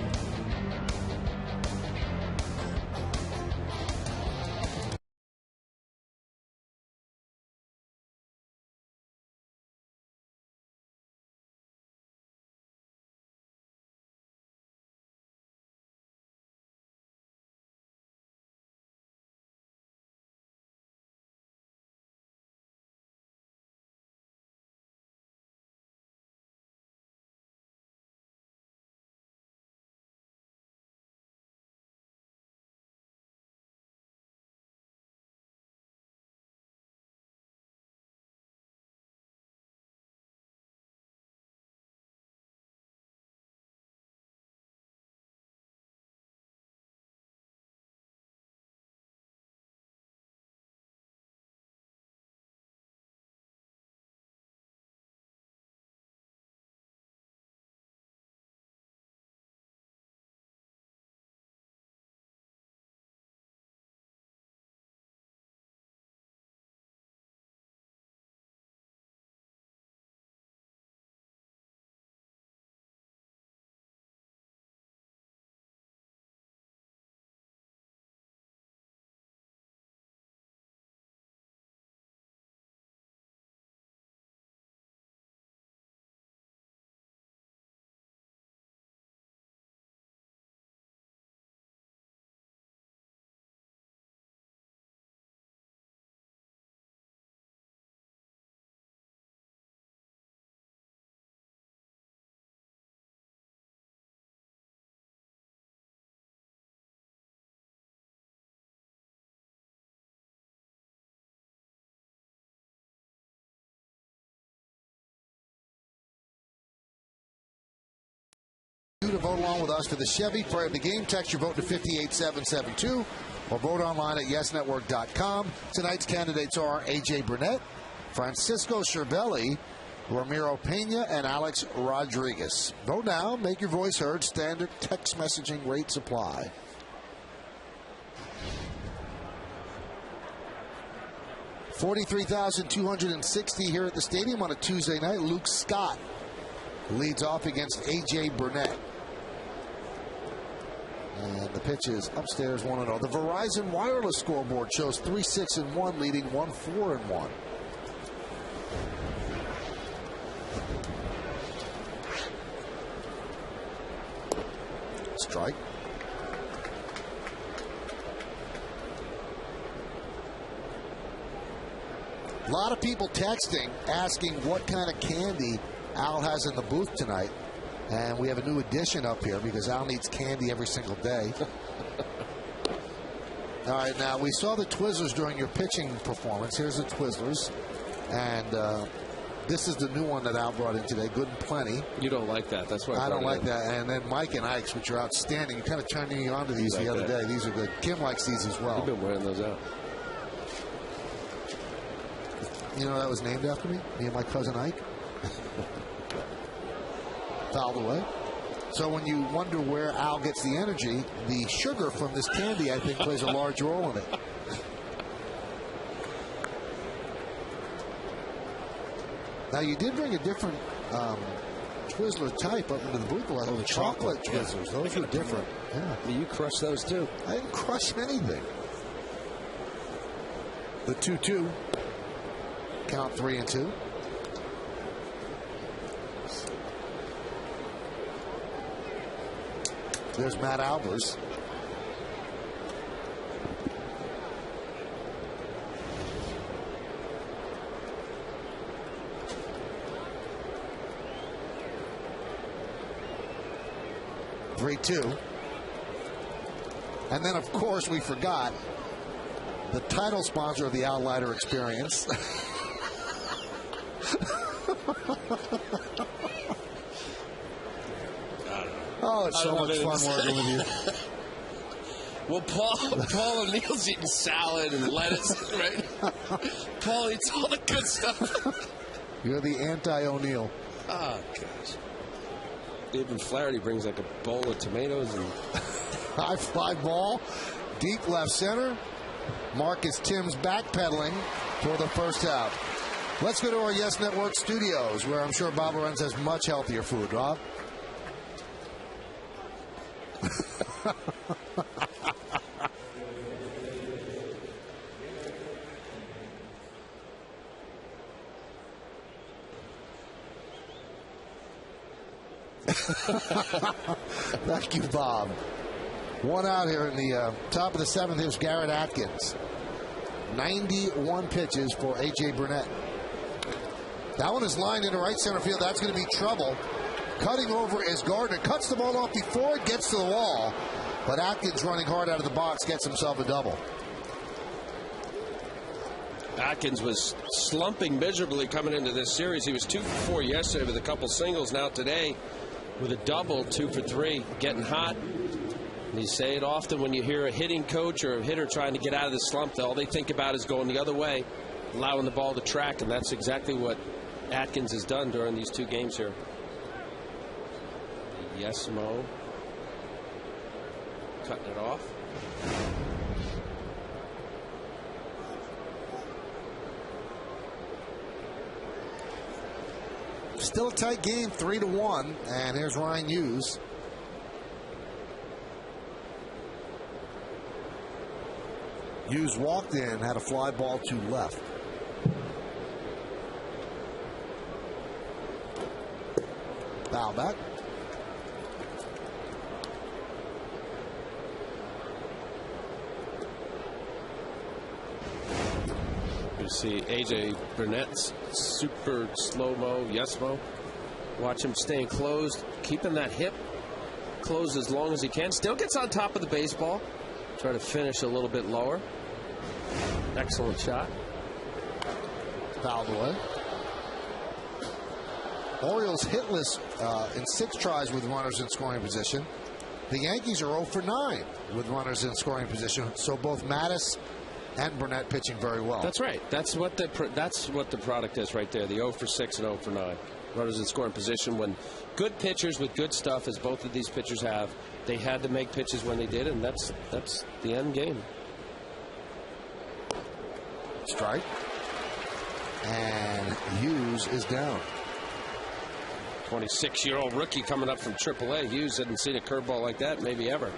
vote along with us for the Chevy Player of the Game. Text your vote to 58772 or vote online at yesnetwork.com. Tonight's candidates are A.J. Burnett, Francisco Cervelli, Ramiro Pena, and Alex Rodriguez. Vote now. Make your voice heard. Standard text messaging rates apply. $43,260 here at the stadium on a Tuesday night. Luke Scott leads off against A.J. Burnett. And the pitch is upstairs 1-0. The Verizon Wireless scoreboard shows 3-6-1 leading 1-4-1. Strike. A lot of people texting, asking what kind of candy Al has in the booth tonight. And we have a new addition up here because Al needs candy every single day. All right, now we saw the Twizzlers during your pitching performance. Here's the Twizzlers. And this is the new one that Al brought in today, Good and Plenty. You don't like that. That's why I don't like that. And then Mike and Ike's, which are outstanding. You kind of turned me on to these the other day. These are good. Kim likes these as well. You've been wearing those out. You know that was named after me? Me and my cousin Ike. Fouled away. So when you wonder where Al gets the energy, the sugar from this candy, I think, plays a large role in it. Now, you did bring a different Twizzler type up into the booth. Oh, the chocolate Twizzlers. Those are different. Yeah. You crushed those, too. I didn't crush anything. The 2-2. Count 3-2. There's Matt Albers. And then, of course, we forgot the title sponsor of the Outlider Experience. Oh, it's so much fun working with you. Well, Paul O'Neill's eating salad and lettuce, right? Paul eats all the good stuff. You're the anti-O'Neill. Oh, gosh. David Flaherty brings like a bowl of tomatoes and high fly ball, deep left center. Marcus Timms backpedaling for the first out. Let's go to our Yes Network studios, where I'm sure Bob Lorenz has much healthier food. Rob? Thank you, Bob. One out here in the top of the seventh. Here's Garrett Atkins. 91 pitches for A.J. Burnett. That one is lined into right center field. That's going to be trouble. Cutting over is Gardner. Cuts the ball off before it gets to the wall. But Atkins, running hard out of the box, gets himself a double. Atkins was slumping miserably coming into this series. He was 2 for 4 yesterday with a couple singles. Now today with a double, 2 for 3, getting hot. And you say it often when you hear a hitting coach or a hitter trying to get out of the slump, all they think about is going the other way, allowing the ball to track, and that's exactly what Atkins has done during these 2 games here. Yes, Mo. Cutting it off. Still a tight game, 3-1. And here's Ryan Hughes. Hughes walked in, had a fly ball to left. Foul back. You see A.J. Burnett's super slow-mo, yes-mo. Watch him staying closed, keeping that hip closed as long as he can. Still gets on top of the baseball. Try to finish a little bit lower. Excellent shot. Fouled away. Orioles hitless in 6 tries with runners in scoring position. The Yankees are 0 for 9 with runners in scoring position. So both Mattis and Burnett pitching very well. That's right. That's what the product is right there. The 0 for 6 and 0 for 9. Runners in scoring position. When good pitchers with good stuff, as both of these pitchers have, they had to make pitches when they did, and that's the end game. Strike. And Hughes is down. 26-year-old rookie coming up from AAA. Hughes hadn't seen a curveball like that maybe ever.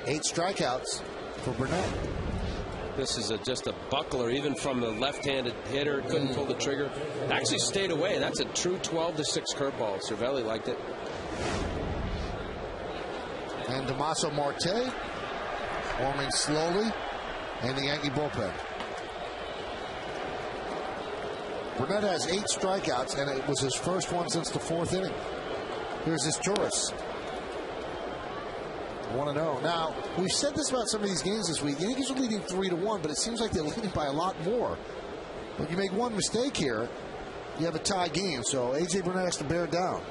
8 strikeouts for Burnett. This is just a buckler, even from the left-handed hitter. Couldn't pull the trigger. Actually stayed away. That's a true 12-6 curveball. Cervelli liked it. And Damaso Marte warming slowly in the Yankee bullpen. Burnett has 8 strikeouts, and it was his first one since the 4th inning. Here's his Turris. 1-0. Now, we've said this about some of these games this week. The Yankees are leading 3-1, but it seems like they're leading by a lot more. But you make one mistake here, you have a tie game. So A.J. Burnett has to bear down.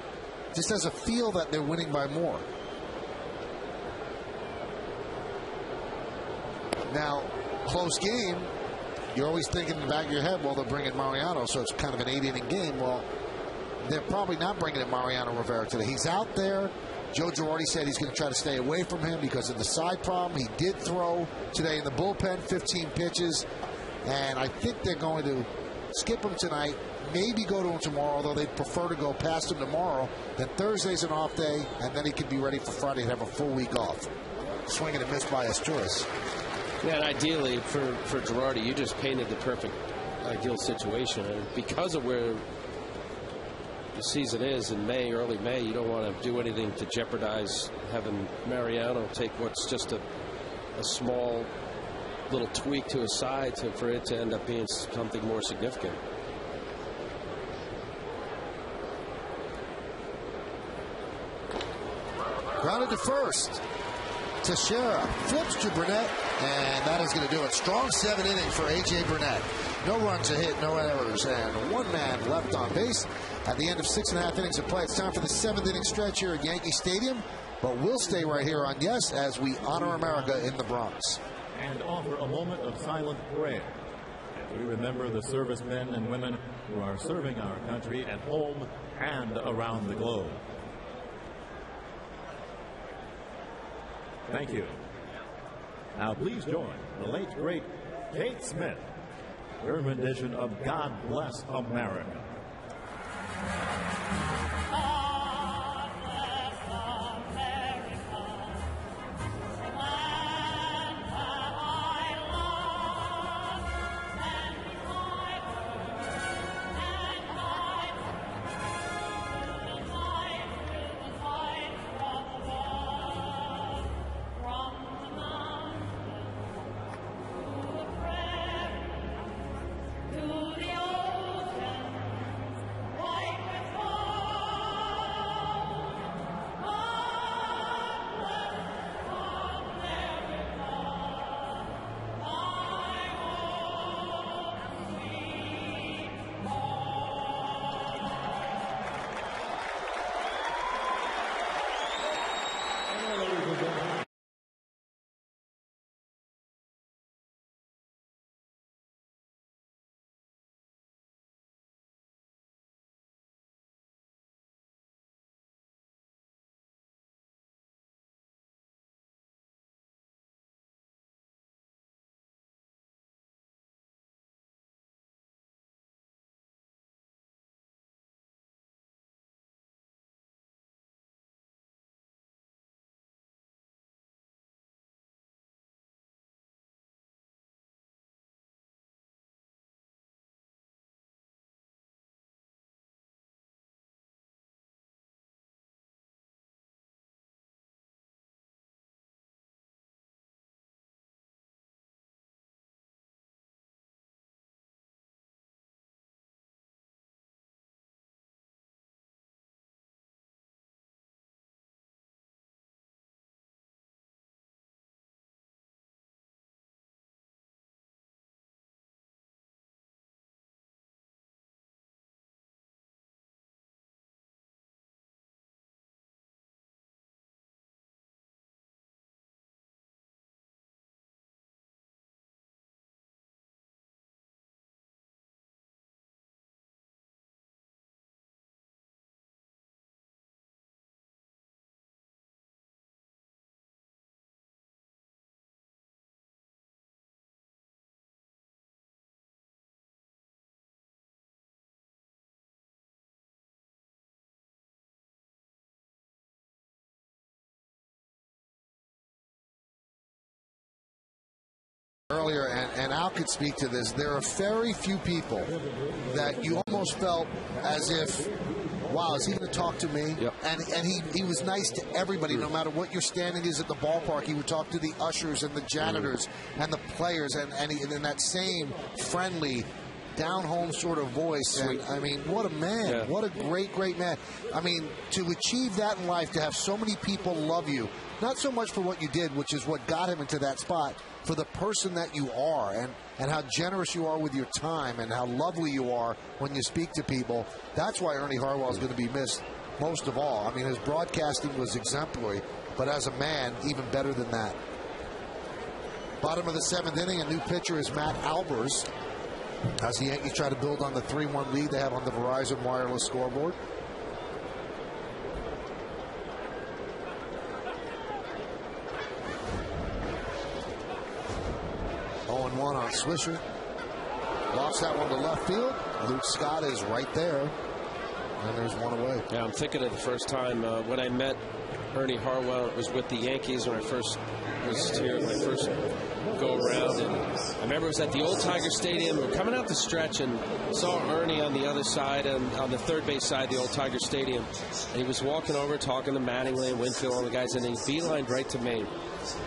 Just has a feel that they're winning by more. Now, close game. You're always thinking in the back of your head, well, they'll bring in Mariano, so it's kind of an 8-inning game. Well, they're probably not bringing in Mariano Rivera today. He's out there. Joe Girardi said he's going to try to stay away from him because of the side problem. He did throw today in the bullpen, 15 pitches, and I think they're going to skip him tonight, maybe go to him tomorrow, although they'd prefer to go past him tomorrow. Then Thursday's an off day, and then he could be ready for Friday and have a full week off. Swing and a miss by Asturias. Yeah, and ideally for Girardi, you just painted the perfect ideal situation. And because of where the season is in May, early May, you don't want to do anything to jeopardize having Mariano take what's just a small little tweak to his side for it to end up being something more significant. Grounded to first. Teixeira flips to Burnett, and that is going to do it. Strong 7 inning for A.J. Burnett. No runs a hit, no errors, and 1 man left on base at the end of 6.5 innings of play. It's time for the 7th inning stretch here at Yankee Stadium, but we'll stay right here on Yes as we honor America in the Bronx. And offer a moment of silent prayer as we remember the servicemen and women who are serving our country at home and around the globe. Thank you. Now please join the late, great Kate Smith, her rendition of God Bless America. earlier, and Al could speak to this. There are very few people that you almost felt as if, wow, is he going to talk to me? Yep. And he was nice to everybody, no matter what your standing is at the ballpark. He would talk to the ushers and the janitors and the players, and in that same friendly, down-home sort of voice. And, I mean, what a man. Yeah. What a great, great man. I mean, to achieve that in life, to have so many people love you, not so much for what you did, which is what got him into that spot, for the person that you are and how generous you are with your time and how lovely you are when you speak to people. That's why Ernie Harwell is going to be missed most of all. I mean, his broadcasting was exemplary, but as a man, even better than that. Bottom of the 7th inning, a new pitcher is Matt Albers, as the Yankees try to build on the 3-1 lead they have on the Verizon wireless scoreboard. 0-1 on Swisher. Lofts that one to left field. Luke Scott is right there. And there's one away. Yeah, I'm thinking of the first time when I met Ernie Harwell. It was with the Yankees when I first was here, my first go around. And I remember it was at the old Tiger Stadium. We were coming out the stretch and saw Ernie on the other side, and on the third base side of the old Tiger Stadium. And he was walking over, talking to Mattingly and Winfield, all the guys, and he beelined right to me.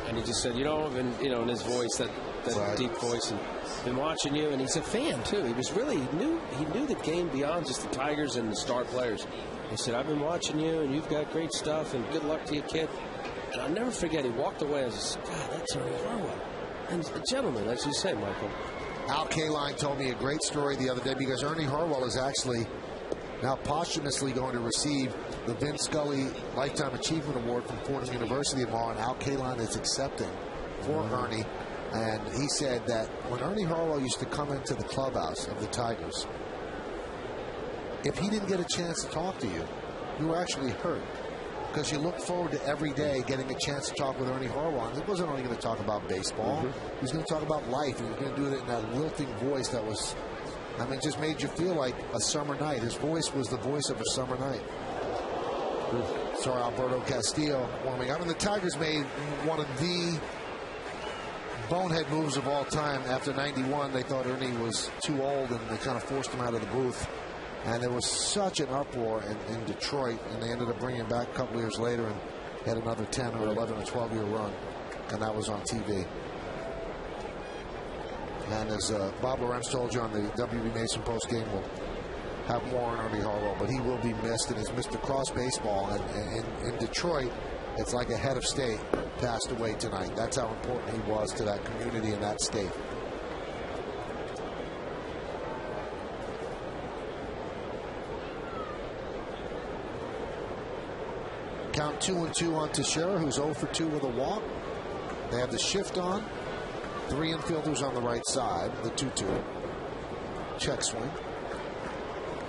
And he just said, and, in his voice, that right. Deep voice, and been watching you. And he's a fan too. He was really he knew the game beyond just the Tigers and the star players. He said, I've been watching you, and you've got great stuff, and good luck to you, kid. And I'll never forget, he walked away. I was just, God, that's Ernie Harwell. And a gentleman, as you say, Michael. Al Kaline told me a great story the other day, because Ernie Harwell is actually now posthumously going to receive the Vin Scully Lifetime Achievement Award from Fordham University tomorrow, and Al Kaline is accepting for Ernie. And he said that when Ernie Harwell used to come into the clubhouse of the Tigers, if he didn't get a chance to talk to you, you were actually hurt, because you look forward to every day getting a chance to talk with Ernie Harwell. And he wasn't only going to talk about baseball, he was going to talk about life, and he was going to do it in that lilting voice that was, just made you feel like a summer night. His voice was the voice of a summer night. Sorry, Alberto Castillo warming up. And the Tigers made one of the bonehead moves of all time. After 91, they thought Ernie was too old, and they kind of forced him out of the booth. And there was such an uproar in Detroit, and they ended up bringing him back a couple years later and had another 10 or 11 or 12-year run, and that was on TV. And as Bob Lorenz told you on the W.B. Mason postgame, we'll have more on Ernie Harwell, but he will be missed, and he's missed across baseball. And in Detroit, it's like a head of state passed away tonight. That's how important he was to that community and that state. Count 2-2 on Teixeira, who's 0 for 2 with a walk. They have the shift on. 3 infielders on the right side, the 2-2. Check swing.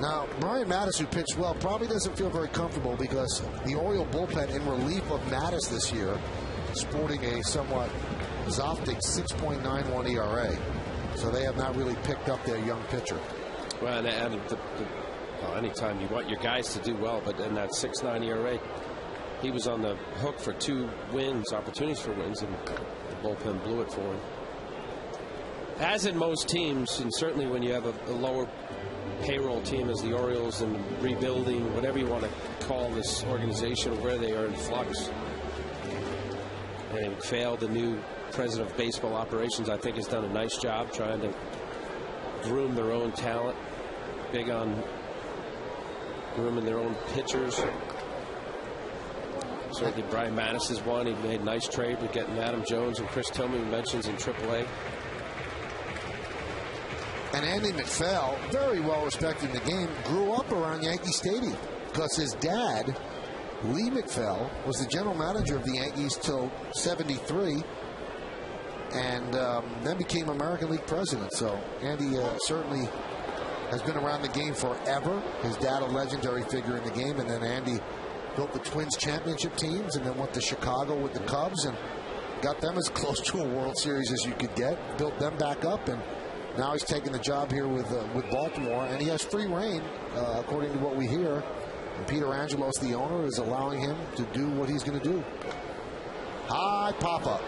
Now, Brian Mattis, who pitched well, probably doesn't feel very comfortable, because the Oriole bullpen, in relief of Mattis this year, sporting a somewhat Zoftic 6.91 ERA. So they have not really picked up their young pitcher. Well, and anytime you want your guys to do well, but in that 6.9 ERA, he was on the hook for 2 wins, opportunities for wins, and the bullpen blew it for him. As in most teams, and certainly when you have a lower payroll team as the Orioles and rebuilding, whatever you want to call this organization, where they are in flux. And McPhail, the new president of baseball operations, I think has done a nice job trying to groom their own talent, big on grooming their own pitchers. Certainly Brian Mattis is one. He made a nice trade with getting Adam Jones and Chris Tillman, mentions in AAA. And Andy McPhail, very well respected in the game, grew up around Yankee Stadium, because his dad, Lee McPhail, was the general manager of the Yankees till '73, and then became American League president. So Andy certainly has been around the game forever. His dad, a legendary figure in the game, and then Andy built the Twins championship teams, and then went to Chicago with the Cubs and got them as close to a World Series as you could get, built them back up, and now he's taking the job here with Baltimore, and he has free reign, according to what we hear. And Peter Angelos, the owner, is allowing him to do what he's going to do. High pop-up.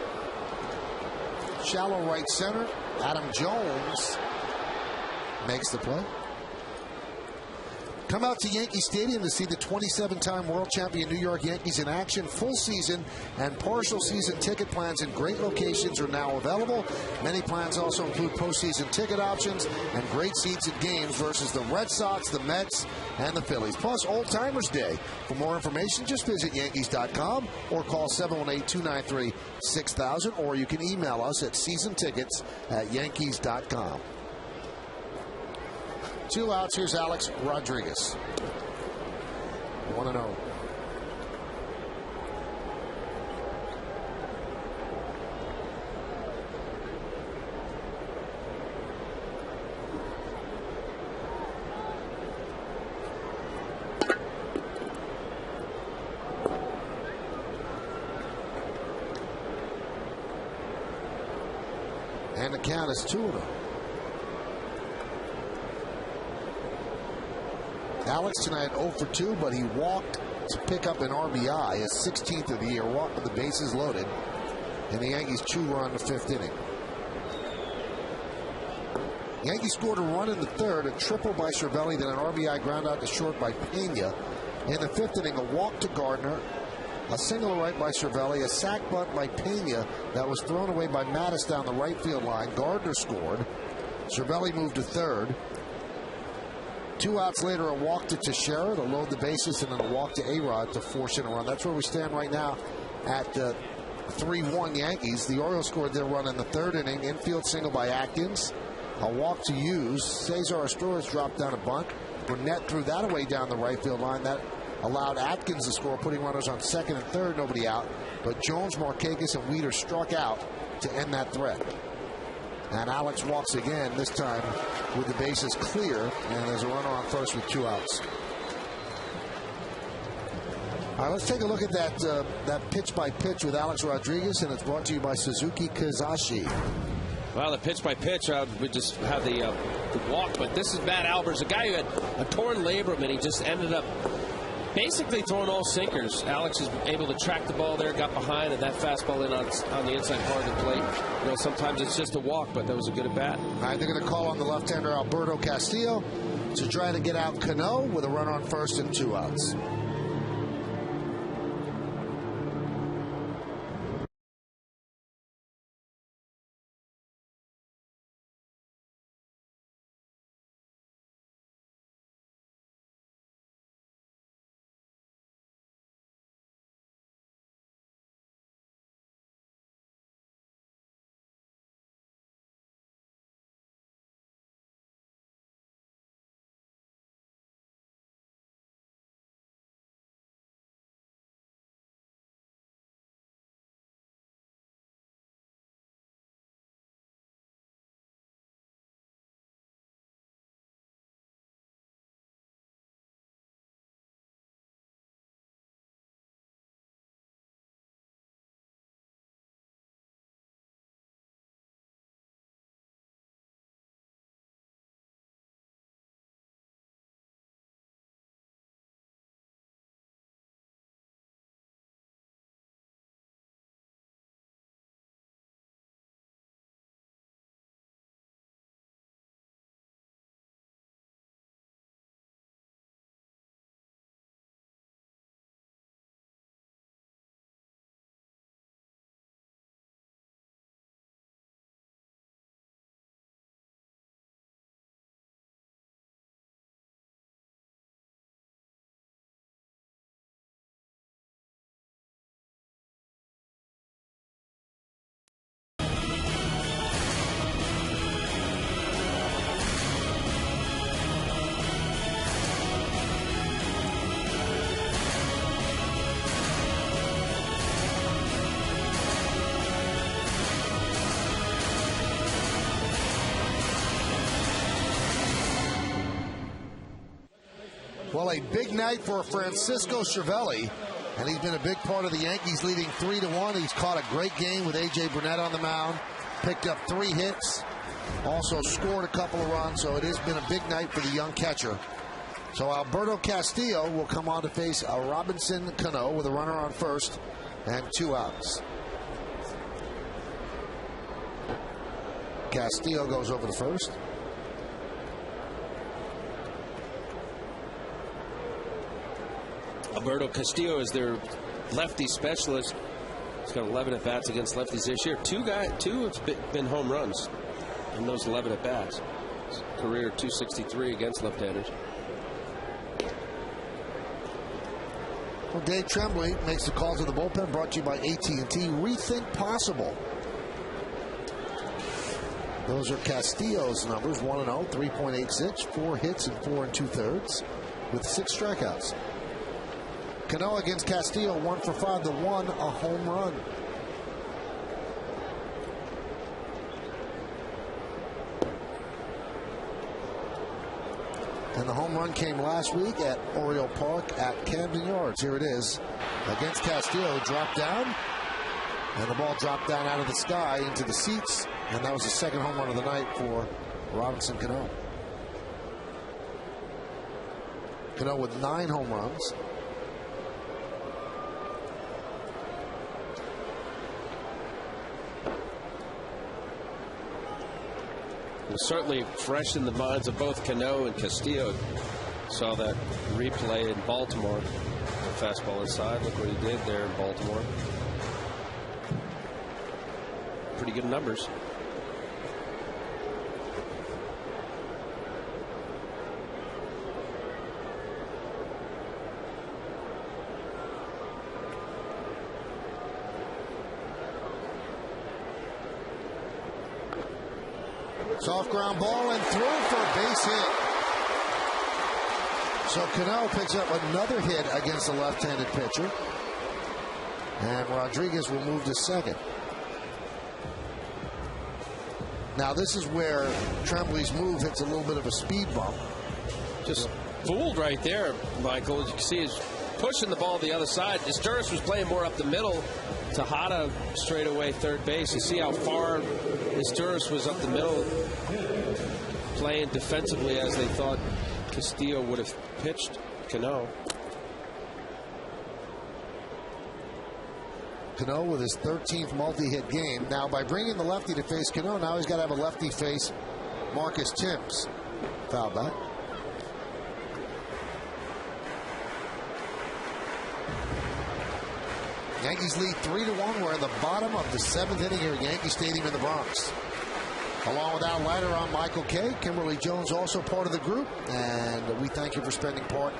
shallow right center. Adam Jones makes the play. Come out to Yankee Stadium to see the 27-time world champion New York Yankees in action. Full season and partial season ticket plans in great locations are now available. Many plans also include postseason ticket options and great seats at games versus the Red Sox, the Mets, and the Phillies. Plus Old Timers Day. For more information, just visit Yankees.com or call 718-293-6000, or you can email us at seasontickets@yankees.com. 2 outs. Here's Alex Rodriguez. 1-0. And the count is 2-0. Alex tonight 0 for 2, but he walked to pick up an RBI, his 16th of the year, walked with the bases loaded, and the Yankees 2-run the 5th inning. Yankees scored a run in the 3rd, a triple by Cervelli, then an RBI ground out to short by Pena. In the 5th inning, a walk to Gardner, a single right by Cervelli, a sac bunt by Pena that was thrown away by Mattis down the right field line. Gardner scored. Cervelli moved to 3rd. 2 outs later, a walk to Teixeira to load the bases, and then a walk to A-Rod to force in a run. That's where we stand right now at 3-1 Yankees. The Orioles scored their run in the 3rd inning. Infield single by Atkins. A walk to Hughes. Cesar Astores dropped down a bunt. Burnett threw that away down the right field line. That allowed Atkins to score, putting runners on 2nd and 3rd, nobody out. But Jones, Markakis, and Weeder struck out to end that threat. And Alex walks again, this time with the bases clear, and there's a runner on first with 2 outs. All right, let's take a look at that pitch by pitch with Alex Rodriguez, and it's brought to you by Suzuki Kizashi. Well, the pitch by pitch, we just have the walk, but this is Matt Albers, a guy who had a torn labrum, and he just ended up basically throwing all sinkers. Alex is able to track the ball there, got behind, and that fastball in on the inside part of the plate. You know, sometimes it's just a walk, but that was a good at bat. All right, they're going to call on the left-hander Alberto Castillo to try to get out Cano with a runner on first and 2 outs. Well, a big night for Francisco Cervelli, and he's been a big part of the Yankees leading 3-1. He's caught a great game with A.J. Burnett on the mound, picked up 3 hits, also scored a couple of runs, so it has been a big night for the young catcher. So Alberto Castillo will come on to face Robinson Cano with a runner on first and 2 outs. Castillo goes over to first. Alberto Castillo is their lefty specialist. He's got 11 at-bats against lefties this year. Two have been home runs in those 11 at-bats. Career 263 against left-handers. Well, Dave Tremblay makes the call to the bullpen, brought to you by AT&T. Rethink possible. Those are Castillo's numbers, 1-0, 3.86, 4 hits and 4 2/3, with 6 strikeouts. Cano against Castillo, 1 for 5, the one a home run. And the home run came last week at Oriole Park at Camden Yards. Here it is against Castillo. Dropped down, and the ball dropped down out of the sky into the seats, and that was the second home run of the night for Robinson Cano. Cano with 9 home runs. It was certainly fresh in the minds of both Cano and Castillo. Saw that replay in Baltimore. The fastball inside. Look what he did there in Baltimore. Pretty good numbers. Soft ground ball and through for a base hit. So Cano picks up another hit against the left-handed pitcher. And Rodriguez will move to second. Now this is where Tremblay's move hits a little bit of a speed bump. Just fooled right there, Michael. As you can see, he's pushing the ball the other side. Esturris was playing more up the middle. Tejada straight away third base. You see how far Esturris was up the middle, playing defensively as they thought Castillo would have pitched Cano. Cano with his 13th multi-hit game. Now, by bringing the lefty to face Cano, now he's got to have a lefty face Marcus Timms. Foul back. Yankees lead 3-1. We're at the bottom of the 7th inning here at Yankee Stadium in the Bronx. Along with Al Leiter, I'm Michael Kay. Kimberly Jones also part of the group. And we thank you for spending part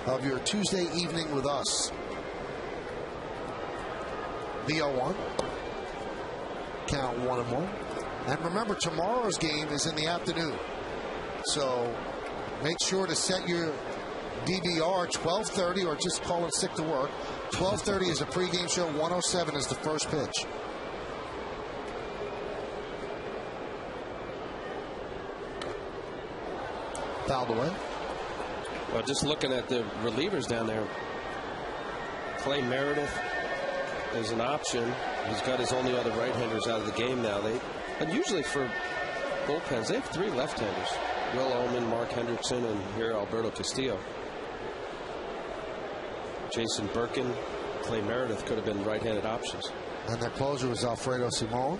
of your Tuesday evening with us. The 0-1. Count 1-1. And remember, tomorrow's game is in the afternoon. So make sure to set your DVR 12:30 or just call it sick to work. 12:30 is a pregame show. 1:07 is the first pitch. Fouled away. Well, just looking at the relievers down there, Clay Meredith is an option. He's got his only other right-handers out of the game now. And usually for bullpens, they have 3 left-handers: Will Ullman, Mark Hendrickson, and here Alberto Castillo. Jason Birkin, Clay Meredith could have been right-handed options. And their closer was Alfredo Simon.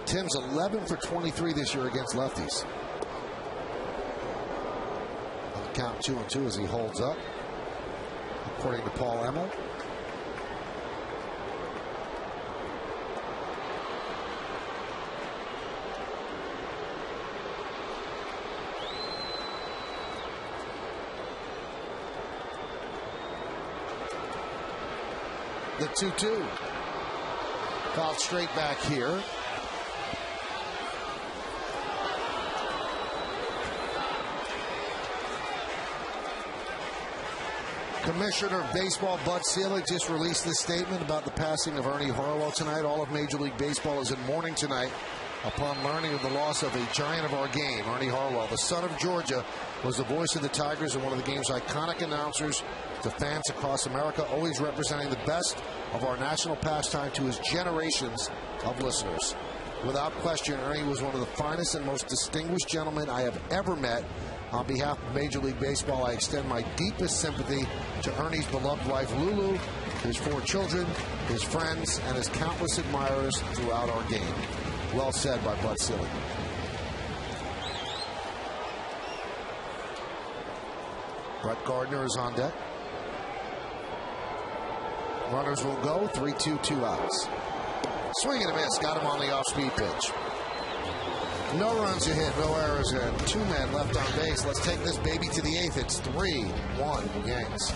Tim's 11 for 23 this year against lefties. On the count 2-2 as he holds up, according to Paul Emmel. The 2-2. Fouled straight back here. Commissioner of Baseball Bud Selig just released this statement about the passing of Ernie Harwell tonight. All of Major League Baseball is in mourning tonight upon learning of the loss of a giant of our game, Ernie Harwell. The son of Georgia was the voice of the Tigers and one of the game's iconic announcers to fans across America, always representing the best of our national pastime to his generations of listeners. Without question, Ernie was one of the finest and most distinguished gentlemen I have ever met. On behalf of Major League Baseball, I extend my deepest sympathy to Ernie's beloved wife, Lulu, his 4 children, his friends, and his countless admirers throughout our game. Well said by Bud Selig. Brett Gardner is on deck. Runners will go. 3-2, 2 outs. Swing and a miss. Got him on the off-speed pitch. No runs ahead, no errors, and 2 men left on base. Let's take this baby to the 8th. It's 3-1 Yanks.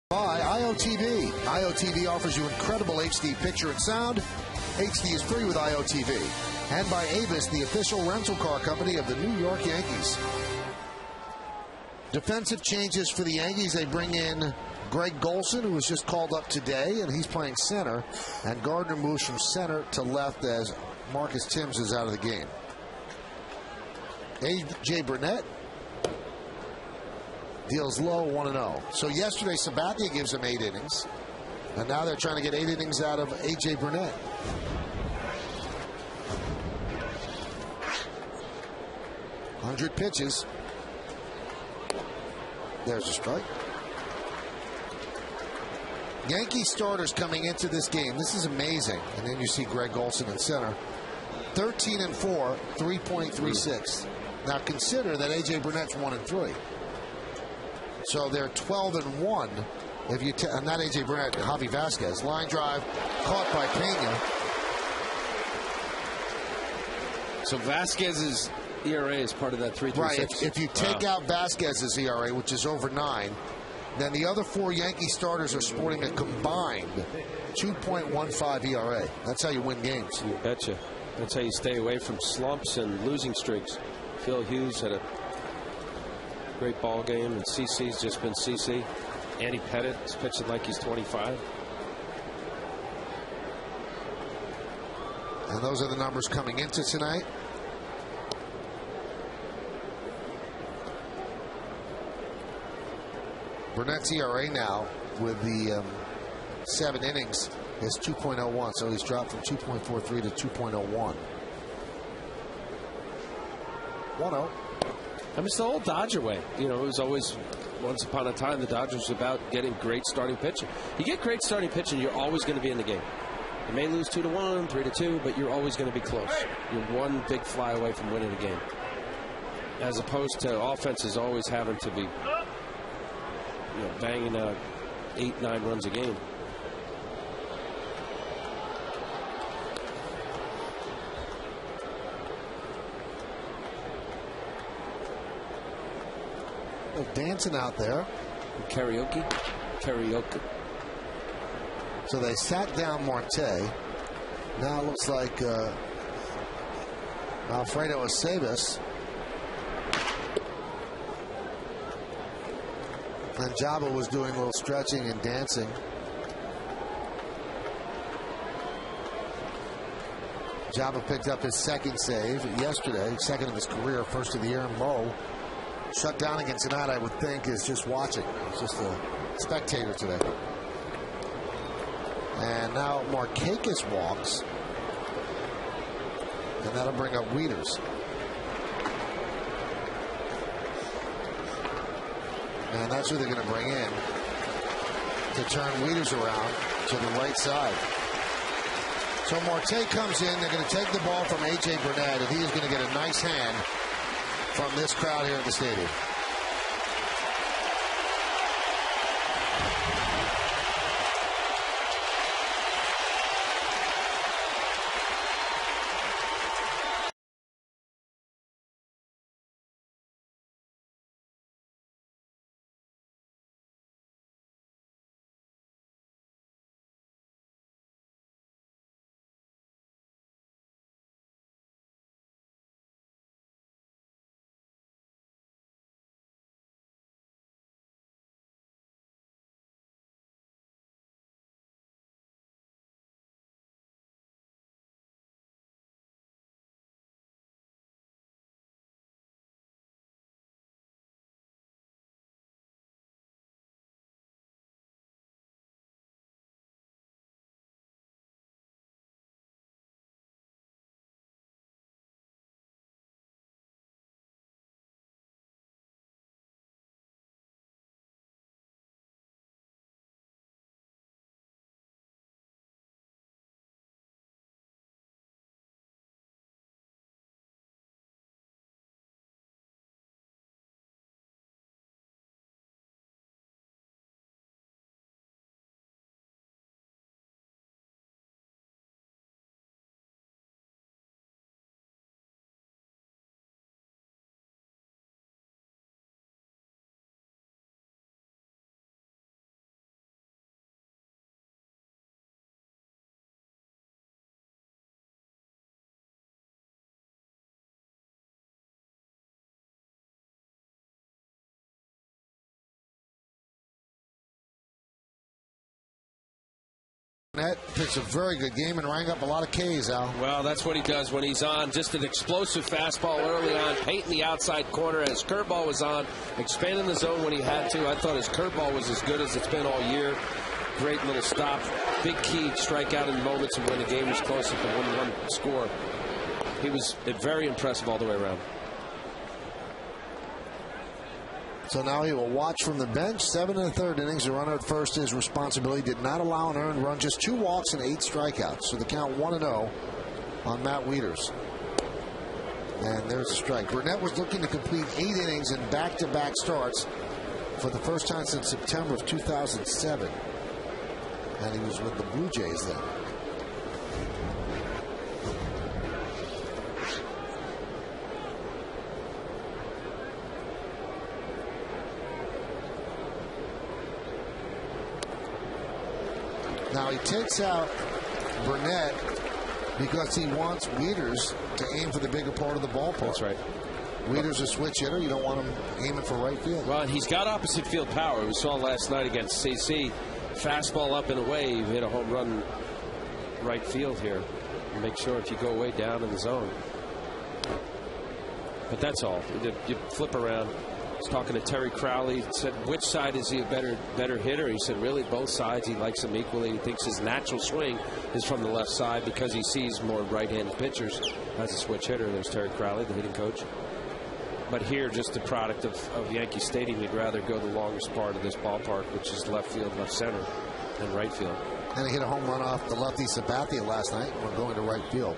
By IOTV. IOTV offers you incredible HD picture and sound. HD is free with IOTV. And by Avis, the official rental car company of the New York Yankees. Defensive changes for the Yankees. They bring in Greg Golson, who was just called up today, and he's playing center. And Gardner moves from center to left as Marcus Timms is out of the game. A.J. Burnett deals low, 1-0. So yesterday, Sabathia gives him 8 innings. And now they're trying to get 8 innings out of A.J. Burnett. "100 pitches. There's a strike. Yankee starters coming into this game. This is amazing. And then you see Greg Golson in center. 13-4, 3.36. Now consider that A.J. Burnett's 1-3. So they're 12-1. If you and not A.J. Burnett, Javi Vasquez. Line drive caught by Pena. So Vasquez's ERA is part of that 3.36. Right. If you take out Vasquez's ERA, which is over 9, then the other 4 Yankee starters are sporting a combined 2.15 ERA. That's how you win games. You betcha. That's how you stay away from slumps and losing streaks. Phil Hughes had a great ball game, and CC's just been CC. Andy Pettit is pitching like he's 25. And those are the numbers coming into tonight. Burnett's ERA now with the 7 innings is 2.01, so he's dropped from 2.43 to 2.01. 1-0. I mean, it's the old Dodger way. You know, it was always, once upon a time, the Dodgers were about getting great starting pitching. You get great starting pitching, you're always going to be in the game. You may lose 2-1, 3-2, but you're always going to be close. You're one big fly away from winning a game. As opposed to offenses always having to be, you know, banging out 8-9 runs a game. Dancing out there. Karaoke. So they sat down Marte. Now it looks like Alfredo Aceves. And Jabba was doing a little stretching and dancing. Jabba picked up his second save yesterday, second of his career, first of the year. Mo shut down against tonight, I would think, is just watching. He's just a spectator today. And now Markakis walks. And that'll bring up Wieters. And that's who they're going to bring in to turn Wieters around to the right side. So Marte comes in. They're going to take the ball from A.J. Burnett, and he is going to get a nice hand from this crowd here at the stadium. Burnett pitched a very good game and rang up a lot of Ks, Al. Well, that's what he does when he's on. Just an explosive fastball early on, painting the outside corner. His curveball was on, expanding the zone when he had to. I thought his curveball was as good as it's been all year. Great little stop. Big key strikeout in moments and when the game was close at the 1-1 score. He was very impressive all the way around. So now he will watch from the bench. 7 1/3 innings. The runner at first is responsibility. Did not allow an earned run. Just 2 walks and 8 strikeouts. So the count 1-0 on Matt Wieters. And there's a strike. Burnett was looking to complete 8 innings in back-to-back starts for the first time since September of 2007. And he was with the Blue Jays then. Now he takes out Burnett because he wants Wieters to aim for the bigger part of the ballpark. That's right. Wieters a switch hitter. You don't want him aiming for right field. Well, he's got opposite field power. We saw last night against CC. Fastball up and away. You hit a home run right field here. Make sure if you go way down in the zone. But that's all. You flip around. I was talking to Terry Crowley. Said, which side is he a better hitter? He said, really, both sides. He likes them equally. He thinks his natural swing is from the left side because he sees more right-handed pitchers as a switch hitter. There's Terry Crowley, the hitting coach. But here, just the product of Yankee Stadium, you'd rather go the longest part of this ballpark, which is left field, left center, and right field. And he hit a home run off the lefty Sabathia last night. We're going to right field.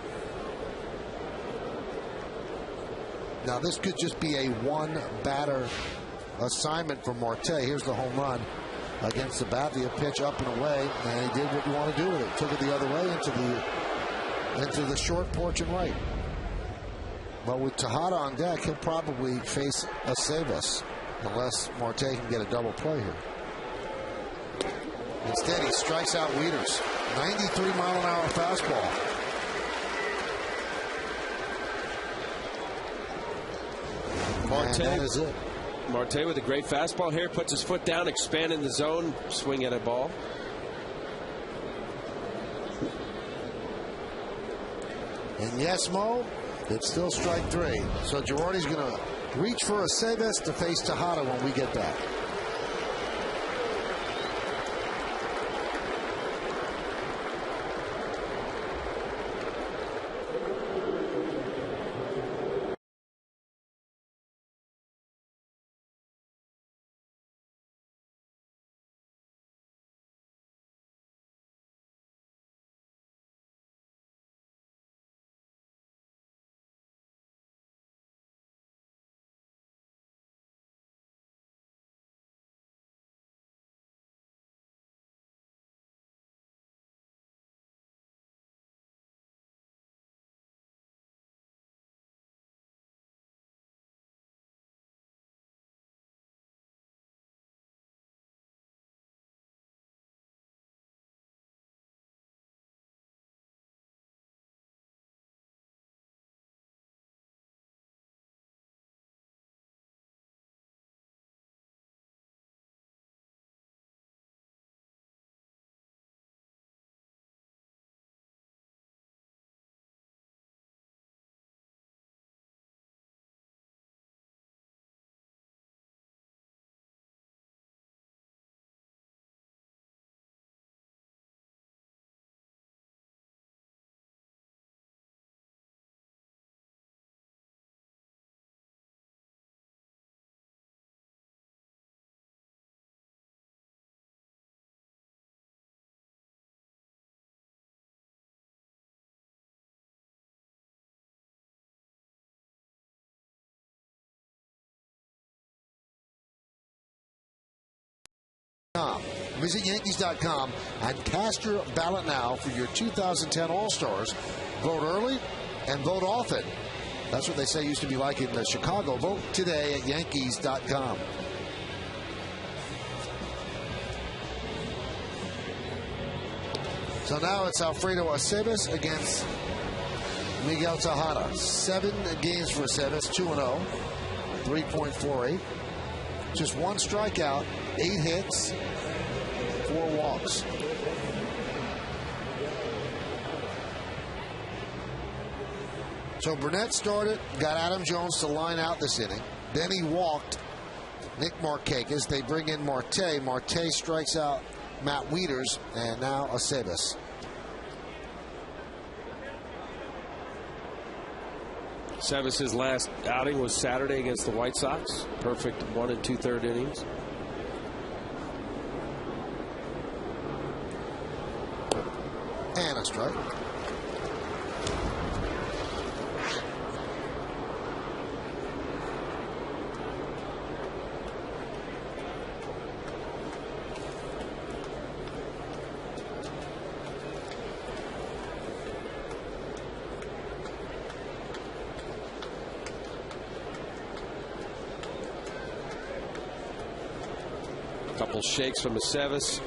Now, this could just be a one-batter assignment for Marte. Here's the home run against Sabathia. Pitch up and away, and he did what you want to do with it. Took it the other way into the short porch and right. But with Tejada on deck, he'll probably face Aceves unless Marte can get a double play here. Instead, he strikes out Wieters. 93-mile-an-hour fastball. Marte, and that is it. Marte with a great fastball here, puts his foot down, expanding the zone, swing at a ball. And yes, Mo, it's still strike three. So Girardi's going to reach for Aceves to face Tejada when we get back. Visit Yankees.com and cast your ballot now for your 2010 All-Stars. Vote early and vote often. That's what they say used to be like in Chicago. Vote today at Yankees.com. So now it's Alfredo Aceves against Miguel Tejada. 7 games for Aceves, 2-0, 3.48. Just 1 strikeout, 8 hits, 4 walks. So Burnett started, got Adam Jones to line out this inning. Then he walked Nick Markakis. They bring in Marte. Marte strikes out Matt Wieters, and now Aceves. Aceves' last outing was Saturday against the White Sox. Perfect 1 2/3 innings. And a strike. Couple shakes from Aceves.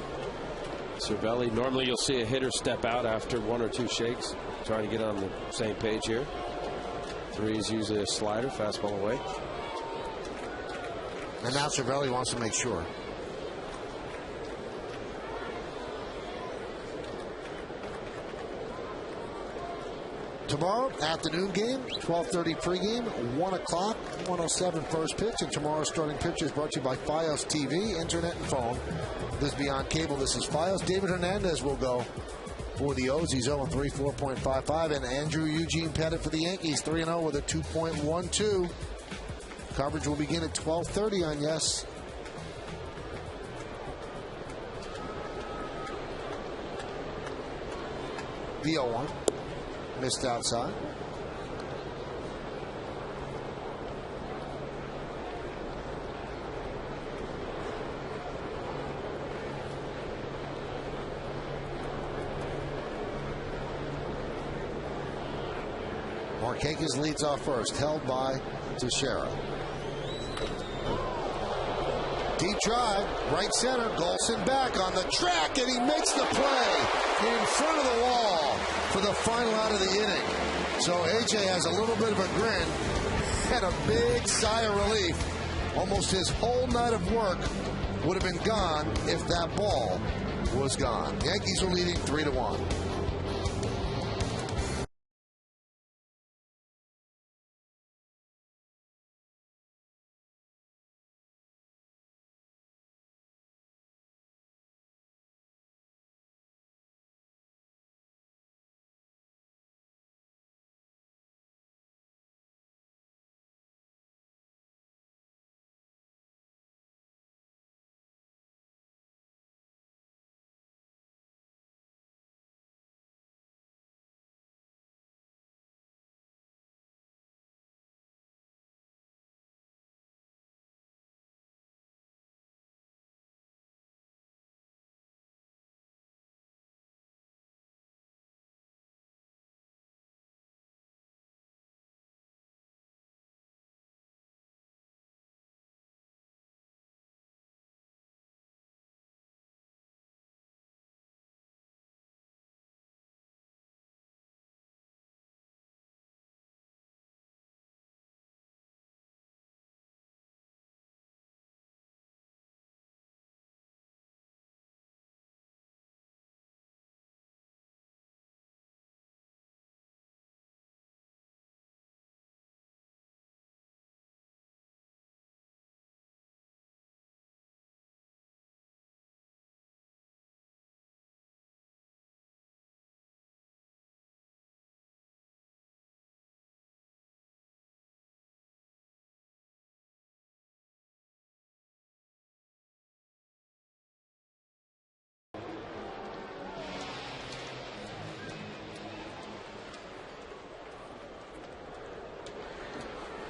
Cervelli. Normally you'll see a hitter step out after 1 or 2 shakes. Trying to get on the same page here. 3 is usually a slider, fastball away. And now Cervelli wants to make sure. Tomorrow, afternoon game, 12:30 pregame, 1 o'clock, 1:07 first pitch, and tomorrow's starting pitch is brought to you by Fios TV, internet and phone. This is Beyond Cable. This is Fios. David Hernandez will go for the O's. He's 0-3, 4.55, and Andrew Eugene Pettit for the Yankees, 3-0 with a 2.12. Coverage will begin at 12:30 on Yes. The 0-1. Missed outside. Markakis leads off first, held by Teixeira. Deep drive, right center, Golson back on the track, and he makes the play in front of the wall for the final out of the inning. So AJ has a little bit of a grin Burnett a big sigh of relief. Almost his whole night of work would have been gone if that ball was gone. Yankees are leading 3-1.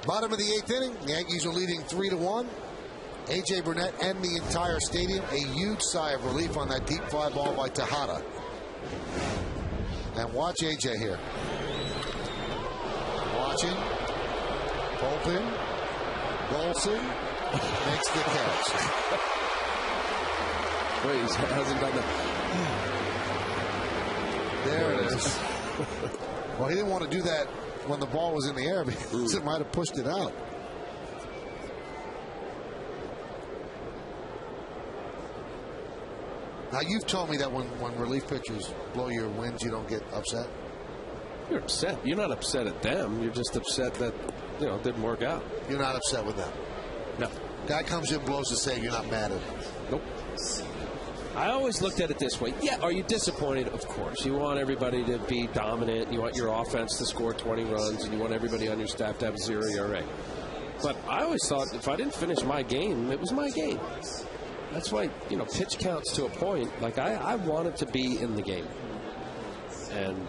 Bottom of the 8th inning, the Yankees are leading 3-1. A.J. Burnett and the entire stadium, a huge sigh of relief on that deep fly ball by Tejada. And watch A.J. here. Watching. Open. Golson makes the catch. Wait, he hasn't done that. There it is. Well, he didn't want to do that when the ball was in the air because it might have pushed it out. Now, you've told me that when relief pitchers blow your wins, you don't get upset. You're upset. You're not upset at them. You're just upset that, it didn't work out. You're not upset with them. No. Guy comes in, blows the save. You're not mad at him. Nope. I always looked at it this way. Yeah, are you disappointed? Of course. You want everybody to be dominant. You want your offense to score 20 runs, and you want everybody on your staff to have 0 ERA. But I always thought if I didn't finish my game, it was my game. That's why, pitch counts to a point. Like, I wanted to be in the game. And,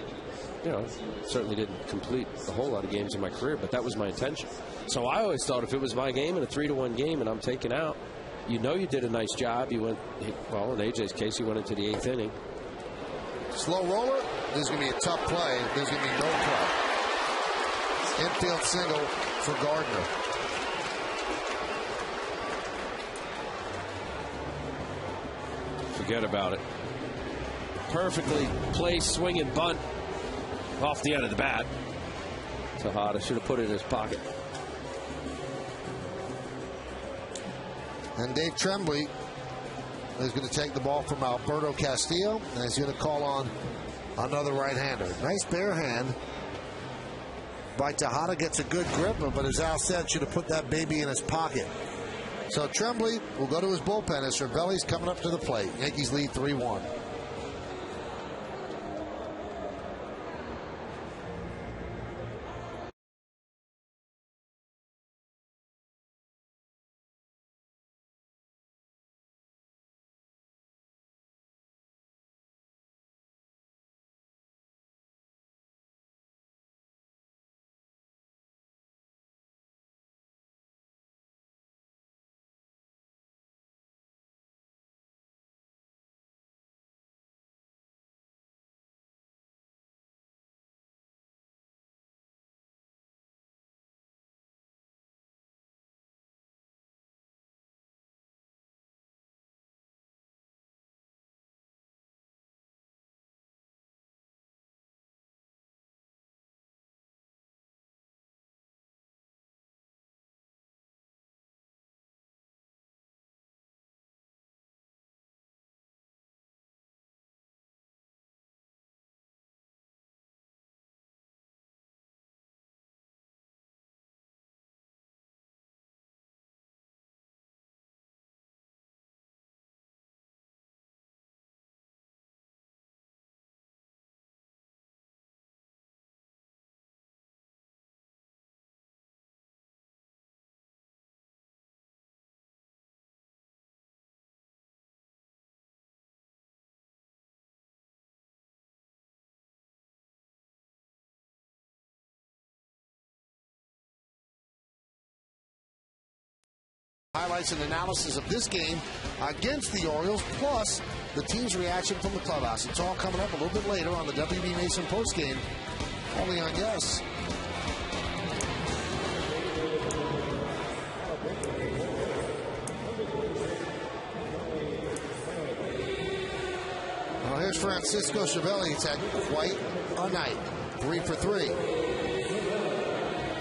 certainly didn't complete a whole lot of games in my career, but that was my intention. So I always thought if it was my game and a 3-1 game and I'm taken out, you did a nice job. You went, well, in AJ's case, he went into the 8th inning. Slow roller. This is going to be a tough play. There's going to be no play. Infield single for Gardner. Forget about it. Perfectly placed swing and bunt off the end of the bat. Tejada should have put it in his pocket. And Dave Tremblay is going to take the ball from Alberto Castillo, and he's going to call on another right-hander. Nice bare hand by Tejada. Gets a good grip, but as Al said, should have put that baby in his pocket. So Tremblay will go to his bullpen as Cervelli's coming up to the plate. Yankees lead 3-1. Highlights and analysis of this game against the Orioles, plus the team's reaction from the clubhouse. It's all coming up a little bit later on the WB Mason postgame, only on Yes. Well, here's Francisco Cervelli. He's had quite a night. 3 for 3.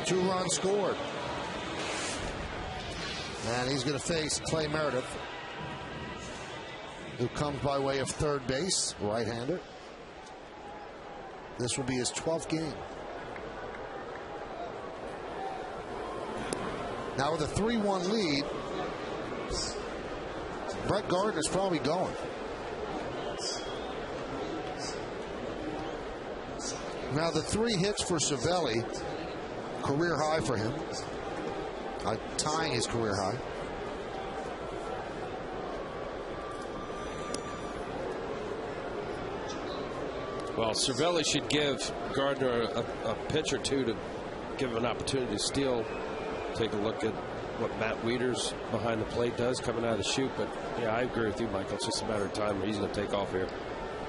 2 runs scored. And he's going to face Clay Meredith, who comes by way of third base, right-hander. This will be his 12th game. Now with a 3-1 lead, Brett Gardner's probably going. Now the 3 hits for Cervelli, career high for him. Tying his career high. Well, Cervelli should give Gardner a pitch or two to give him an opportunity to steal. Take a look at what Matt Wieters behind the plate does coming out of the chute. But yeah, I agree with you, Michael. It's just a matter of time where he's going to take off here.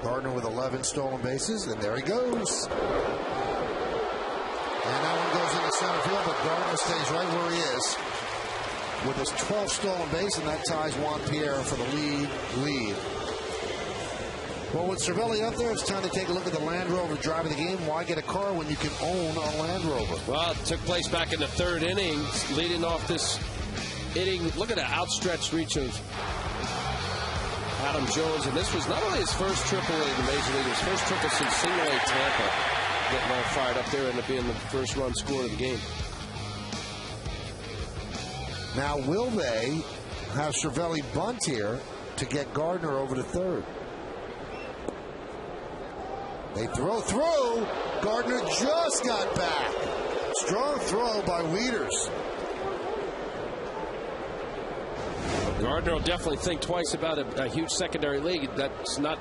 Gardner with 11 stolen bases, and there he goes. And that one goes into center field, but Gardner stays right where he is with his 12th stolen base, and that ties Juan Pierre for the lead. Well, with Cervelli up there, it's time to take a look at the Land Rover drive of the game. Why get a car when you can own a Land Rover? Well, it took place back in the 3rd inning, leading off this inning. Look at the outstretched reach of Adam Jones, and this was not only his first triple in the Major League, his first triple since Single A Tampa. Getting all fired up there, ended up being the first run scorer of the game. Now, will they have Cervelli bunt here to get Gardner over to third? They throw through. Gardner just got back. Strong throw by Wieters. Gardner will definitely think twice about a huge secondary league. That's not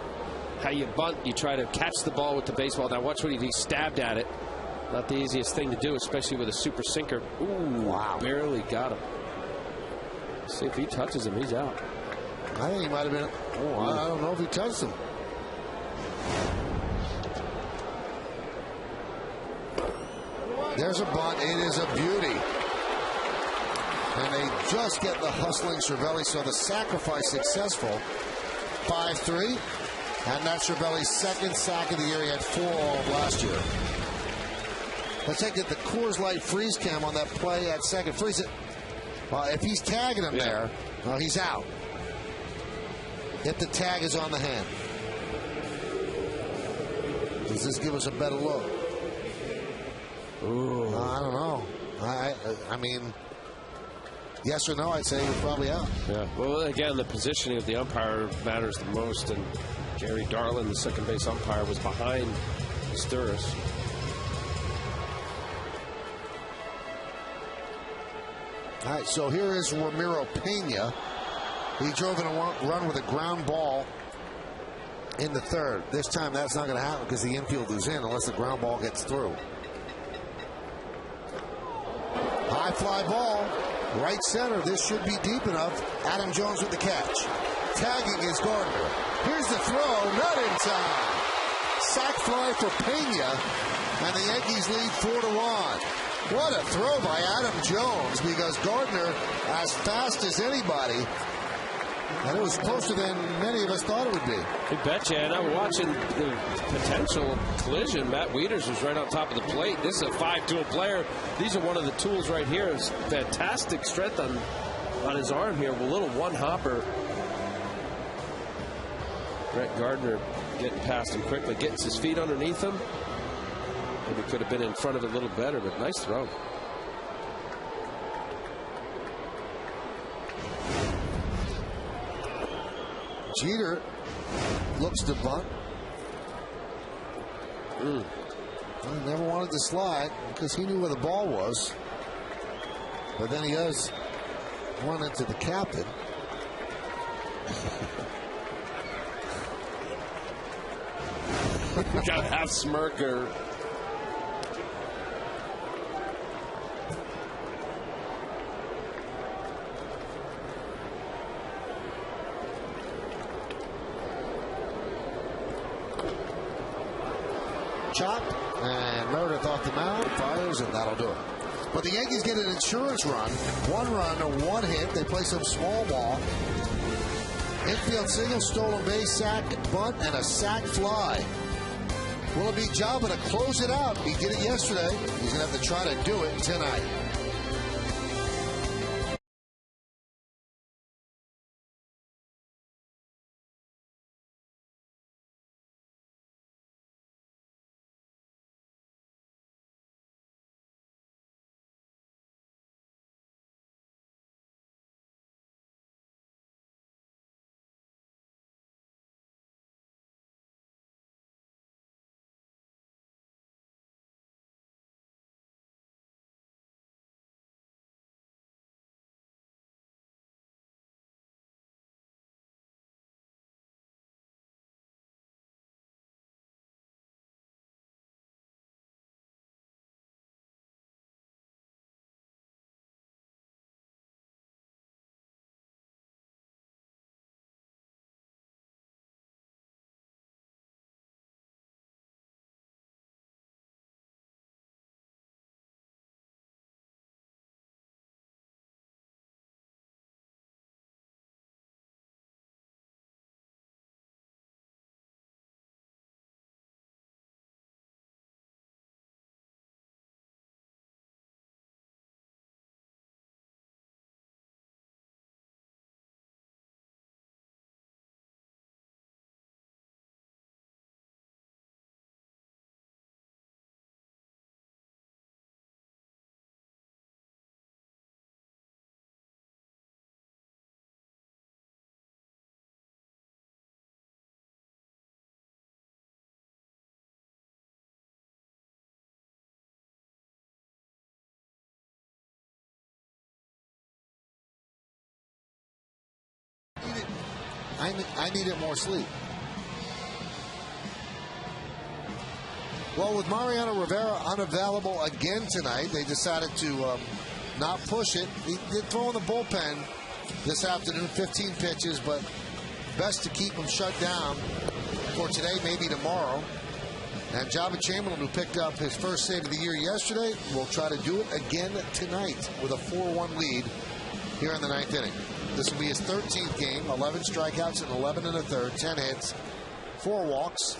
how you bunt. You try to catch the ball with the baseball. Now watch what he stabbed at it. Not the easiest thing to do, especially with a super sinker. Ooh, wow. Barely got him. See if he touches him, he's out. I think he might have been. Oh, I don't know if he touched him. There's a bunt. It is a beauty. And they just get the hustling Cervelli, so the sacrifice successful. 5-3. And that's Cervelli's 2nd sack of the year. He had 4 all of last year. Let's take it the Coors Light freeze cam on that play at second. Freeze it. If he's tagging him there, well, he's out. If the tag is on the hand. Does this give us a better look? Ooh. I don't know. I mean, yes or no, I'd say you're probably out. Yeah. Well, again, the positioning of the umpire matters the most, and Gary Darlin, the second base umpire, was behind Sturris. All right, so here is Ramiro Pena. He drove in a run with a ground ball in the 3rd. This time that's not going to happen because the infield is in unless the ground ball gets through. High fly ball, right center. This should be deep enough. Adam Jones with the catch. Tagging is Gardner. Here's the throw, not in time. Sac fly for Pena, and the Yankees lead 4-1. What a throw by Adam Jones, because Gardner, as fast as anybody, and it was closer than many of us thought it would be. You betcha. And I'm watching the potential collision. Matt Wieters was right on top of the plate. This is a 5-tool player. These are one of the tools right here. It's fantastic strength on his arm here. A little one-hopper. Brett Gardner getting past him quickly, gets his feet underneath him. Maybe could have been in front of it a little better, but nice throw. Jeter looks to bunt. He never wanted to slide because he knew where the ball was. But then he does run into the captain. Got a half smirker. chop, and Meredith off the mound, fires, and that'll do it. But the Yankees get an insurance run, 1 run or 1 hit. They play some small ball. Infield single, stolen base, sack, bunt, and a sack fly. Will it be Java to close it out? He did it yesterday. He's going to have to try to do it tonight. I needed more sleep. Well, with Mariano Rivera unavailable again tonight, they decided to not push it. He did throw in the bullpen this afternoon, 15 pitches, but best to keep him shut down for today, maybe tomorrow. And Java Chamberlain, who picked up his first save of the year yesterday, will try to do it again tonight with a 4-1 lead here in the 9th inning. This will be his 13th game, 11 strikeouts and 11 1/3, 10 hits, 4 walks.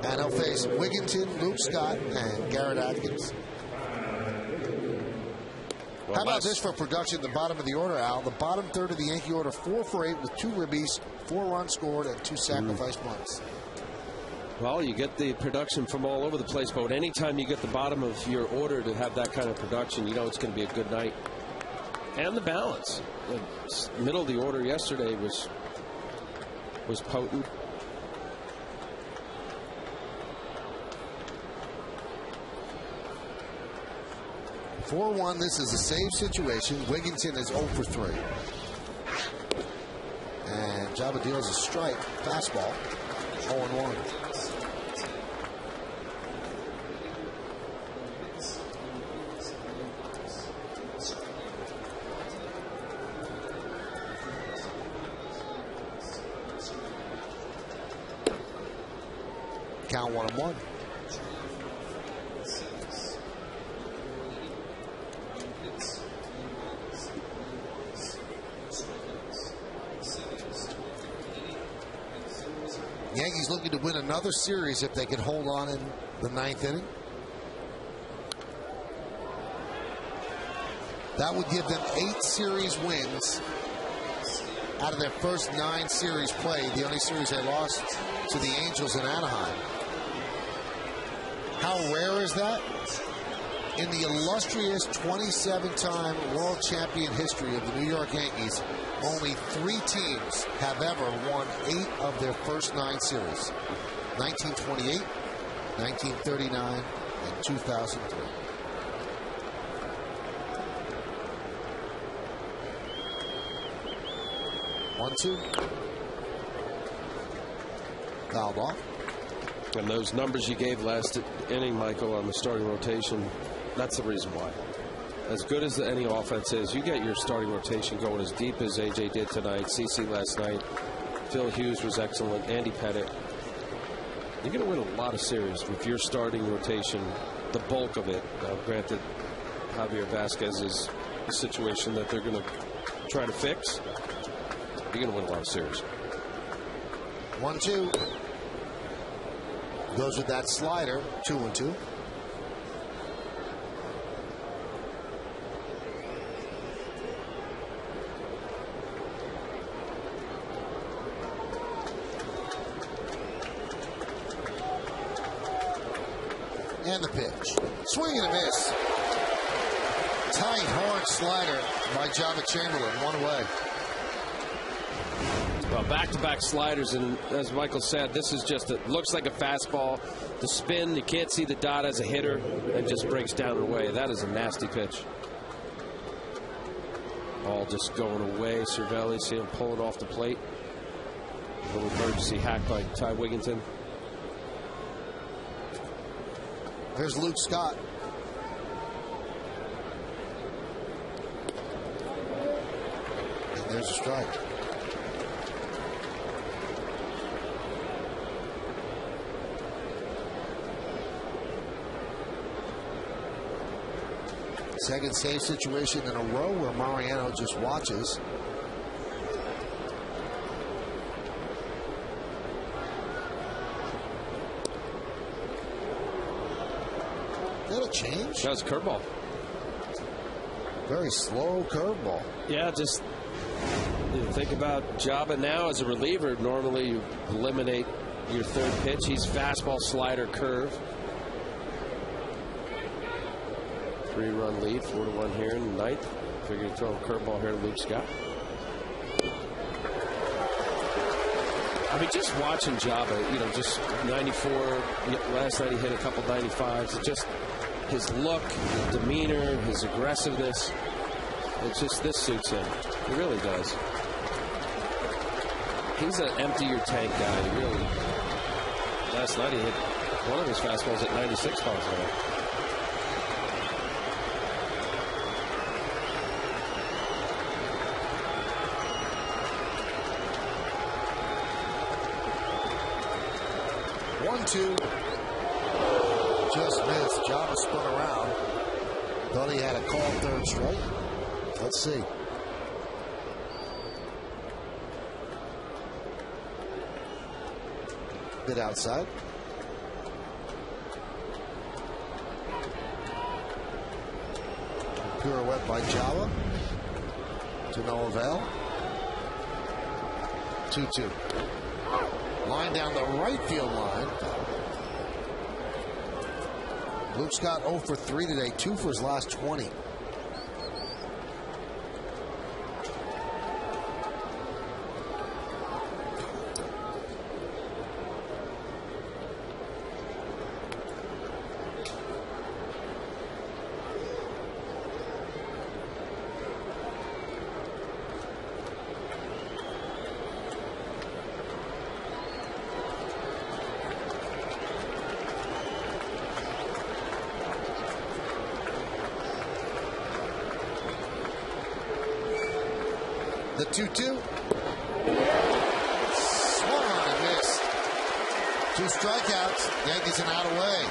And he'll face Wigginton, Luke Scott, and Garrett Atkins. How about this for production at the bottom of the order, Al? The bottom third of the Yankee order, 4 for 8 with 2 ribbies, 4 runs scored, and 2 sacrifice bunts. Well, you get the production from all over the place, but anytime you get the bottom of your order to have that kind of production, you know it's going to be a good night. And the balance. The middle of the order yesterday was potent. (4-1). This is a save situation. Wigginton is 0 for 3. And Java deals a strike, fastball, 0-1. Count 1-1. Yankees looking to win another series if they can hold on in the 9th inning. That would give them 8 series wins out of their first 9 series played. The only series they lost to the Angels in Anaheim. How rare is that? In the illustrious 27-time world champion history of the New York Yankees, only 3 teams have ever won 8 of their first 9 series. 1928, 1939, and 2003. One-two. Fouled off. And those numbers you gave last inning, Michael, on the starting rotation, that's the reason why. As good as any offense is, you get your starting rotation going as deep as A.J. did tonight, CeCe last night. Phil Hughes was excellent. Andy Pettit. You're going to win a lot of series with your starting rotation, the bulk of it. Now, granted, Javier Vasquez is a situation that they're going to try to fix. You're going to win a lot of series. 1-2. Goes with that slider. 2-2. And the pitch. Swing and a miss. Tight, hard slider by Java Chamberlain. 1 away. Well, back-to-back sliders, and as Michael said, this is just looks like a fastball. The spin, you can't see the dot as a hitter, and just breaks down and away. That is a nasty pitch. Ball just going away. Cervelli, see him pull it off the plate. A little emergency hack by Ty Wigginton. There's Luke Scott. And there's a strike. Second save situation in a row where Mariano just watches. That a change? That was a curveball. Very slow curveball. Yeah, just think about Java now as a reliever. Normally you eliminate your third pitch. He's fastball, slider, curve. 3-run lead, 4-1 here in the ninth. Figure to throw a curveball here to Luke Scott. I mean, just watching Java, just 94. Last night he hit a couple 95s. Just his look, his demeanor, his aggressiveness. It's just, this suits him. He really does. He's an empty your tank guy. He really. Last night he hit one of his fastballs at 96 miles an hour. Two. Just missed. Java spun around. Thought he had a call third strike. Let's see. Bit outside. Pirouette by Java. To no avail. 2-2. Line down the right field line. Luke Scott 0 for 3 today, 2 for his last 20. The 2-2. Swung on and missed. 2 strikeouts. Yankees an out away.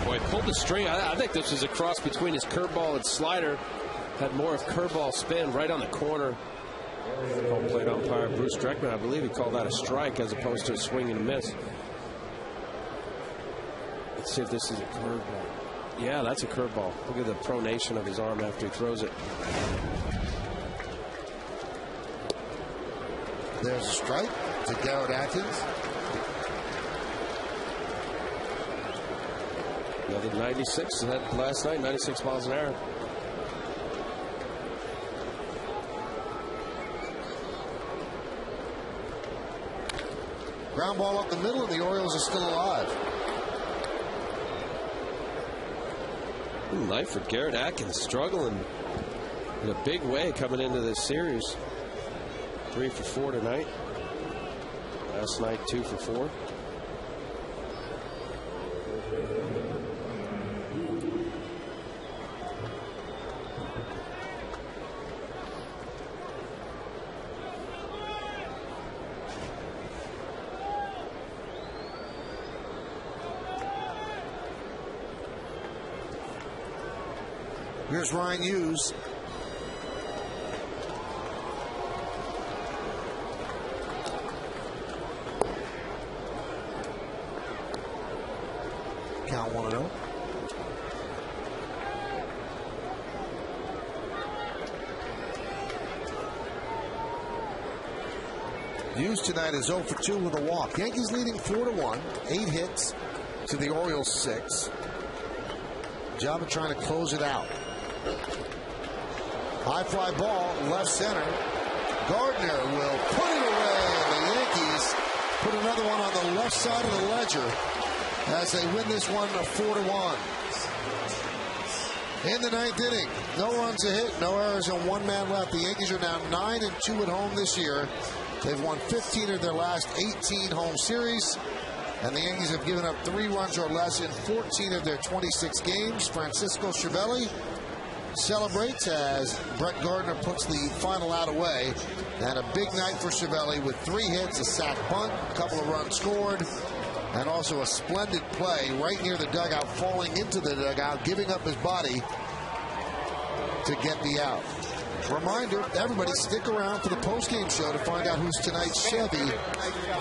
Boy, pulled the string. I think this was a cross between his curveball and slider. Had more of curveball spin right on the corner. Home plate umpire Bruce Dreckman, I believe he called that a strike as opposed to a swing and a miss. Let's see if this is a curveball. Yeah, that's a curveball. Look at the pronation of his arm after he throws it. There's a strike to Garrett Atkins. Another 96. That last night, 96 miles an hour. Ground ball up the middle, and the Orioles are still alive. Night for Garrett Atkins, struggling in a big way coming into this series. 3 for 4 tonight. Last night, 2 for 4. Here's Ryan Hughes. Count 1-0. Hughes tonight is 0 for 2 with a walk. Yankees leading 4-1. 8 hits to the Orioles 6. Job of trying to close it out. High fly ball, left center. Gardner will put it away. The Yankees put another one on the left side of the ledger as they win this one 4-1. In the ninth inning, no runs a hit, no errors, and one man left. The Yankees are now 9-2 at home this year. They've won 15 of their last 18 home series, and the Yankees have given up 3 runs or less in 14 of their 26 games. Francisco Cervelli celebrates as Brett Gardner puts the final out away. And a big night for Cervelli with 3 hits, a sac bunt, a couple of runs scored, and also a splendid play right near the dugout, falling into the dugout, giving up his body to get the out. Reminder, everybody stick around for the postgame show to find out who's tonight's Chevy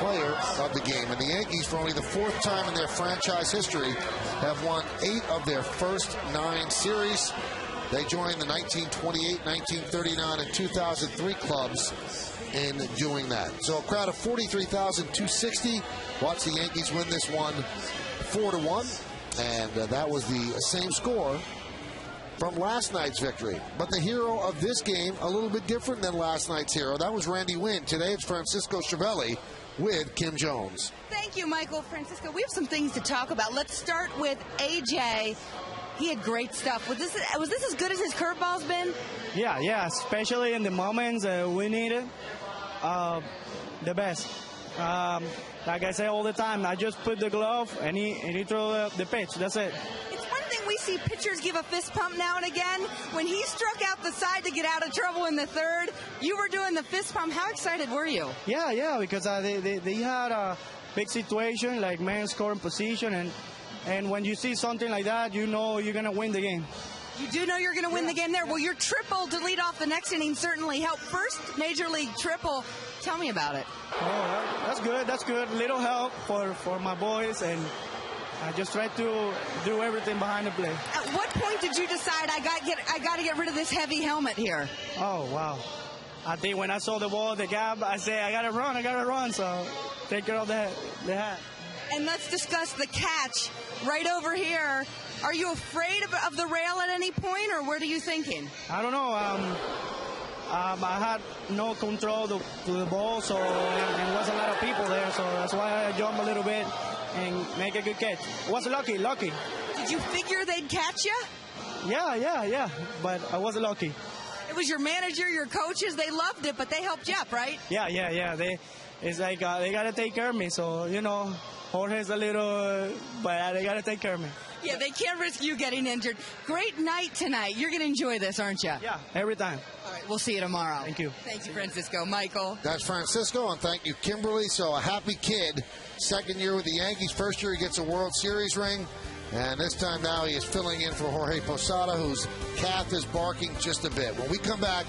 player of the game. And the Yankees, for only the 4th time in their franchise history, have won 8 of their first 9 series. They joined the 1928, 1939, and 2003 clubs in doing that. So a crowd of 43,260 watched the Yankees win this one 4-1. And that was the same score from last night's victory. But the hero of this game, a little bit different than last night's hero. That was Randy Wynn. Today it's Francisco Cervelli with Kim Jones. Thank you, Michael. Francisco, we have some things to talk about. Let's start with AJ. He had great stuff. Was this as good as his curveball's been? Yeah, especially in the moments we need it. The best. Like I say all the time, I just put the glove and he throw the pitch. That's it. We see pitchers give a fist pump now and again. When he struck out the side to get out of trouble in the 3rd, you were doing the fist pump. How excited were you? Yeah, because they had a big situation, like man scoring position, and when you see something like that, you know you're going to win the game. You do know you're going to win the game there. Well, your triple to lead off the next inning certainly helped. First major league triple. Tell me about it. Oh, that's good. Little help for my boys, and I just tried to do everything behind the plate. At what point did you decide I got to get rid of this heavy helmet here? Oh, wow. I think when I saw the ball, the gap, I said, I got to run. So take care of the hat. And let's discuss the catch right over here. Are you afraid of the rail at any point, or what are you thinking? I don't know. I had no control to the ball, so there was a lot of people there, so that's why I jumped a little bit and make a good catch. Was lucky. Did you figure they'd catch you? Yeah, but I was lucky. It was your manager, your coaches, they loved it, but they helped you up, right? Yeah. It's like they got to take care of me, so, Jorge's a little, but they got to take care of me. Yeah, they can't risk you getting injured. Great night tonight. You're going to enjoy this, aren't you? Yeah, every time. All right, we'll see you tomorrow. Thank you. Thank you, Francisco. Michael. That's Francisco, and thank you, Kimberly. So a happy kid. 2nd year with the Yankees. 1st year he gets a World Series ring. And this time now he is filling in for Jorge Posada, whose calf is barking just a bit. When we come back,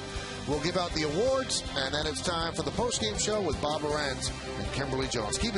we'll give out the awards, and then it's time for the postgame show with Bob Lorenz and Kimberly Jones. Keep it here.